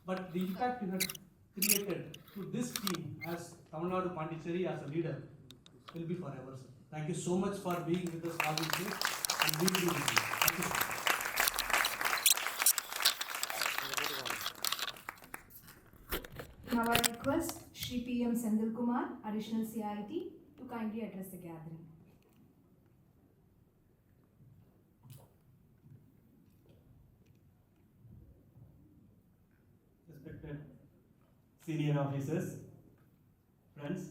But the impact you have created to this team as Tamil Nadu Pondicherry as a leader will be forever, sir. Thank you so much for being with us all these days, and we will be with you. Thank you, sir. Now I request Shri P.M. Sendil Kumar, Additional CIT, to kindly address the gathering. Respected senior officers, friends,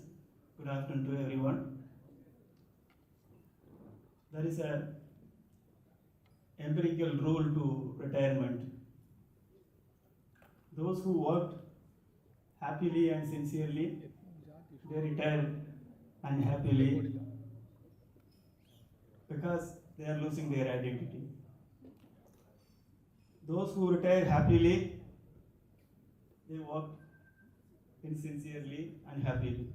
good afternoon to everyone. There is a empirical rule to retirement. Those who worked happily and sincerely, they retire unhappily because they are losing their identity. Those who retire happily, they work insincerely and happily.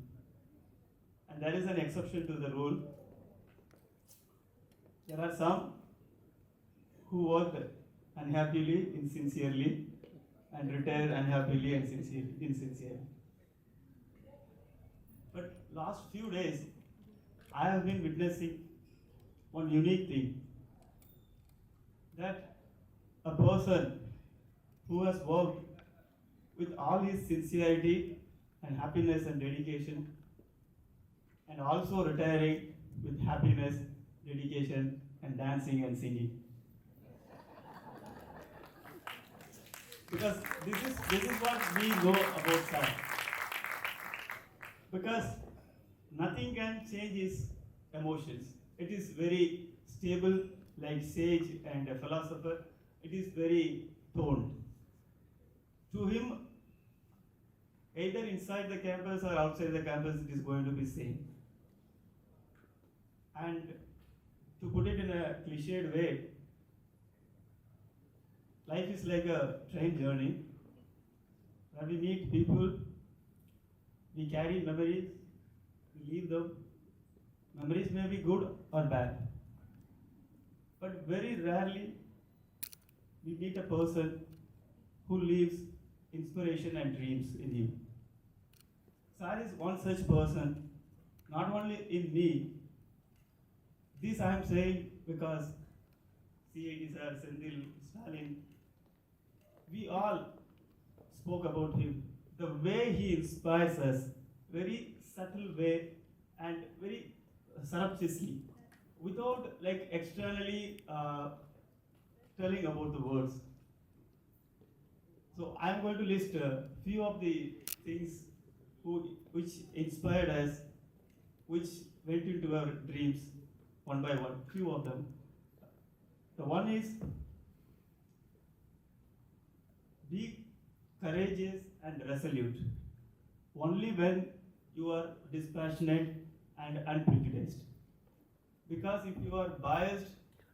And there is an exception to the rule. There are some who work unhappily, insincerely, and retire unhappily and insincerely. But last few days, I have been witnessing one unique thing, that a person who has worked with all his sincerity and happiness and dedication, and also retiring with happiness, dedication, and dancing and singing. Because this is what we know about Sai. Because nothing can change his emotions. It is very stable, like sage and a philosopher. It is very toned. To him, either inside the campus or outside the campus, it is going to be same. And to put it in a cliched way, life is like a train journey where we meet people, we carry memories, we leave them. Memories may be good or bad, but very rarely we meet a person who leaves inspiration and dreams in you. Sir is one such person. not only in me. This I am saying because CIT sir, Sendil, Stalin, we all spoke about him. The way he inspires us, very subtle way and very surreptitiously, without like externally telling about the words. So I am going to list a few of the things which inspired us, which went into our dreams one by one, few of them. The one is be courageous and resolute only when you are dispassionate and unprejudiced. Because if you are biased,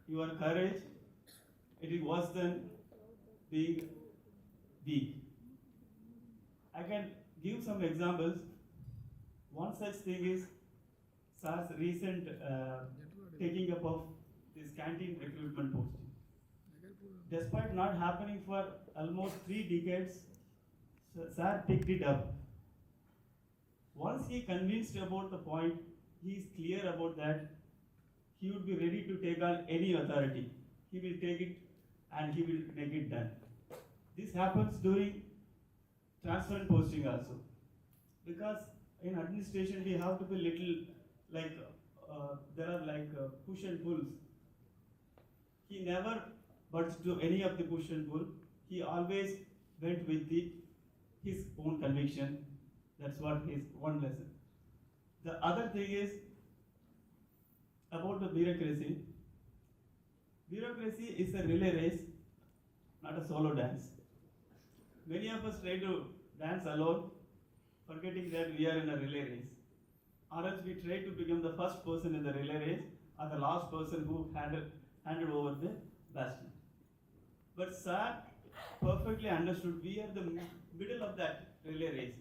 your courage, it is worse than being weak. I can give some examples. One such thing is Sir's recent taking up of this canteen recruitment posting. Despite not happening for almost 3 decades, Sir picked it up. Once he convinced about the point, he is clear about that, he would be ready to take on any authority. He will take it and he will make it done. This happens during transfer and posting also. Because in administration we have to be little like, there are like push and pulls. He never budged to any of the push and pull. He always went with his own conviction. That's what is one lesson. The other thing is about the bureaucracy. Bureaucracy is a relay race, not a solo dance. Many of us try to dance alone, forgetting that we are in a relay race. Or else we try to become the first person in the relay race or the last person who handed over the bastion. But Sir perfectly understood we are the middle of that relay race.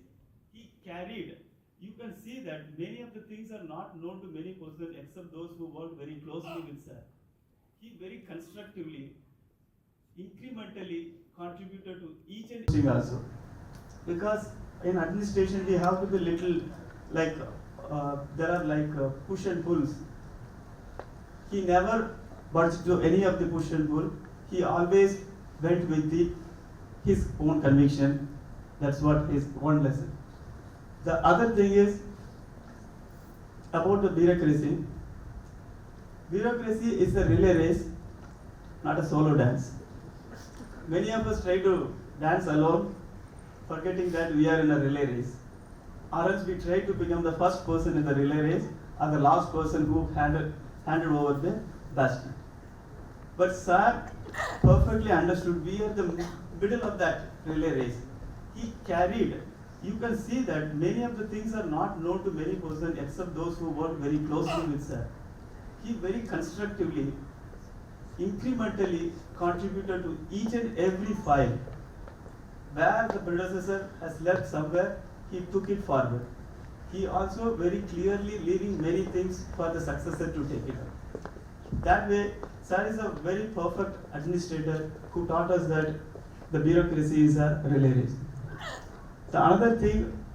He carried, you can see that many of the things are not known to many persons except those who work very closely with Sir. He very constructively, incrementally contributed to each and every also. Because in administration we have to be little like, there are like push and pulls. He never budged to any of the push and pull. He always went with his own conviction. That's what is one lesson. The other thing is about the bureaucracy. Bureaucracy is a relay race, not a solo dance. Many of us try to dance alone, forgetting that we are in a relay race. Or else we try to become the first person in the relay race or the last person who handed over the bastion. But Sir perfectly understood we are the middle of that relay race. He carried, you can see that many of the things are not known to many persons except those who work very closely with Sir. He very constructively, incrementally contributed to each and every file. Where the predecessor has left somewhere, he took it forward. He also very clearly leaving many things for the successor to take it up. That way, Sir is a very perfect administrator who taught us that the bureaucracy is a relay race. The another thing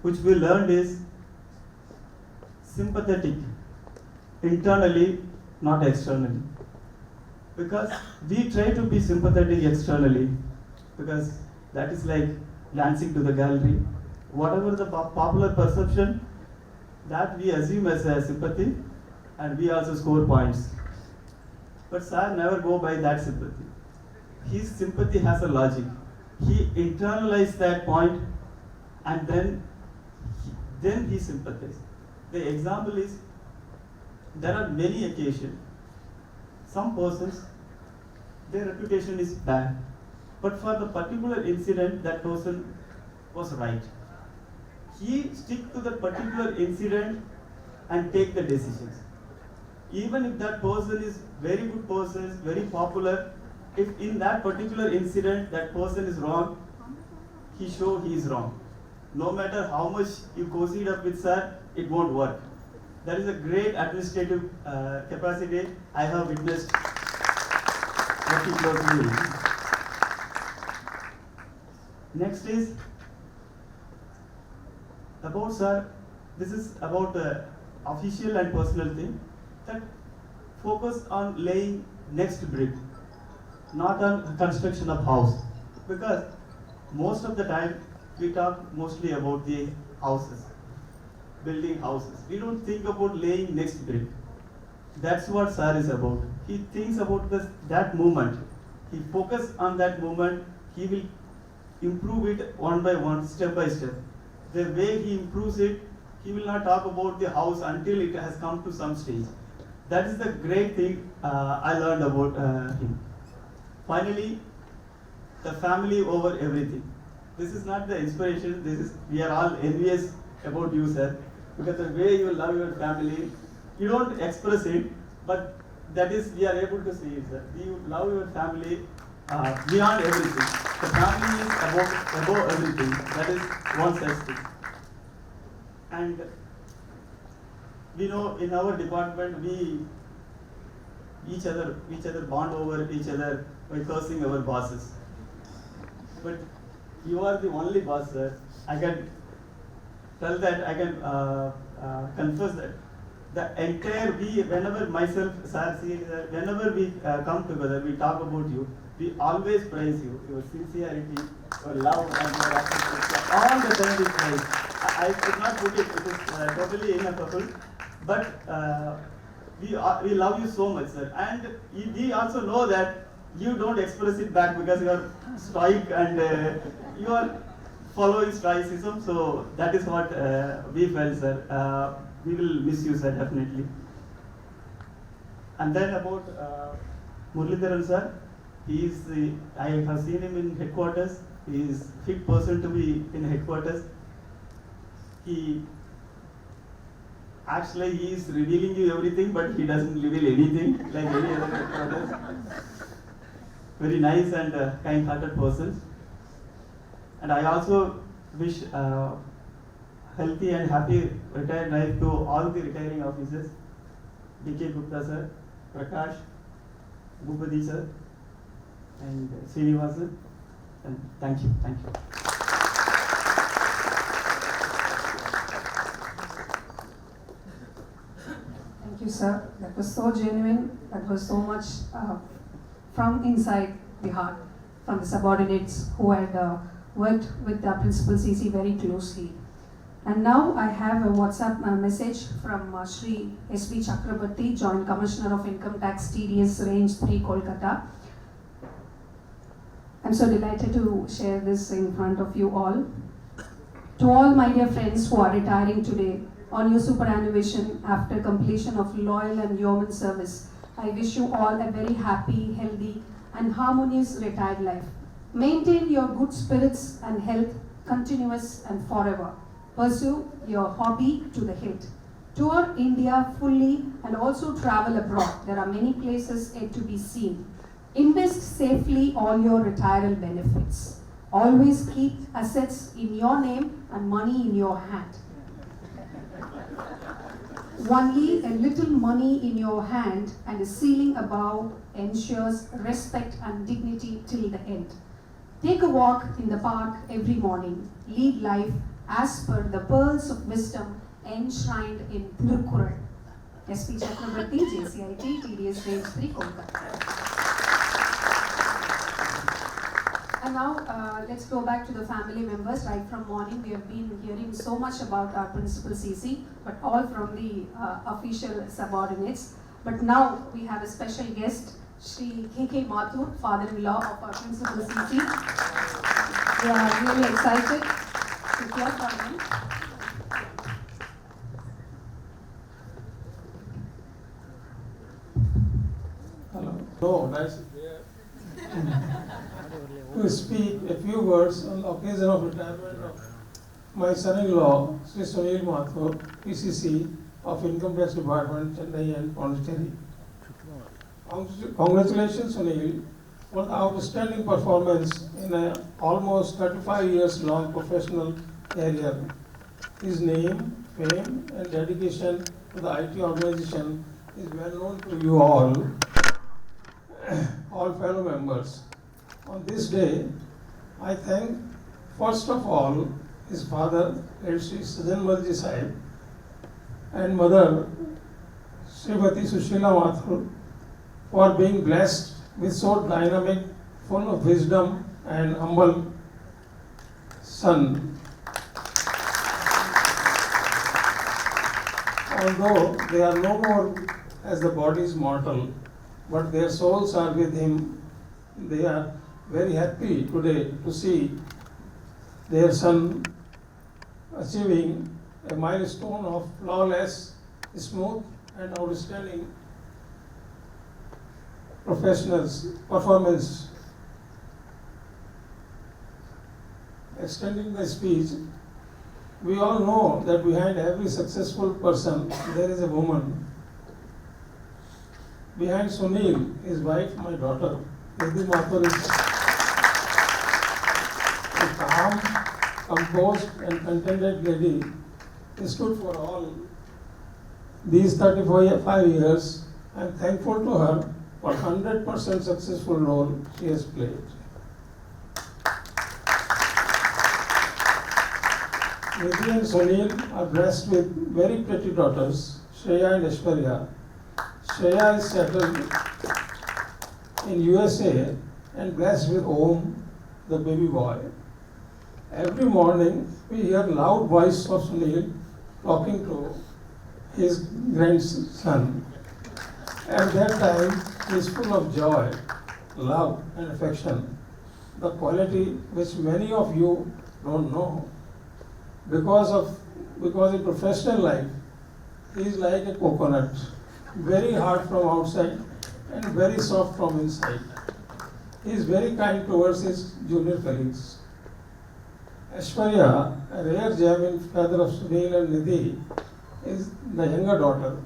which we learned is sympathetic, internally, not externally. Because we try to be sympathetic externally, because that is like dancing to the gallery. Whatever the popular perception, that we assume as a sympathy, and we also score points. But Sir never go by that sympathy. His sympathy has a logic. He internalized that point, and then he sympathized. The example is, there are many occasions, some persons, their reputation is bad, but for the particular incident, that person was right. He stick to the particular incident and take the decisions. Even if that person is very good person, very popular, if in that particular incident that person is wrong, he is wrong. No matter how much you proceed up with Sir, it won't work. That is a great administrative capacity I have witnessed working closely. Next is about Sir. This is about official and personal thing, that focus on laying next brick, not on construction of house. Because most of the time we talk mostly about the houses, building houses. We don't think about laying next brick. That's what sir is about. He thinks about that movement. He focuses on that movement. He will improve it one by one, step by step. The way he improves it, he will not talk about the house until it has come to some stage. That is the great thing I learned about him. Finally, the family over everything. This is not the inspiration. We are all envious about you, sir, because the way you love your family, you don't express it, but that is, we are able to see it, sir. You love your family beyond everything. The family is above everything. That is one such thing. And we know in our department we each other bond over each other by cursing our bosses. But you are the only boss, sir. I can tell that, I can confess that the entire whenever myself, sir, whenever we come together, we talk about you. We always praise you, your sincerity, your love, and your appreciation. All the time we praise. I could not put it. It is totally ineffable. But we love you so much, sir. And we also know that you don't express it back because you are stoic and you are following stoicism. So that is what we felt, sir. We will miss you, sir, definitely. And then about Muralidharan, sir. I have seen him in headquarters. He is fit person to be in headquarters. He is revealing you everything, but he doesn't reveal anything like any other headquarters. Very nice and kind-hearted person. And I also wish healthy and happy retired life to all the retiring officers. D.K. Gupta sir, Prakash, Bhupati sir, and Srinivasan. And thank you. Thank you. Thank you, sir. That was so genuine. That was so much from inside the heart, from the subordinates who had worked with the Principal CC very closely. And now I have a WhatsApp message from Shri S.B. Chakrabarti, Joint Commissioner of Income Tax, TDS Range 3, Kolkata. I'm so delighted to share this in front of you all. To all my dear friends who are retiring today on your superannuation after completion of loyal and yeoman service, I wish you all a very happy, healthy and harmonious retired life. Maintain your good spirits and health continuous and forever. Pursue your hobby to the hilt. Tour India fully and also travel abroad. There are many places yet to be seen. Invest safely all your retirement benefits. Always keep assets in your name and money in your hand. Only a little money in your hand and a ceiling above ensures respect and dignity till the end. Take a walk in the park every morning. Lead life as per the pearls of wisdom enshrined in Thirukkural. S.P. Chakrabarti, JCIT, TDS Range 3, Kolkata. And now let's go back to the family members. Right from morning, we have been hearing so much about our Principal CC, but all from the official subordinates. But now we have a special guest, Shri K.K. Mathur, father-in-law of our Principal CC. We are really excited to hear from him. Hello. Oh, nice. To speak a few words on the occasion of retirement of my son-in-law, Sri Sunil Mathur, PCC of Income Tax Department, Chennai and Pondicherry. Congratulations, Sunil, for the outstanding performance in an almost 35 years long professional career. His name, fame, and dedication to the IT organization is well known to you all, all fellow members. On this day, I thank first of all his father, Sri Sajan Marji Sahib, and mother, Srimati Sushila Mathur, for being blessed with so dynamic, full of wisdom and humble son. Although they are no more as the body is mortal, but their souls are with him, they are very happy today to see their son achieving a milestone of flawless, smooth and outstanding performance. Extending the speech, we all know that behind every successful person there is a woman. Behind Sunil, his wife, my daughter, Nidhi Mathur, is a calm, composed and contented lady. She stood for all these 35 years. I am thankful to her for 100% successful role she has played. Nidhi and Sunil are blessed with very pretty daughters, Shreya and Aishwarya. Shreya is settled in USA and blessed with Om, the baby boy. Every morning we hear loud voice of Sunil talking to his grandson. At that time, he is full of joy, love and affection, the quality which many of you don't know. Because in professional life, he is like a coconut, very hard from outside and very soft from inside. He is very kind towards his junior colleagues. Aishwarya, a rare gem in feather of Sunil and Nidhi, is the younger daughter.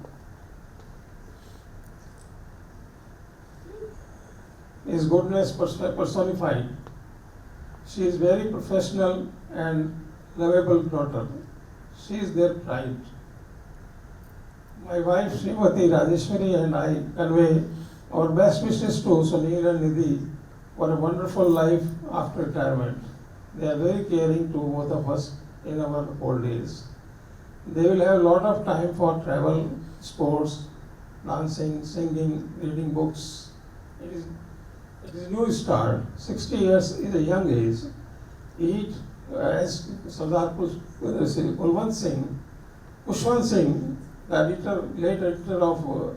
His goodness personified. She is very professional and lovable daughter. She is their pride. My wife Srimati Rajeshwari and I convey our best wishes to Sunil and Nidhi for a wonderful life after retirement. They are very caring to both of us in our old days. They will have a lot of time for travel, sports, dancing, singing, reading books. It is a new start. 60 years is a young age. Eat as Sardar Kushwant Singh, the late editor of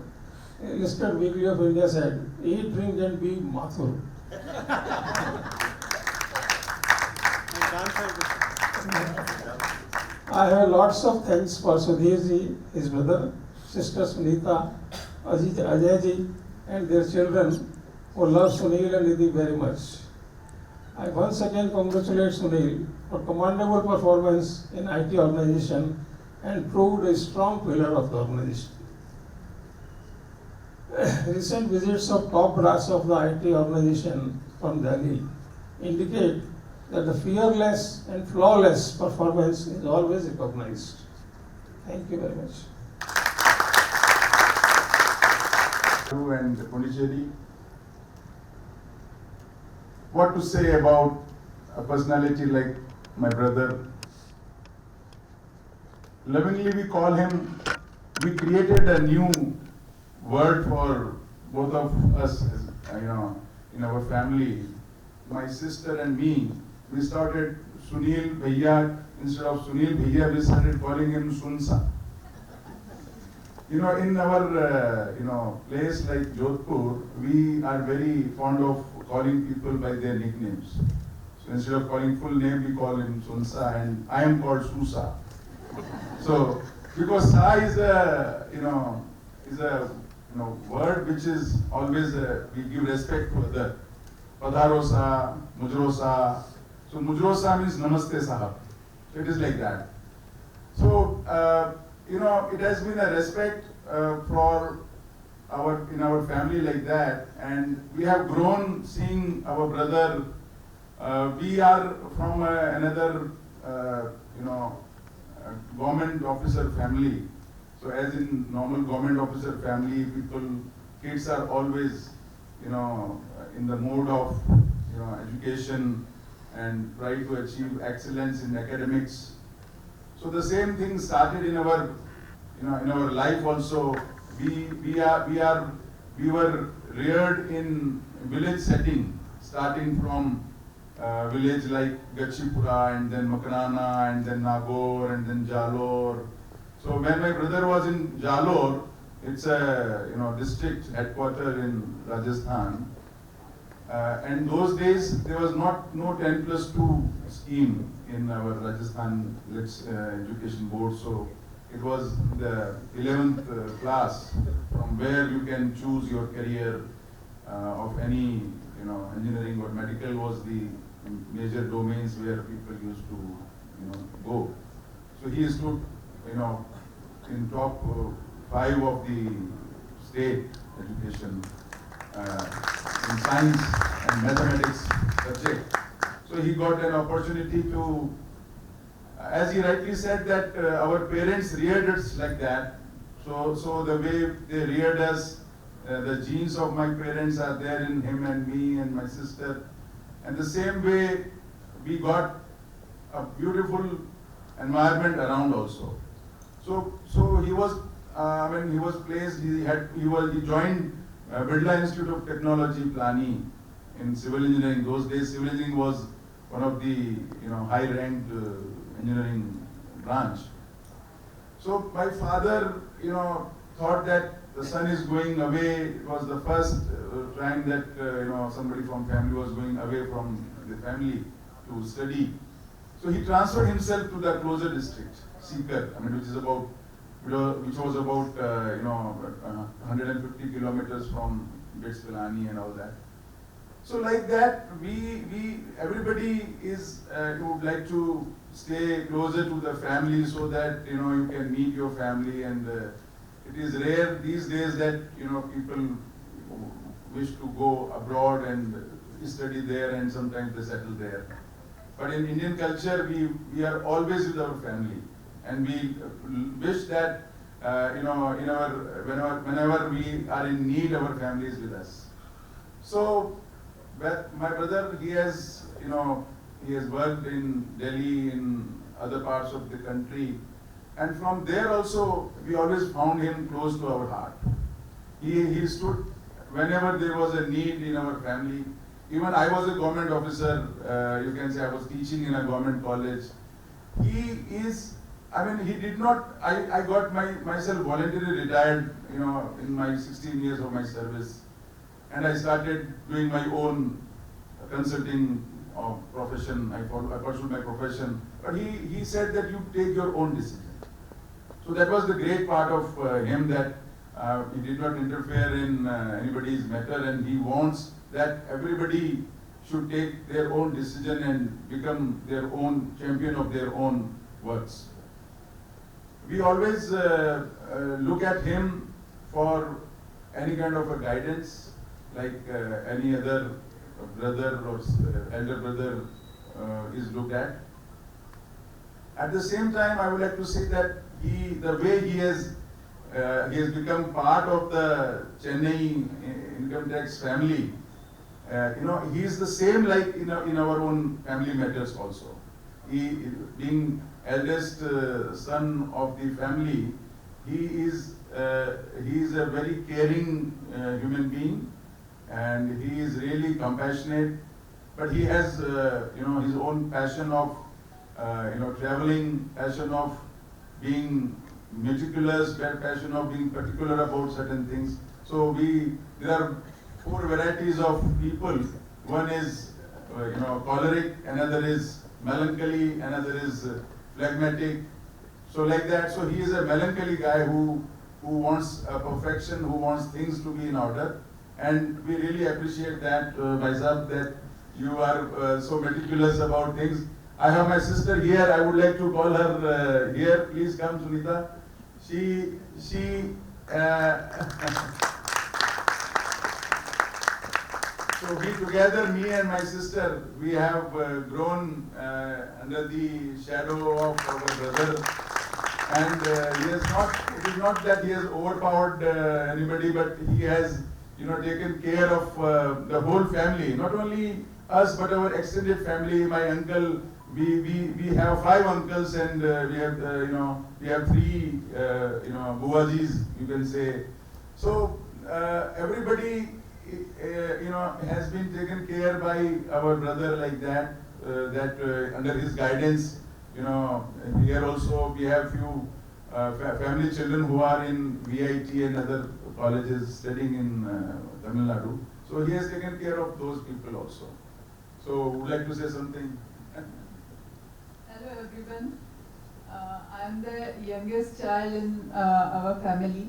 Illustrated Weekly of India said, eat, drink and be Mathur. I have lots of thanks for Sudhirji, his brother, sister Sunita, Ajayji and their children who love Sunil and Nidhi very much. I once again congratulate Sunil for commendable performance in IT organization and proved a strong pillar of the organization. Recent visits of top brass of the IT organization from Delhi indicate that the fearless and flawless performance is always recognized. Thank you very much. And Pondicherry, what to say about a personality like my brother? Lovingly we call him, we created a new word for both of us, in our family. My sister and me, we started Sunil Bhaiya. Instead of Sunil Bhaiya, we started calling him Sunsa. In our place like Jodhpur, we are very fond of calling people by their nicknames. So instead of calling full name, we call him Sunsa, and I am called Susa. So because Sa is a word which is always we give respect to other. Padharo Sa, Mujro Sa. So Mujro Sa means Namaste Sahab. So it is like that. So it has been a respect for in our family like that, and we have grown seeing our brother. We are from another government officer family. So as in normal government officer family, kids are always in the mode of education and try to achieve excellence in academics. So the same thing started in our in our life also, we were reared in village setting, starting from village like Gachipura and then Makarana and then Nagore and then Jalore. So when my brother was in Jalore, it's a district headquarter in Rajasthan. And those days there was no 10+2 scheme in our Rajasthan education board. So it was the 11th class from where you can choose your career of any engineering or medical was the major domains where people used to go. So he stood in top 5 of the state education in science and mathematics subject. So he got an opportunity to, as he rightly said, that our parents reared us like that. So the way they reared us, the genes of my parents are there in him and me and my sister. And the same way we got a beautiful environment around also. So he was, when he was placed, he joined Birla Institute of Technology, Plani, in civil engineering. Those days, civil engineering was one of the high-ranked engineering branch. So my father, thought that the son is going away. It was the first time that somebody from family was going away from the family to study. So he transferred himself to the closer district, Sikar, which was about 150 kilometers from Bits Pilani and all that. So like that, everybody would like to stay closer to the family so that you can meet your family, and it is rare these days that people wish to go abroad and study there, and sometimes they settle there. But in Indian culture, we are always with our family, and we wish that whenever we are in need, our family is with us. So my brother, he has worked in Delhi, in other parts of the country, and from there also we always found him close to our heart. He stood whenever there was a need in our family. Even I was a government officer, you can say I was teaching in a government college. He did not, I got myself voluntarily retired, in my 16 years of my service. And I started doing my own consulting profession. I pursued my profession. But he said that you take your own decision. So that was the great part of him, that he did not interfere in anybody's matter, and he wants that everybody should take their own decision and become their own champion of their own works. We always look at him for any kind of a guidance, like any other brother or elder brother is looked at. At the same time, I would like to say that the way he has become part of the Chennai income tax family. He is the same like in our own family matters also. He, being eldest son of the family, he is a very caring human being, and he is really compassionate. But he has his own passion of traveling, passion of being meticulous, passion of being particular about certain things. So there are 4 varieties of people. One is choleric, another is melancholy, another is phlegmatic. So like that. So he is a melancholy guy who wants perfection, who wants things to be in order. And we really appreciate that, Maisab, that you are so meticulous about things. I have my sister here. I would like to call her here. Please come, Sunita. So we together, me and my sister, we have grown under the shadow of our brother. And it is not that he has overpowered anybody, but he has taken care of the whole family. Not only us, but our extended family. My uncle we have 5 uncles and we have we have 3 Buwajis, you can say. So everybody has been taken care by our brother like that. Under his guidance, here also we have few family children who are in VIT and other colleges studying in Tamil Nadu. So he has taken care of those people also. So would like to say something? Hello everyone. I am the youngest child in our family,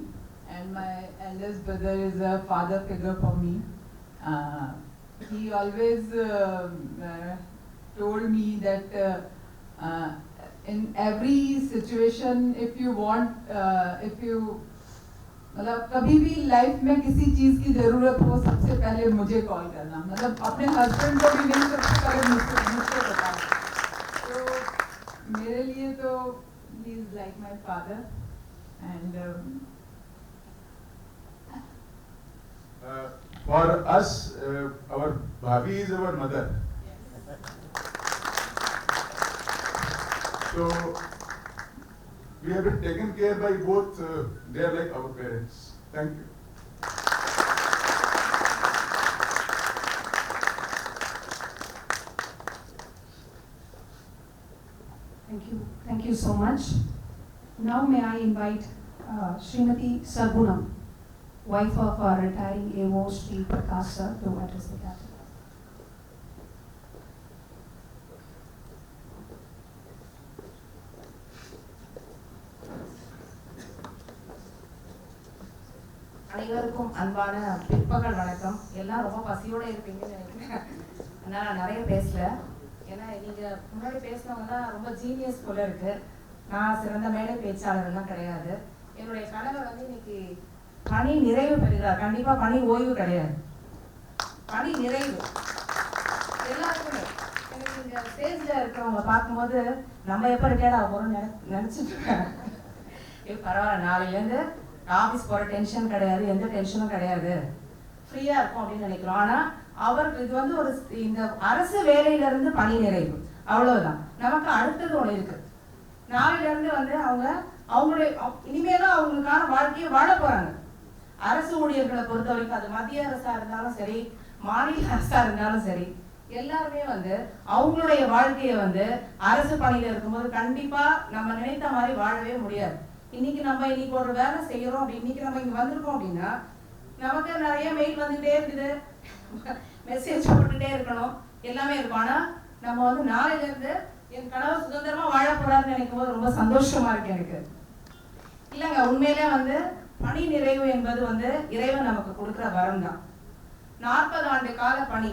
and my eldest brother is a father figure for me. He always told me that in every situation, if you want, मतलब कभी भी life में किसी चीज़ की ज़रूरत हो सबसे पहले मुझे कॉल करना, मतलब अपने हस्बैंड को भी नहीं, सबसे पहले मुझसे बताना. तो मेरे लिए तो he is like my father, and for us, our Bhabi is our mother. So we have been taken care by both. They are like our parents. Thank you. Thank you so much. Now may I invite Srimati Sargunam, wife of our retiring AO Sri Prakash sir, to address the gathering. அனைவருக்கும் அன்பான பிற்பகல் வணக்கம். எல்லாம் ரொம்ப பசியோடு இருப்பீங்கன்னு நினைக்கிறேன். அதனால் நான் நிறைய பேசல. ஏன்னா நீங்கள் முன்னாடி பேசினவங்கலாம் ரொம்ப ஜீனியஸ் போல இருக்கு. நான் சிறந்த மேடை பேச்சாளர்லாம் கிடையாது. என்னுடைய கணவர் வந்து இன்னைக்கு பணி நிறைவு பெறுகிறார். கண்டிப்பாக பணி ஓய்வு கிடையாது, பணி நிறைவு எல்லாருக்குமே. எனக்கு இந்த ஸ்டேஜில் இருக்கிறவங்க பார்க்கும்போது நம்ம எப்போ ரிட்டையர்ட் ஆக போகிறோம்னு நினச்சிட்டு இருக்கேன். பரவாயில்ல, நாளையிலேருந்து ஆஃபீஸ் போகிற டென்ஷன் கிடையாது, எந்த டென்ஷனும் கிடையாது, ஃப்ரீயாக இருக்கும் அப்படின்னு நினைக்கிறோம். ஆனால் அவருக்கு இது வந்து ஒரு இந்த அரசு வேலையிலேருந்து பணி நிறைவு, அவ்வளவுதான். நமக்கு அடுத்தது ஒன்று இருக்குது. நாளையிலேருந்து வந்து அவங்களுடைய இனிமேல் தான் அவங்களுக்கான வாழ்க்கையை வாழ போகிறாங்க. அரசு ஊழியர்களை பொறுத்த வரைக்கும் அது மத்திய அரசாக இருந்தாலும் சரி, மாநில அரசாக இருந்தாலும் சரி, எல்லாருமே வந்து அவங்களுடைய வாழ்க்கையை வந்து அரசு பணியில் இருக்கும்போது கண்டிப்பாக நம்ம நினைத்த மாதிரி வாழவே முடியாது. இன்னைக்கு ஒரு வேலை செய்யறோம் அப்படி இன்னைக்கு நம்ம இங்க வந்திருக்கோம் அப்படின்னா நமக்கு நிறைய மெயில் வந்துட்டே இருக்குது, மெசேஜ் போட்டுட்டே இருக்கணும், எல்லாமே இருக்கும். ஆனா நம்ம வந்து நாளையில இருந்து என் கணவர் சுதந்திரமா வாழ போறாருன்னு நினைக்கும் போது ரொம்ப சந்தோஷமா இருக்கு எனக்கு. இல்லைங்க, உண்மையிலே வந்து பணி நிறைவு என்பது வந்து இறைவன் நமக்கு கொடுக்குற வரம் தான். 40 ஆண்டு கால பணி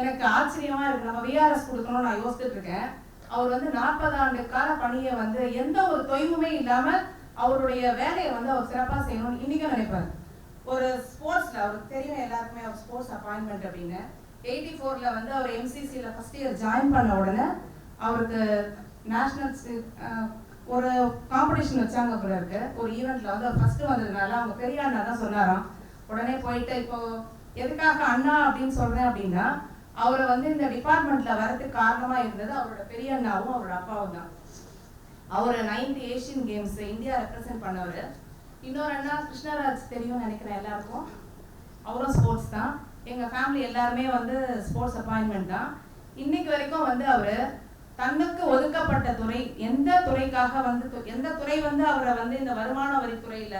எனக்கு ஆச்சரியமா இருக்கு. நம்ம விஆர்எஸ் கொடுக்கணும்னு நான் யோசிச்சுட்டு இருக்கேன். அவர் வந்து 40 ஆண்டு கால பணியை வந்து எந்த ஒரு தொய்வுமே இல்லாம அவருடைய வேலையை வந்து அவர் சிறப்பாக செய்யணும்னு இன்னைக்கும் நினைப்பாரு. ஒரு ஸ்போர்ட்ஸ்ல அவருக்கு தெரியும், எல்லாருக்குமே அவர் ஸ்போர்ட்ஸ் அப்பாயின்மெண்ட் அப்படின்னு 84ல் வந்து அவர் எம்சிசியில் ஃபர்ஸ்ட் இயர் ஜாயின் பண்ண உடனே அவருக்கு நேஷனல்ஸ் ஒரு காம்படிஷன் வச்சாங்க போல இருக்கு. ஒரு ஈவெண்ட்ல வந்து அவர் ஃபர்ஸ்ட் வந்ததுனால அவங்க பெரிய அண்ணா தான் சொன்னாராம். உடனே போயிட்டு இப்போ எதுக்காக அண்ணா அப்படின்னு சொல்றேன் அப்படின்னா, அவரை வந்து இந்த டிபார்ட்மெண்ட்ல வரதுக்கு காரணமா இருந்தது அவரோட பெரிய அண்ணாவும் அவரோட அப்பாவும் தான். அவர் 9th Asian games India represent பண்ணவர். இன்னொரு அண்ணா கிருஷ்ணராஜ் தெரியும்னு நினைக்கிறேன் எல்லாருக்கும், அவரும் ஸ்போர்ட்ஸ் தான். எங்கள் ஃபேமிலி எல்லாருமே வந்து ஸ்போர்ட்ஸ் அப்பாயின்மெண்ட் தான். இன்னைக்கு வரைக்கும் வந்து அவர் தன்னுக்கு ஒதுக்கப்பட்ட துறை, எந்த துறைக்காக வந்து எந்த துறை வந்து அவரை வந்து இந்த வருமான வரித்துறையில்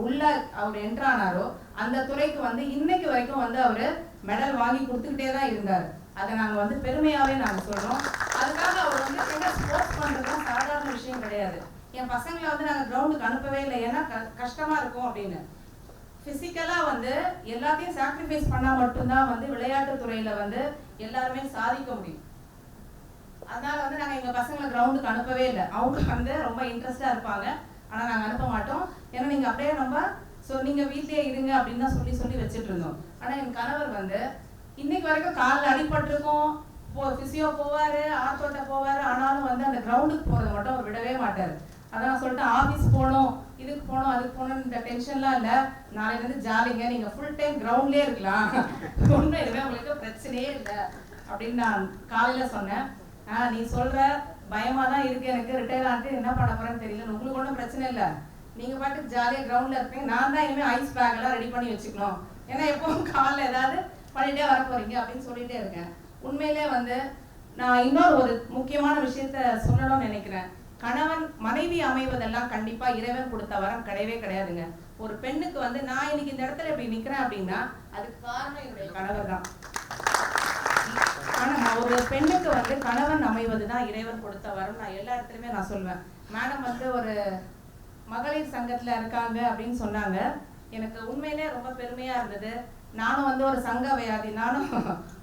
உள்ள அவர் என்ட்ரானாரோ அந்த துறைக்கு வந்து இன்னைக்கு வரைக்கும் வந்து அவர் மெடல் வாங்கி கொடுத்துக்கிட்டே தான் இருந்தார். அதை நாங்கள் வந்து பெருமையாகவே நாங்கள் சொல்கிறோம். அதுக்காக அவர் வந்து எங்கே ஸ்போர்ட்ஸ் பண்ணுறதுலாம் சாதாரண விஷயம் கிடையாது. என் பசங்களை வந்து நாங்கள் கிரவுண்டுக்கு அனுப்பவே இல்லை, ஏன்னா கஷ்டமாக இருக்கும் அப்படின்னு. ஃபிசிக்கலாக வந்து எல்லாத்தையும் சாக்ரிஃபைஸ் பண்ணால் மட்டும்தான் வந்து விளையாட்டுத் துறையில் வந்து எல்லாருமே சாதிக்க முடியும். அதனால வந்து நாங்கள் எங்கள் பசங்களை கிரவுண்டுக்கு அனுப்பவே இல்லை. அவங்க வந்து ரொம்ப இன்ட்ரெஸ்டாக இருப்பாங்க, ஆனால் நாங்கள் அனுப்ப மாட்டோம். ஏன்னா நீங்கள் அப்படியே நீங்கள் வீட்டிலே இருங்க அப்படின்னு தான் சொல்லி வச்சுட்டு இருந்தோம். ஆனால் என் கணவர் வந்து இன்னைக்கு வரைக்கும் காலில் அடிபட்டிருக்கோம், ஃபிசியோ போவார், ஆர்த்தோட்ட போவார், ஆனாலும் வந்து அந்த கிரவுண்டுக்கு போகிறத மட்டும் அவர் விடவே மாட்டார். அதான் நான் சொல்லிட்டு ஆஃபீஸ் போகணும், இதுக்கு போகணும், அதுக்கு போகணும், இந்த டென்ஷன்லாம் இல்லை, நாளையிலேருந்து ஜாலிங்க, நீங்கள் ஃபுல் டைம் கிரவுண்ட்லேயே இருக்கலாம், ஒன்றும் எதுவுமே உங்களுக்கு பிரச்சனையே இல்லை அப்படின்னு நான் காலையில் சொன்னேன். நீ சொல்ற பயமா தான் இருக்கு, எனக்கு ரிட்டையர் ஆகிட்டு என்ன பண்ண போறேன்னு தெரியல. உங்களுக்கு ஒன்றும் பிரச்சனை இல்லை, நீங்க பாட்டுக்கு ஜாலியாக கிரவுண்ட்ல இருப்பீங்க. நான் தான் இனிமேல் ஐஸ் பேக் எல்லாம் ரெடி பண்ணி வச்சுக்கணும், ஏன்னா எப்பவும் காலைல ஏதாவது பண்ணிட்டே வர போறீங்க அப்படின்னு சொல்லிட்டே இருக்கேன். உண்மையிலே வந்து நான் இன்னொரு ஒரு முக்கியமான விஷயத்த சொல்லணும்னு நினைக்கிறேன். கணவன் மனைவி அமைவதெல்லாம் கண்டிப்பா இறைவன் கொடுத்த வரம் கிடையவே கிடையாதுங்க. ஒரு பெண்ணுக்கு வந்து நான் இன்னைக்கு இந்த இடத்துல இப்படி நிக்கிறேன் அப்படின்னா அதுக்கு காரணம் என்னுடைய கணவர் தான். ஒரு பெண்ணுக்கு வந்து கணவன் அமைவதுதான் இறைவன் கொடுத்த வரம். நான் எல்லா இடத்துலயுமே நான் சொல்வேன். மேடம் வந்து ஒரு மகளிர் சங்கத்துல இருக்காங்க அப்படின்னு சொன்னாங்க. எனக்கு உண்மையிலே ரொம்ப பெருமையா இருந்தது. நானும் வந்து ஒரு சங்கவியாதி, நானும்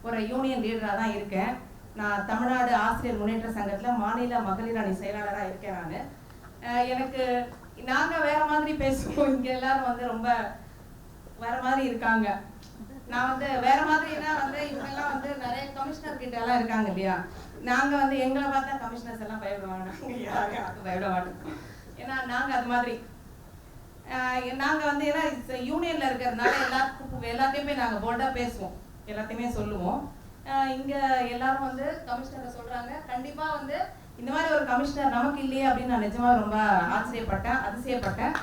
ஒரு யூனியன் லீடரா தான் இருக்கேன். நான் தமிழ்நாடு ஆசிரியர் முன்னேற்ற சங்கத்துல மாநில மகளிர் அணி செயலாளராக இருக்கேன். நான் எனக்கு நாங்க வேற மாதிரி பேசுவோம், இங்க எல்லாரும் வந்து ரொம்ப வேற மாதிரி இருக்காங்க. நான் வந்து வேற மாதிரினா வந்து இவங்கெல்லாம் வந்து நிறைய கமிஷனர் கிட்ட எல்லாம் இருக்காங்க இல்லையா, நாங்க வந்து எங்களை பார்த்தா கமிஷனர்ஸ் எல்லாம் பயப்படுவாங்க, யாரும் பயப்பட மாட்டோம். ஏன்னா நாங்க அது மாதிரி நாங்க வந்து ஏன்னா யூனியன்ல இருக்கிறதுனால எல்லாத்தையுமே நாங்க போல்டா பேசுவோம், எல்லாத்தையுமே சொல்லுவோம். இங்க எல்லாரும் வந்து கமிஷனரை சொல்றாங்க. கண்டிப்பா வந்து இந்த மாதிரி ஒரு கமிஷனர் நமக்கு இல்லையே அப்படின்னு நான் நிஜமா ரொம்ப ஆச்சரியப்பட்டேன், அதிசயப்பட்டேன்.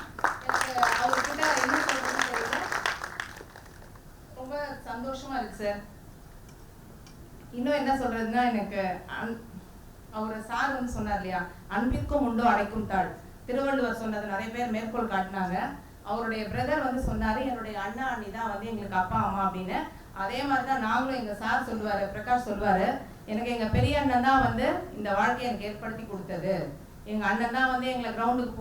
எனக்கு அவர்கிட்ட என்ன சொல்றதுன்னு தெரியல, ரொம்ப சந்தோஷமா இருக்கு சார். இன்னும் என்ன சொல்றதுன்னா, எனக்கு அவர் சார் வந்து சொன்னார் இல்லையா, அன்பிற்கும் உண்டோ அடைக்கும் தாழ். திருவள்ளுவர் சொன்னது நிறைய பேர் மேற்கோள் காட்டினாங்க. அவருடைய பிரதர் வந்து சொன்னாரு, என்னுடைய அண்ணா அண்ணி தான் வந்து எங்களுக்கு அப்பா அம்மா அப்படின்னு. அதே மாதிரி தான் நாங்களும், எங்க சார் சொல்லுவாரு, பிரகாஷ் சொல்லுவாரு, எனக்கு எங்க பெரிய அண்ணன் தான் வந்து இந்த வாழ்க்கையை எனக்கு ஏற்படுத்தி கொடுத்தது. எங்க அண்ணன் தான் வந்து எங்களை கிரவுண்டுக்கு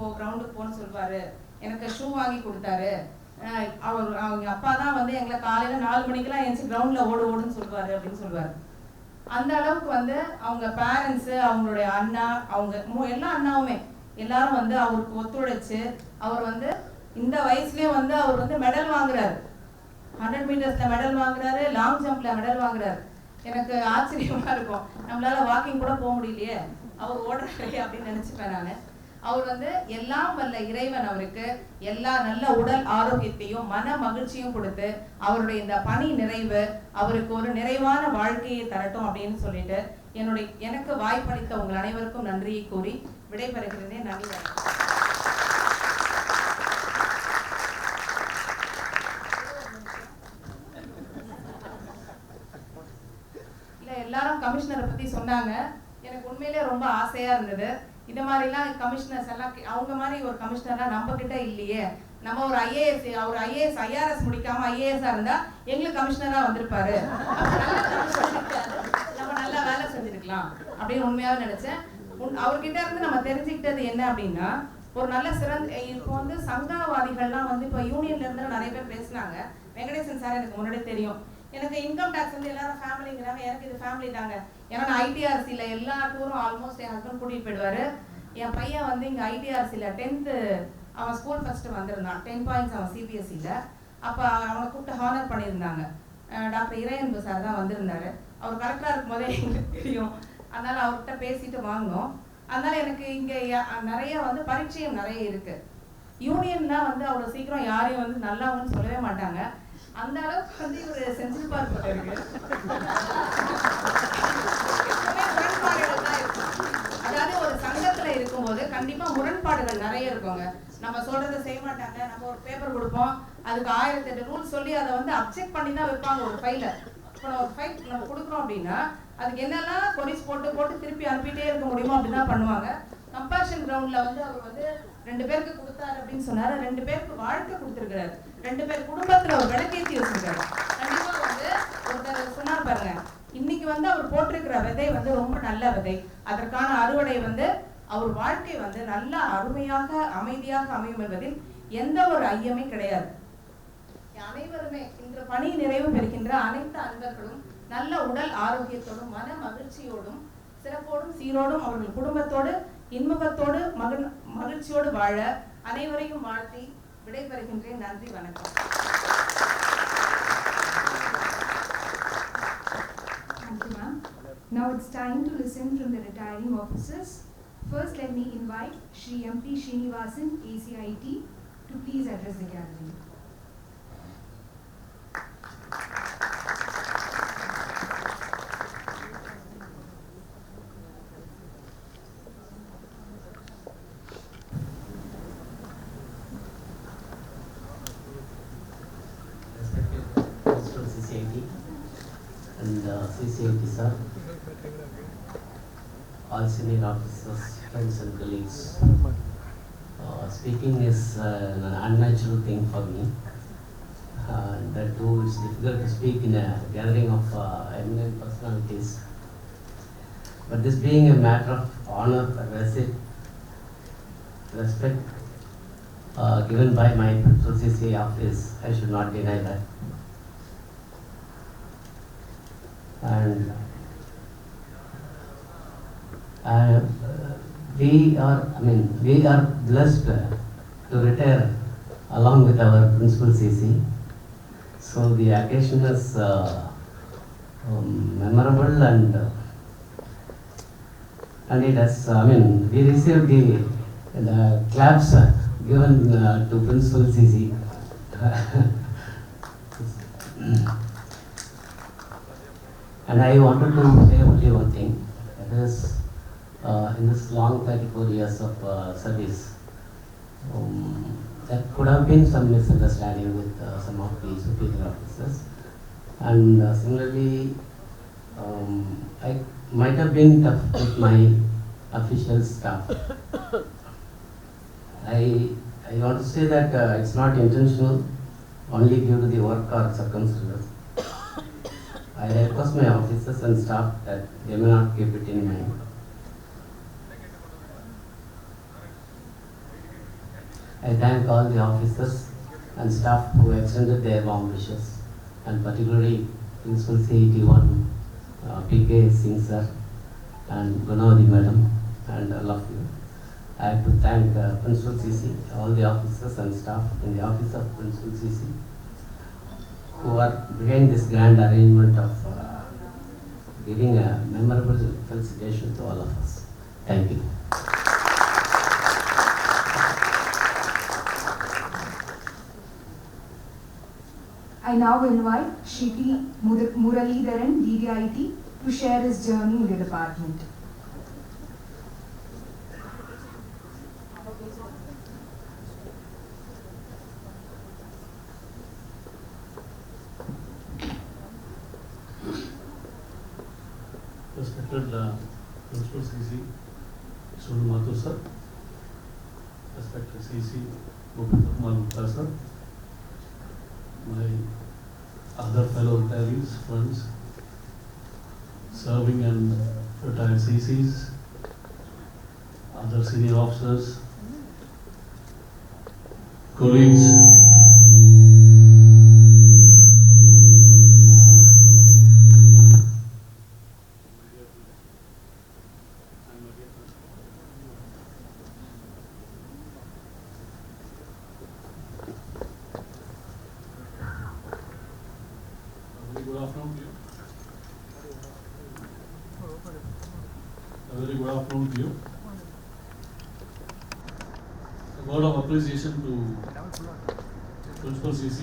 போன்னு சொல்லுவாரு, எனக்கு ஷூ வாங்கி கொடுத்தாரு. அவங்க அப்பா தான் வந்து எங்களை காலையில 4 மணிக்கெல்லாம் எழுந்து கிரவுண்ட்ல ஓடுன்னு சொல்லுவாரு அப்படின்னு சொல்லுவாரு. அந்த அளவுக்கு வந்து அவங்க பேரண்ட்ஸ், அவங்களுடைய அண்ணா, அவங்க எல்லா அண்ணாவுமே எல்லாரும் வந்து அவருக்கு ஒத்துழைச்சு, அவர் வந்து இந்த வயசுலயே வந்து அவர் வந்து மெடல் வாங்குறாரு. 100 மீட்டர்ஸ்ல மெடல் வாங்குறாரு, லாங் ஜம்ப்ல மெடல் வாங்குறாரு. எனக்கு ஆச்சரியமா இருக்கும், நம்மளால வாக்கிங் கூட போக முடியலையே, அவர் ஓடுறாரு அப்படின்னு நினைச்சுப்பேன் நான். அவர் வந்து எல்லாம் வல்ல இறைவன் அவருக்கு எல்லா நல்ல உடல் ஆரோக்கியத்தையும் மன மகிழ்ச்சியும் கொடுத்து அவருடைய இந்த பணி நிறைவு அவருக்கு ஒரு நிறைவான வாழ்க்கையை தரட்டும் அப்படின்னு சொல்லிட்டு எனக்கு வாய்ப்பளித்த உங்கள் அனைவருக்கும் நன்றியை கூறி விடைபெறுகிறேன். நன்றி. எல்லாரும் கமிஷனரை பத்தி சொன்னாங்க. எனக்கு உண்மையிலே ரொம்ப ஆசையா இருந்தது. இந்த மாதிரிலாம் கமிஷனர்ஸ் எல்லாம் அவங்க மாதிரி ஒரு கமிஷனர்லாம் நம்ம கிட்ட இல்லையே. நம்ம ஒரு ஐஏஎஸ் ஐஆர்எஸ் முடிக்காம ஐஏஎஸ்ஸா இருந்தா எங்களுக்கு கமிஷனரா வந்திருப்பாரு, நம்ம நல்லா வேலை செஞ்சிருக்கலாம் அப்படின்னு உண்மையாவே நினைச்சேன். அவர்கிட்ட இருந்து நம்ம தெரிஞ்சுக்கிட்டது என்ன அப்படின்னா, ஒரு நல்ல சிறந்த இப்போ வந்து சங்கவாதிகள்லாம் வந்து இப்போ யூனியன்ல இருந்து நிறைய பேர் பேசினாங்க. வெங்கடேசன் சார் எனக்கு முன்னாடியே தெரியும். எனக்கு இன்கம் டேக்ஸ் வந்து எல்லாரும் ஃபேமிலிங்கிறாங்க, எனக்கு இது ஃபேமிலி தாங்க. ஏன்னா நான் ஐடிஆர்சியில் எல்லா டூரும் ஆல்மோஸ்ட் என் ஹஸ்பண்ட் கூட்டிகிட்டு போயிடுவார். என் பையன் வந்து இங்கே ஐடிஆர்சியில் 10th அவன் ஸ்கூல் ஃபஸ்ட்டு வந்திருந்தான், 10 பாயிண்ட்ஸ் அவன் சிபிஎஸ்சியில். அப்போ அவனை கூப்பிட்டு ஹானர் பண்ணியிருந்தாங்க. டாக்டர் இறையன்பு சார் தான் வந்திருந்தார். அவர் கரெக்டாக இருக்கும் போதே எங்களுக்கு தெரியும், அதனால் அவர்கிட்ட பேசிட்டு வாங்கினோம். அதனால் எனக்கு இங்கே நிறைய வந்து பரிச்சயம் நிறைய இருக்குது. யூனியன்லாம் வந்து அவ்வளோ சீக்கிரம் யாரையும் வந்து நல்லவங்கன்னு சொல்லவே மாட்டாங்க. அந்த அளவுக்கு வந்து இவர் செஞ்சிருப்பார் போல இருக்கு. முரண்பாடுகள் தான் இருக்கும். அதாவது ஒரு சங்கத்துல இருக்கும்போது கண்டிப்பா முரண்பாடுகள் நிறைய இருக்குங்க. நம்ம சொல்றதை செய்ய மாட்டாங்க. நம்ம ஒரு பேப்பர் கொடுப்போம், அதுக்கு 1008 ரூல்ஸ் சொல்லி அதை வந்து அப்செக்ட் பண்ணி தான் வைப்பாங்க ஒரு ஃபைல. இப்போ ஒரு ஃபைல் நம்ம கொடுக்குறோம் அப்படின்னா அதுக்கு என்னெல்லாம் கொரிஸ் போட்டு திருப்பி அனுப்பிட்டே இருக்க முடியுமோ அப்படிதான் பண்ணுவாங்க. கம்பேரிஷன் கிரவுண்ட்ல வந்து அவர் வந்து 2 பேருக்கு கொடுத்தாரு அப்படின்னு சொன்னாரு. 2 பேருக்கு வாழ்க்கை கொடுத்துருக்காரு. 2 பேர் குடும்பத்துல ஒரு விளக்கேற்றி வச்சிருக்காரு. கண்டிப்பா வந்து ஒருத்தர் சொன்னார் பாருங்க, இன்னைக்கு வந்து அவர் போட்டிருக்கிற விதை வந்து ரொம்ப நல்ல விதை. அதற்கான அறுவடை வந்து அவர் வாழ்க்கை வந்து நல்ல அருமையாக அமைதியாக அமையும் என்பதில் எந்த ஒரு ஐயமே கிடையாது. அனைவருமே இன்று பணி நிறைவு பெறுகின்ற அனைத்து அன்பர்களும் நல்ல உடல் ஆரோக்கியத்தோடும் மன மகிழ்ச்சியோடும் சிறப்போடும் சீரோடும் அவர்கள் குடும்பத்தோடு இன்முகத்தோடு மகிழ்ச்சியோடு வாழ அனைவரையும் வாழ்த்தி விடைபெறுகின்றேன். நன்றி, வணக்கம். Thank you, ma'am. Now it's time to listen from the retiring officers. First, let me invite Shri MP Srinivasan, ACIT, to please address the gathering. CCIT sir, all senior officers, friends and colleagues. Speaking is an unnatural thing for me. That too, it's difficult to speak in a gathering of eminent personalities. But this being a matter of honor, respect given by my principal CC office, I should not deny that. And we are blessed to retire along with our principal CC. So the occasion is memorable and it has, we received the claps given to Principal CC. And I wanted to say only one thing, that is, in this long 34 years of service, there could have been some misunderstanding with some of the superior officers. And similarly, I might have been tough with my official staff. I want to say that it's not intentional, only due to the work or circumstances. I request my officers and staff that they may not keep it in mind. I thank all the officers and staff who extended their warm wishes, and particularly Principal CET1, PK Singh sir, and Gunawadi madam, and all of you. I have to thank Principal CC, all the officers and staff in the office of Principal CC, who are behind this grand arrangement of giving a memorable felicitation to all of us. Thank you. I now invite Shiti Muralidharan, DDIT, to share his journey in the department. Respected Principal CC, Sunil Mathur sir, respected CC, Gupta sir, my other fellow retirees, friends, serving and retired CCs, other senior officers, colleagues, very good afternoon to you. A word of appreciation to Principal CC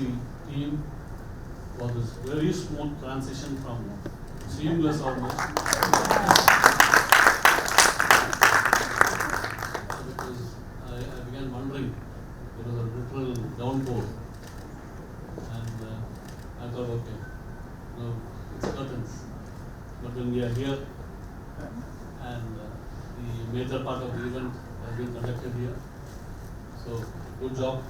team for this very smooth transition from seamless almost. Because I began wondering, there was a literal downpour, and I thought, okay, no, it's curtains. But when we are here, and the major part of the event has been conducted here. So, good job.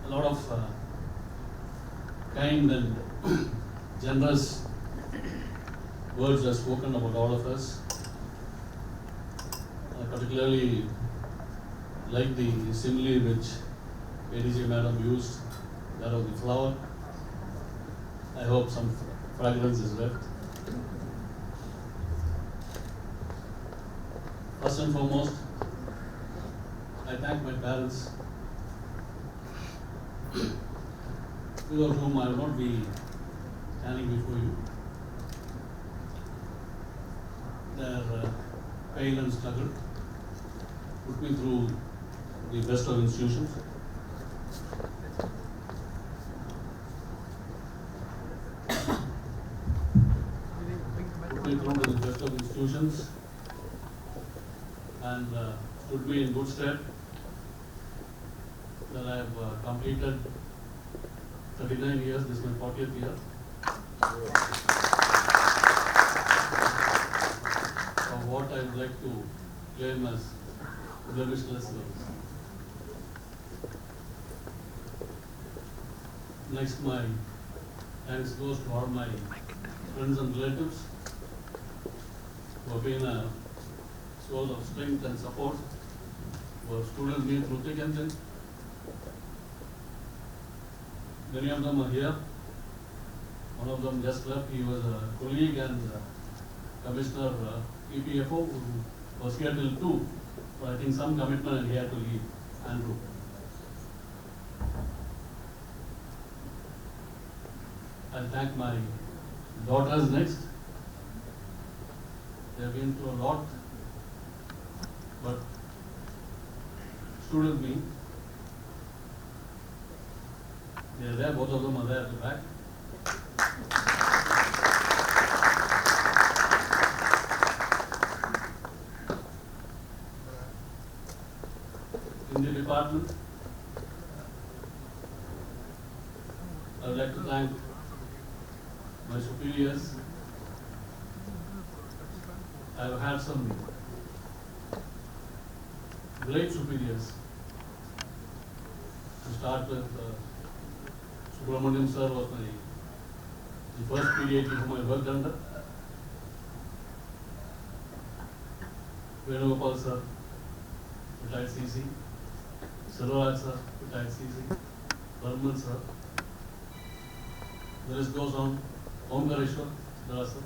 A lot of kind and generous words are spoken about all of us. I particularly like the simile which ADG madam used, that of the flower. I hope some fragrance is left. First and foremost, I thank my parents, without whom I will not be standing before you. Their pain and struggle put me through the best of institutions. Through the best of institutions and stood me in good stead, that I have completed 39 years, this is my 40th year. Of what I would like to claim as blemishless service. Next, my thanks goes to all my friends and relatives who have been a source of strength and support, who have stood with me through thick and thin. Many of them are here. One of them just left. He was a colleague and commissioner EPFO who was here till 2. But I think some commitment and he had to leave. Andrew. I'll thank my daughters next. They have been through a lot, but stood with me. They are there, both of them are there at the back. In the department, I would like to thank my superiors. I have had some great superiors. To start with, Subramaniam sir was the first PDIT whom I worked under. Venugopal sir, retired CC. Saroraj sir, retired CC. Varman sir. The list goes on. Omkareshwar, Dara sir.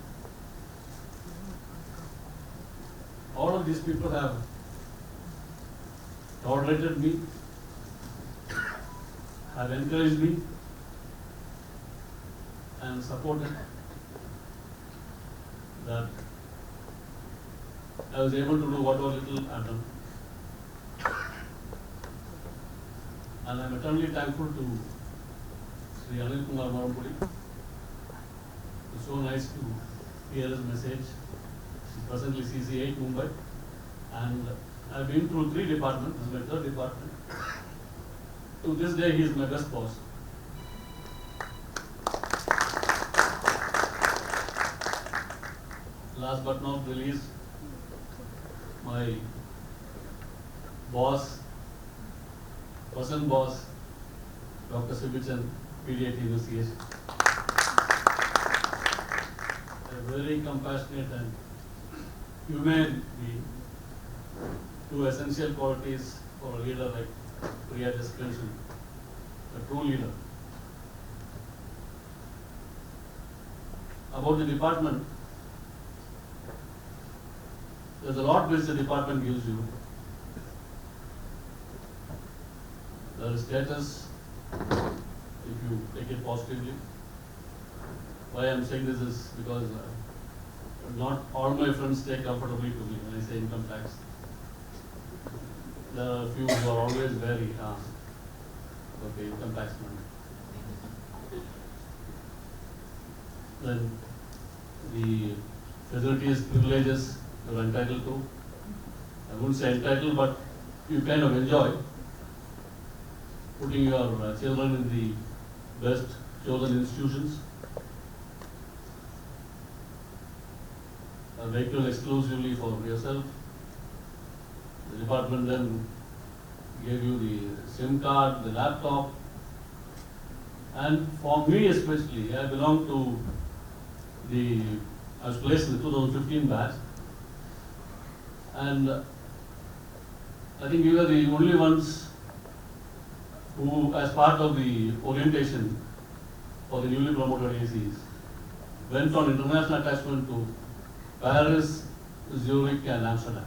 All of these people have tolerated me, have encouraged me, and supported that I was able to do whatever little I've done. And I'm eternally thankful to Sri Anil Kumar Marampudi. It's so nice to hear his message. He's presently CC8 Mumbai. And I've been through 3 departments. This is my 3rd department. To this day, he is my best boss. Last but not the least, my boss, person boss, Dr. Sibichan, PDIT Investigation. A very compassionate and humane being. 2 essential qualities for a leader like Priya just mentioned. A true leader. About the department, there's a lot which the department gives you. There is status, if you take it positively. Why I'm saying this is because not all my friends take comfortably to me when I say income tax. There are a few who are always very, okay, income tax money. Then the facilities, privileges you're entitled to. I wouldn't say entitled, but you kind of enjoy putting your children in the best chosen institutions. A vehicle exclusively for yourself. The department then gave you the SIM card, the laptop. And for me especially, I belong to I was placed in the 2015 batch. And I think we were the only ones who, as part of the orientation for the newly promoted ACs, went on international attachment to Paris, Zurich, and Amsterdam.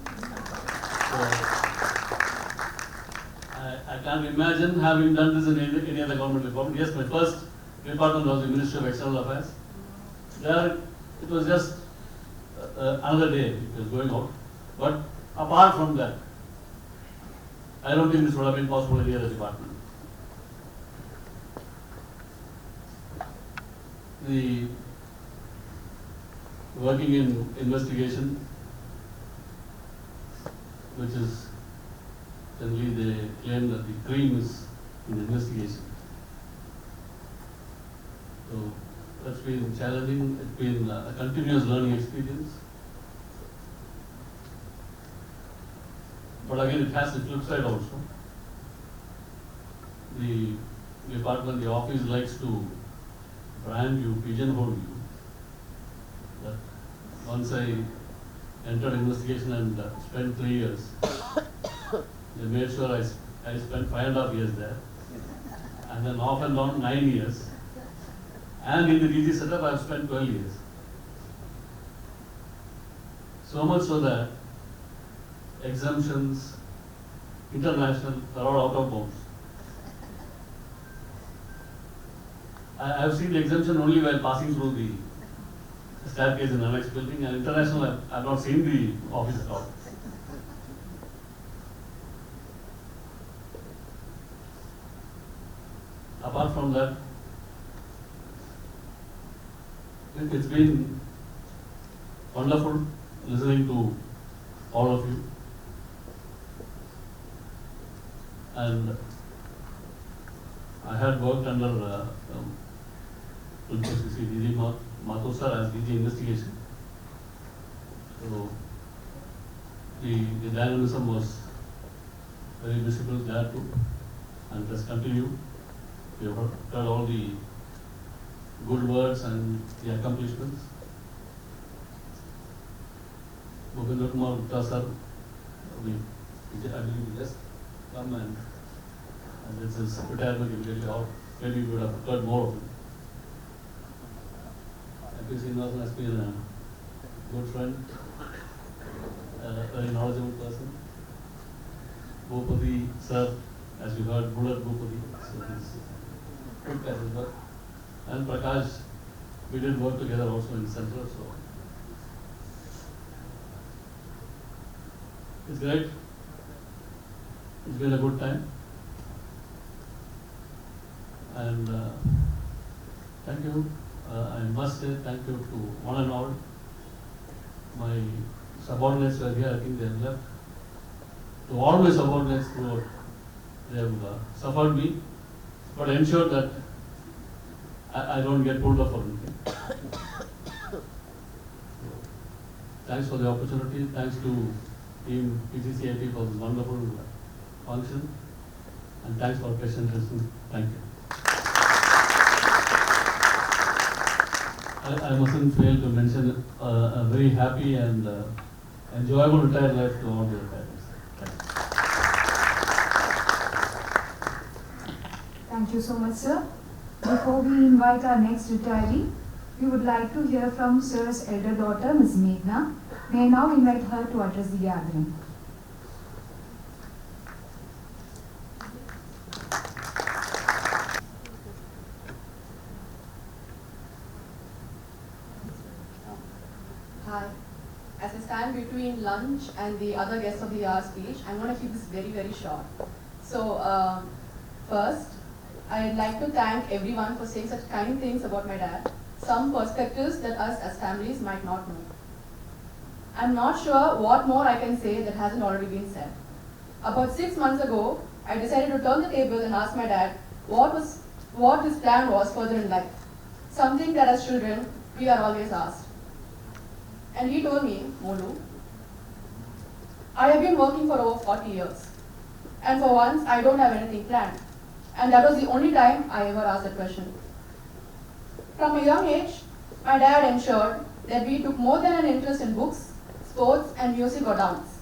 So, I can't imagine having done this in any other government department. Yes, my first department was the Ministry of External Affairs. There, it was just another day it was going out. But apart from that, I don't think this would have been possible in any other department. The working in investigation, which is generally they claim that the cream is in the investigation. So that's been challenging. It's been a continuous learning experience. But again, it has the flip side also. The department, the office likes to brand you, pigeonhole you. That once I entered investigation and spent 3 years, they made sure I spent 5.5 years there. And then off and on 9 years. And in the DG setup, I've spent 12 years. So much so that exemptions, international, are all out of bounds. I've seen the exemption only while passing through the staircase in the next building, and international, I've not seen the office at all. Apart from that, it's been wonderful listening to all of you. And I had worked under DG Mathur sir as DG investigation. So the dynamism was very visible there too, and just continue. We have heard all the good words and the accomplishments. Bhupendra Kumar Gupta sir, I believe he just come and it's his retirement immediately, or maybe we would have heard more of him. MP Srinivasan has been a good friend, a very knowledgeable person. Bhupati sir, as you heard, Bullet Bhupati, so he's quick as his work. And Prakash, we did work together also in Central, so it's great. It's been a good time. And thank you. I must say thank you to one and all. My subordinates were here, I think they have left. To all my subordinates throughout, they have suffered me, but ensured that I don't get pulled up for anything. Thanks for the opportunity. Thanks to Team PCCIT for this wonderful function. And thanks for patient listening. Thank you. I mustn't fail to mention a very happy and enjoyable retired life to all the retirees. Thank you so much, sir. Before we invite our next retiree, we would like to hear from Sir's elder daughter, Ms. Meghna. May I now invite her to address the gathering. Hi. As I stand between lunch and the other guests of the hour speech, I'm going to keep this very, very short. So, first, I'd like to thank everyone for saying such kind things about my dad, some perspectives that us as families might not know. I'm not sure what more I can say that hasn't already been said. About 6 months ago, I decided to turn the table and ask my dad what his plan was further in life, something that as children, we are always asked. And he told me, Molu, I have been working for over 40 years. And for once, I don't have anything planned. And that was the only time I ever asked that question. From a young age, my dad ensured that we took more than an interest in books, sports, and music or dance.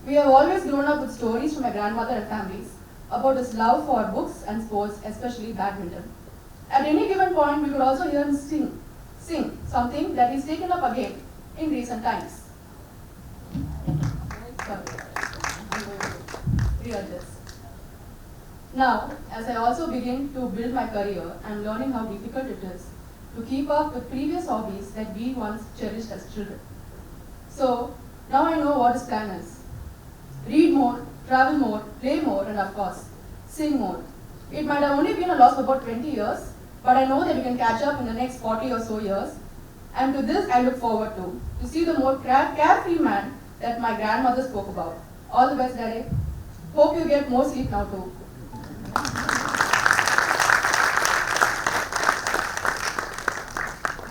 We have always grown up with stories from my grandmother and families about his love for books and sports, especially badminton. At any given point, we could also hear him sing something that he's taken up again in recent times. Now, as I also begin to build my career, I'm learning how difficult it is to keep up with previous hobbies that we once cherished as children. So, now I know what his plan is. Read more, travel more, play more, and of course, sing more. It might have only been a loss of about 20 years, but I know that we can catch up in the next 40 or so years. And to this I look forward to see the more carefree man that my grandmother spoke about. All the best, Daddy. Hope you get more sleep now too.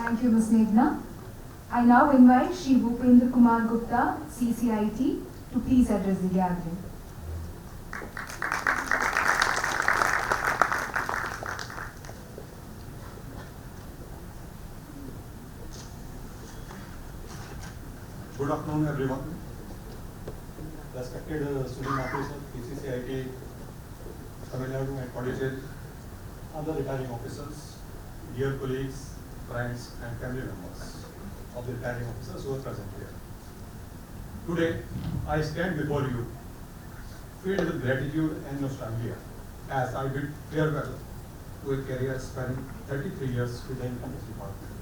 Thank you, Ms. Meghna. I now invite Shri Bhupendra Kumar Gupta, CCIT, to please address the gathering. Good afternoon, everyone. Respected student officer, PCCIT, Tamil Nadu and Pondicherry, other retiring officers, dear colleagues, friends, and family members of the retiring officers who are present here. Today, I stand before you, filled with gratitude and nostalgia, as I bid farewell to a career spanning 33 years with the Income Tax Department.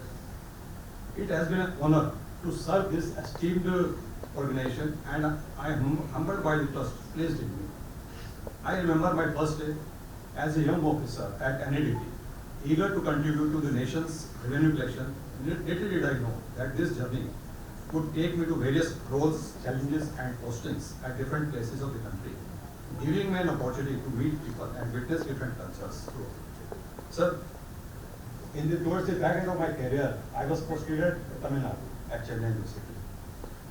It has been an honor to serve this esteemed organization, and I am humbled by the trust placed in me. I remember my first day as a young officer at NADP, eager to contribute to the nation's revenue collection. Little did I know that this journey would take me to various roles, challenges, and postings at different places of the country, giving me an opportunity to meet people and witness different cultures. Sir, towards the back end of my career, I was posted at Tamil Nadu at Chennai University.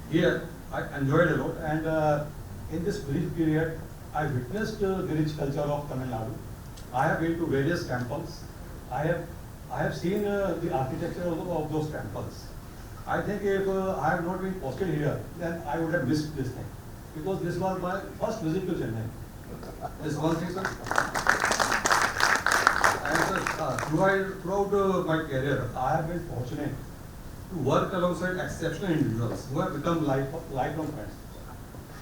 Here, I enjoyed a lot, and in this brief period, I witnessed the rich culture of Tamil Nadu. I have been to various temples. I have seen the architecture of those temples. I think if I have not been posted here, then I would have missed this thing, because this was my first visit to Chennai. This is one thing, sir. And throughout my career, I have been fortunate to work alongside exceptional individuals who have become lifelong friends.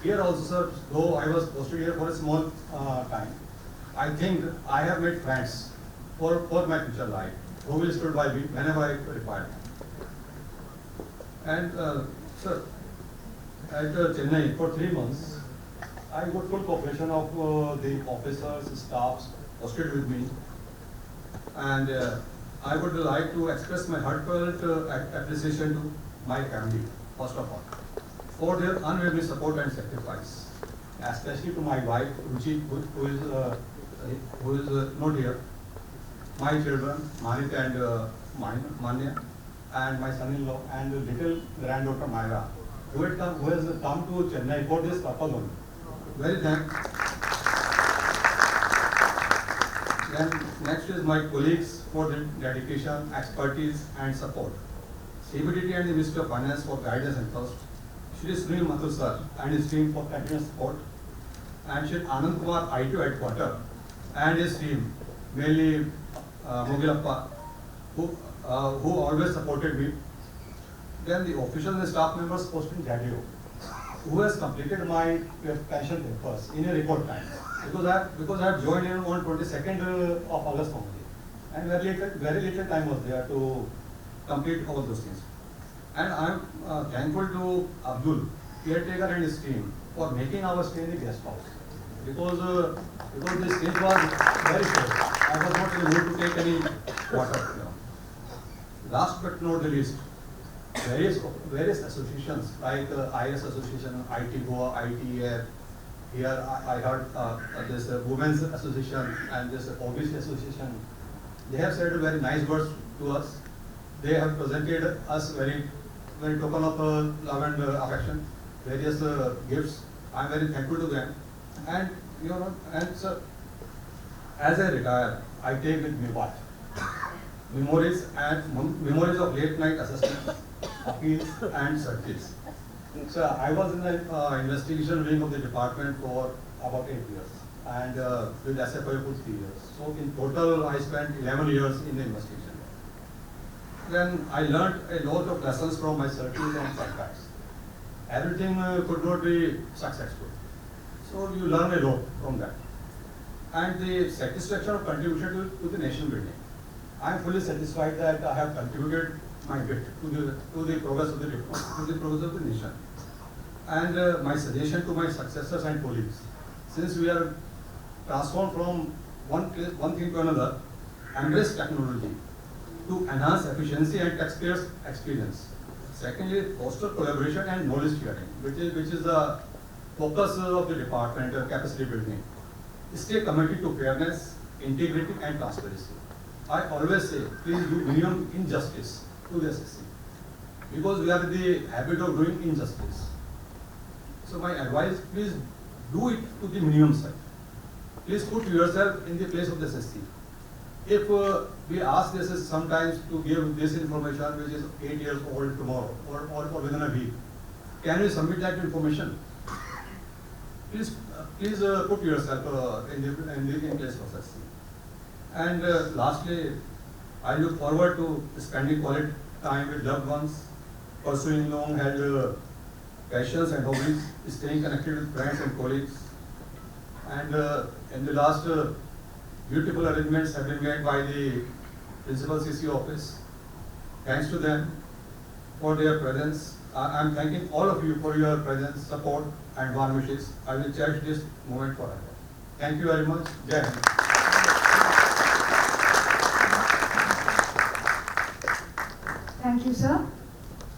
Here also, sir, though I was posted here for a small time, I think I have made friends for my future life, who will stand by me whenever I require. And sir, at Chennai for 3 months, I got full cooperation of the officers, staffs posted with me, and I would like to express my heartfelt appreciation to my family, first of all, for their unwavering support and sacrifice, especially to my wife, Ruchi, who is not here, my children, Manit and Manya, and my son-in-law, and little granddaughter Myra, who has come to Chennai for this purpose only. Very thankful. Then next is my colleagues for their dedication, expertise, and support. CBDT and the Ministry of Finance for guidance and trust. Shri Sunil Mathur sir and his team for continuous support. And Shri Anand Kumar ITO headquarter and his team, mainly Mogilappa, who always supported me. Then the officials and staff members posted in Jadio, who has completed my pension papers in a record time. Because I have joined in on 22nd of August only, and very little time was there to complete all those things. And I am thankful to Abdul, caretaker and his team, for making our stay in the guest house, because the stage was very short. I was not in the mood to take any water. Last but not the least, various associations like IS Association, IT Goa, ITF. Here I heard this Women's Association and this OBC Association. They have said very nice words to us. They have presented us very token of love and affection, various gifts. I am very thankful to them. And and sir, as I retire, I take with me what? Memories of late night assessments, appeals, and searches. So I was in the investigation wing of the department for about 8 years, and with SFI for 3 years. So in total, I spent 11 years in the investigation. Then I learned a lot of lessons from my searches and setbacks. Everything could not be successful. So you learn a lot from that. And the satisfaction of contribution to the nation building. I am fully satisfied that I have contributed my bit to the progress of the nation. And my suggestion to my successors and colleagues, since we are transformed from one thing to another, embrace technology to enhance efficiency and taxpayers' experience. Secondly, foster collaboration and knowledge sharing, which is the focus of the department, capacity building. Stay committed to fairness, integrity, and transparency. I always say, please do minimum injustice to the SSC. Because we are in the habit of doing injustice. So my advice, please do it to the minimum side. Please put yourself in the place of the SSC. If we ask the SSC sometimes to give this information which is 8 years old tomorrow or within a week, can you submit that information? Please put yourself in place of SSC. And lastly, I look forward to spending quality time with loved ones, pursuing long-held passions and hobbies, staying connected with friends and colleagues. And in the last, beautiful arrangements have been made by the Principal CC office. Thanks to them for their presence. I'm thanking all of you for your presence, support, and warm wishes. I will cherish this moment forever. Thank you very much. Jai Hind. Thank you, sir.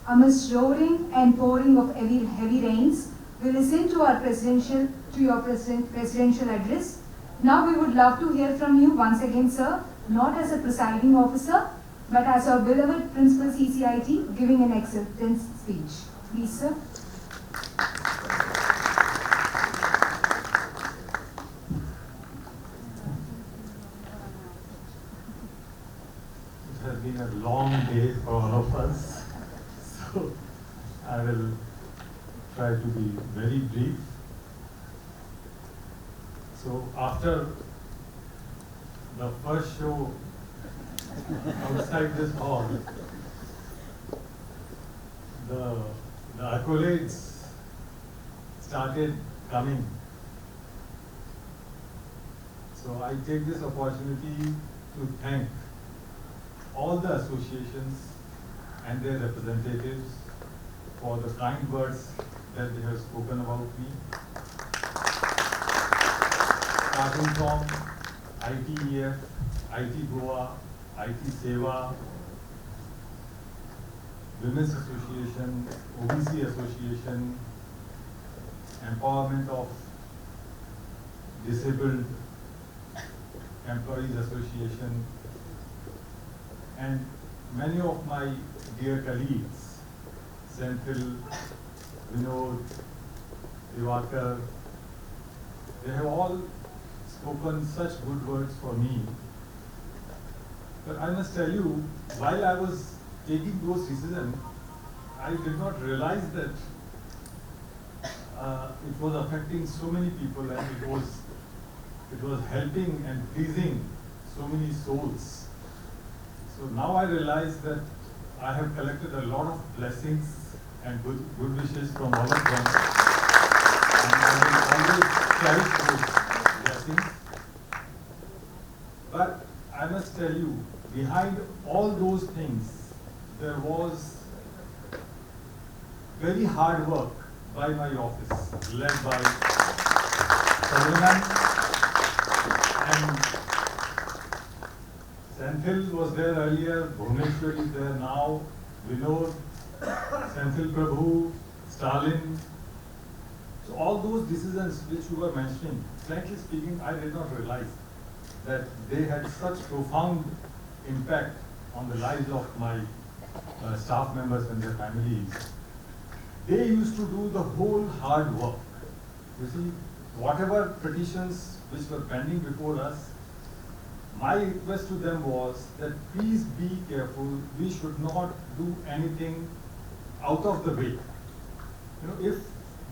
Amidst roaring and pouring of heavy rains, we listen to your presidential address. Now we would love to hear from you once again, sir, not as a presiding officer, but as our beloved Principal CCIT giving an acceptance speech. Please, sir. It has been a long day for all of us, so I will try to be very brief. So after the first show outside this hall, the accolades started coming. So I take this opportunity to thank all the associations and their representatives for the kind words that they have spoken about me. Starting from ITEF, IT Goa, IT Seva, Women's Association, OBC Association, Empowerment of Disabled Employees Association, and many of my dear colleagues, Senthil, Vinod, Diwakar, they have all spoken such good words for me. But I must tell you, while I was taking those decisions, I did not realize that it was affecting so many people, and it was helping and pleasing so many souls. So now I realize that I have collected a lot of blessings and good wishes from all of them, and I will always cherish those blessings. But I must tell you, behind all those things, there was very hard work by my office, led by Saravanan, and Senthil was there earlier, Bhuvneshwar is there now, Vinod, Senthil Prabhu, Stalin. So all those decisions which you were mentioning, frankly speaking, I did not realize that they had such profound impact on the lives of my staff members and their families. They used to do the whole hard work. You see, whatever petitions which were pending before us, my request to them was that please be careful, we should not do anything out of the way. You know, if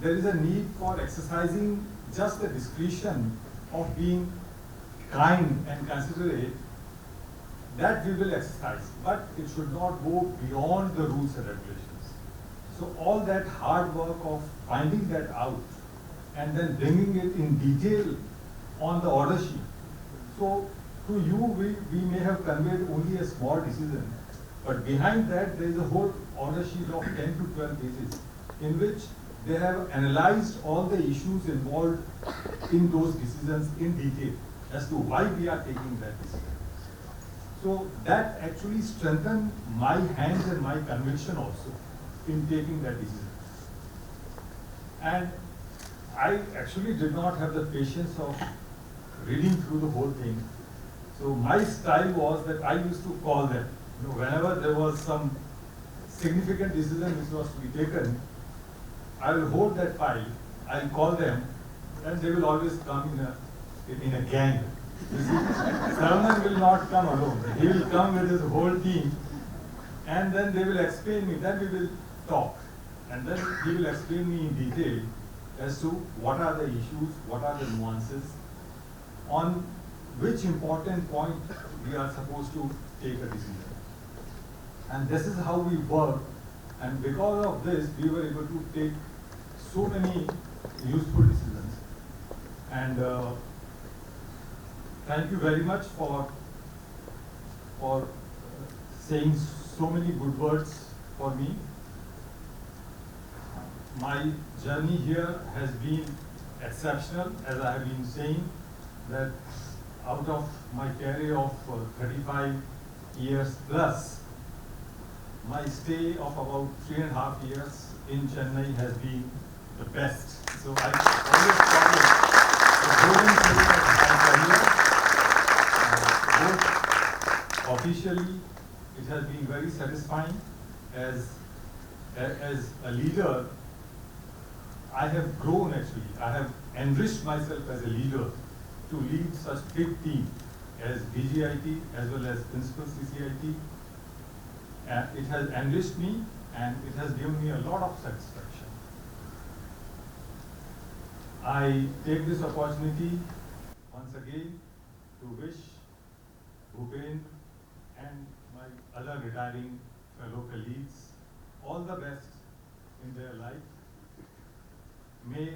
there is a need for exercising just the discretion of being kind and considerate, that we will exercise, but it should not go beyond the rules and regulations. So all that hard work of finding that out and then bringing it in detail on the order sheet. So to you, we may have conveyed only a small decision, but behind that there is a whole order sheet of 10 to 12 pages in which they have analyzed all the issues involved in those decisions in detail as to why we are taking that decision. So that actually strengthened my hands and my conviction also in taking that decision. And I actually did not have the patience of reading through the whole thing. So my style was that I used to call them. You know, whenever there was some significant decision which was to be taken, I will hold that file, I'll call them, and they will always come in a gang. You see, Saravanan will not come alone. He will come with his whole team, and then they will explain me. Then we will talk, and then he will explain me in detail as to what are the issues, what are the nuances, on which important point we are supposed to take a decision. And this is how we work, and because of this, we were able to take so many useful decisions. And thank you very much for saying so many good words for me. My journey here has been exceptional, as I have been saying, that out of my career of 35 years plus, my stay of about 3.5 years in Chennai has been the best. So I always call it the golden period of my career. Both officially, it has been very satisfying. As a leader, I have grown actually. I have enriched myself as a leader to lead such big team as BGIT as well as Principal CCIT. It has enriched me and it has given me a lot of satisfaction. I take this opportunity once again to wish Bhupen and my other retiring fellow colleagues all the best in their life. May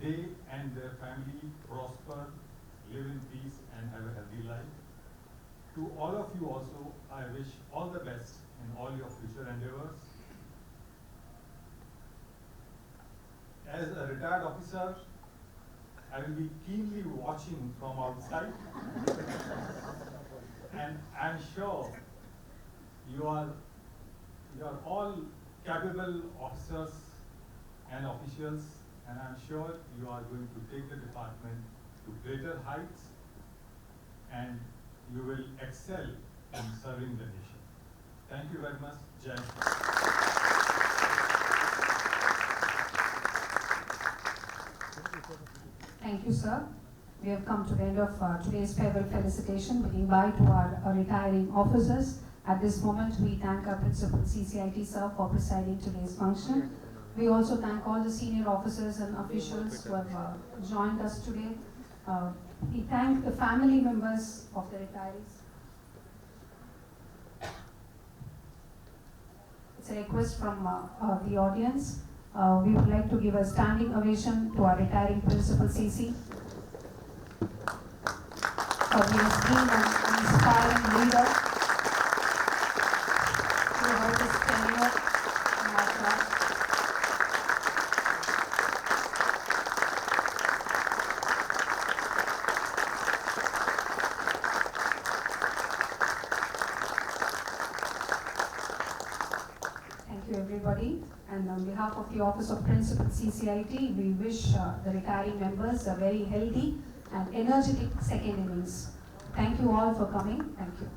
they and their family prosper, live in peace and have a healthy life. To all of you also, I wish all the best in all your future endeavors. As a retired officer, I will be keenly watching from outside. And I'm sure you are all capable officers and officials, and I'm sure you are going to take the department to greater heights and you will excel in serving the nation. Thank you very much. Jai Hind. Thank you, sir. We have come to the end of today's farewell felicitation, bidding bye to our retiring officers. At this moment, we thank our Principal CCIT, sir, for presiding today's function. We also thank all the senior officers and officials who have joined us today. We thank the family members of the retirees. It's a request from the audience. We would like to give a standing ovation to our retiring Principal CC. He has been an inspiring leader. Throughout his tenure in our class. Thank you, everybody. And on behalf of the Office of Principal CCIT, we wish the retiring members a very healthy and energetic second innings. Thank you all for coming. Thank you.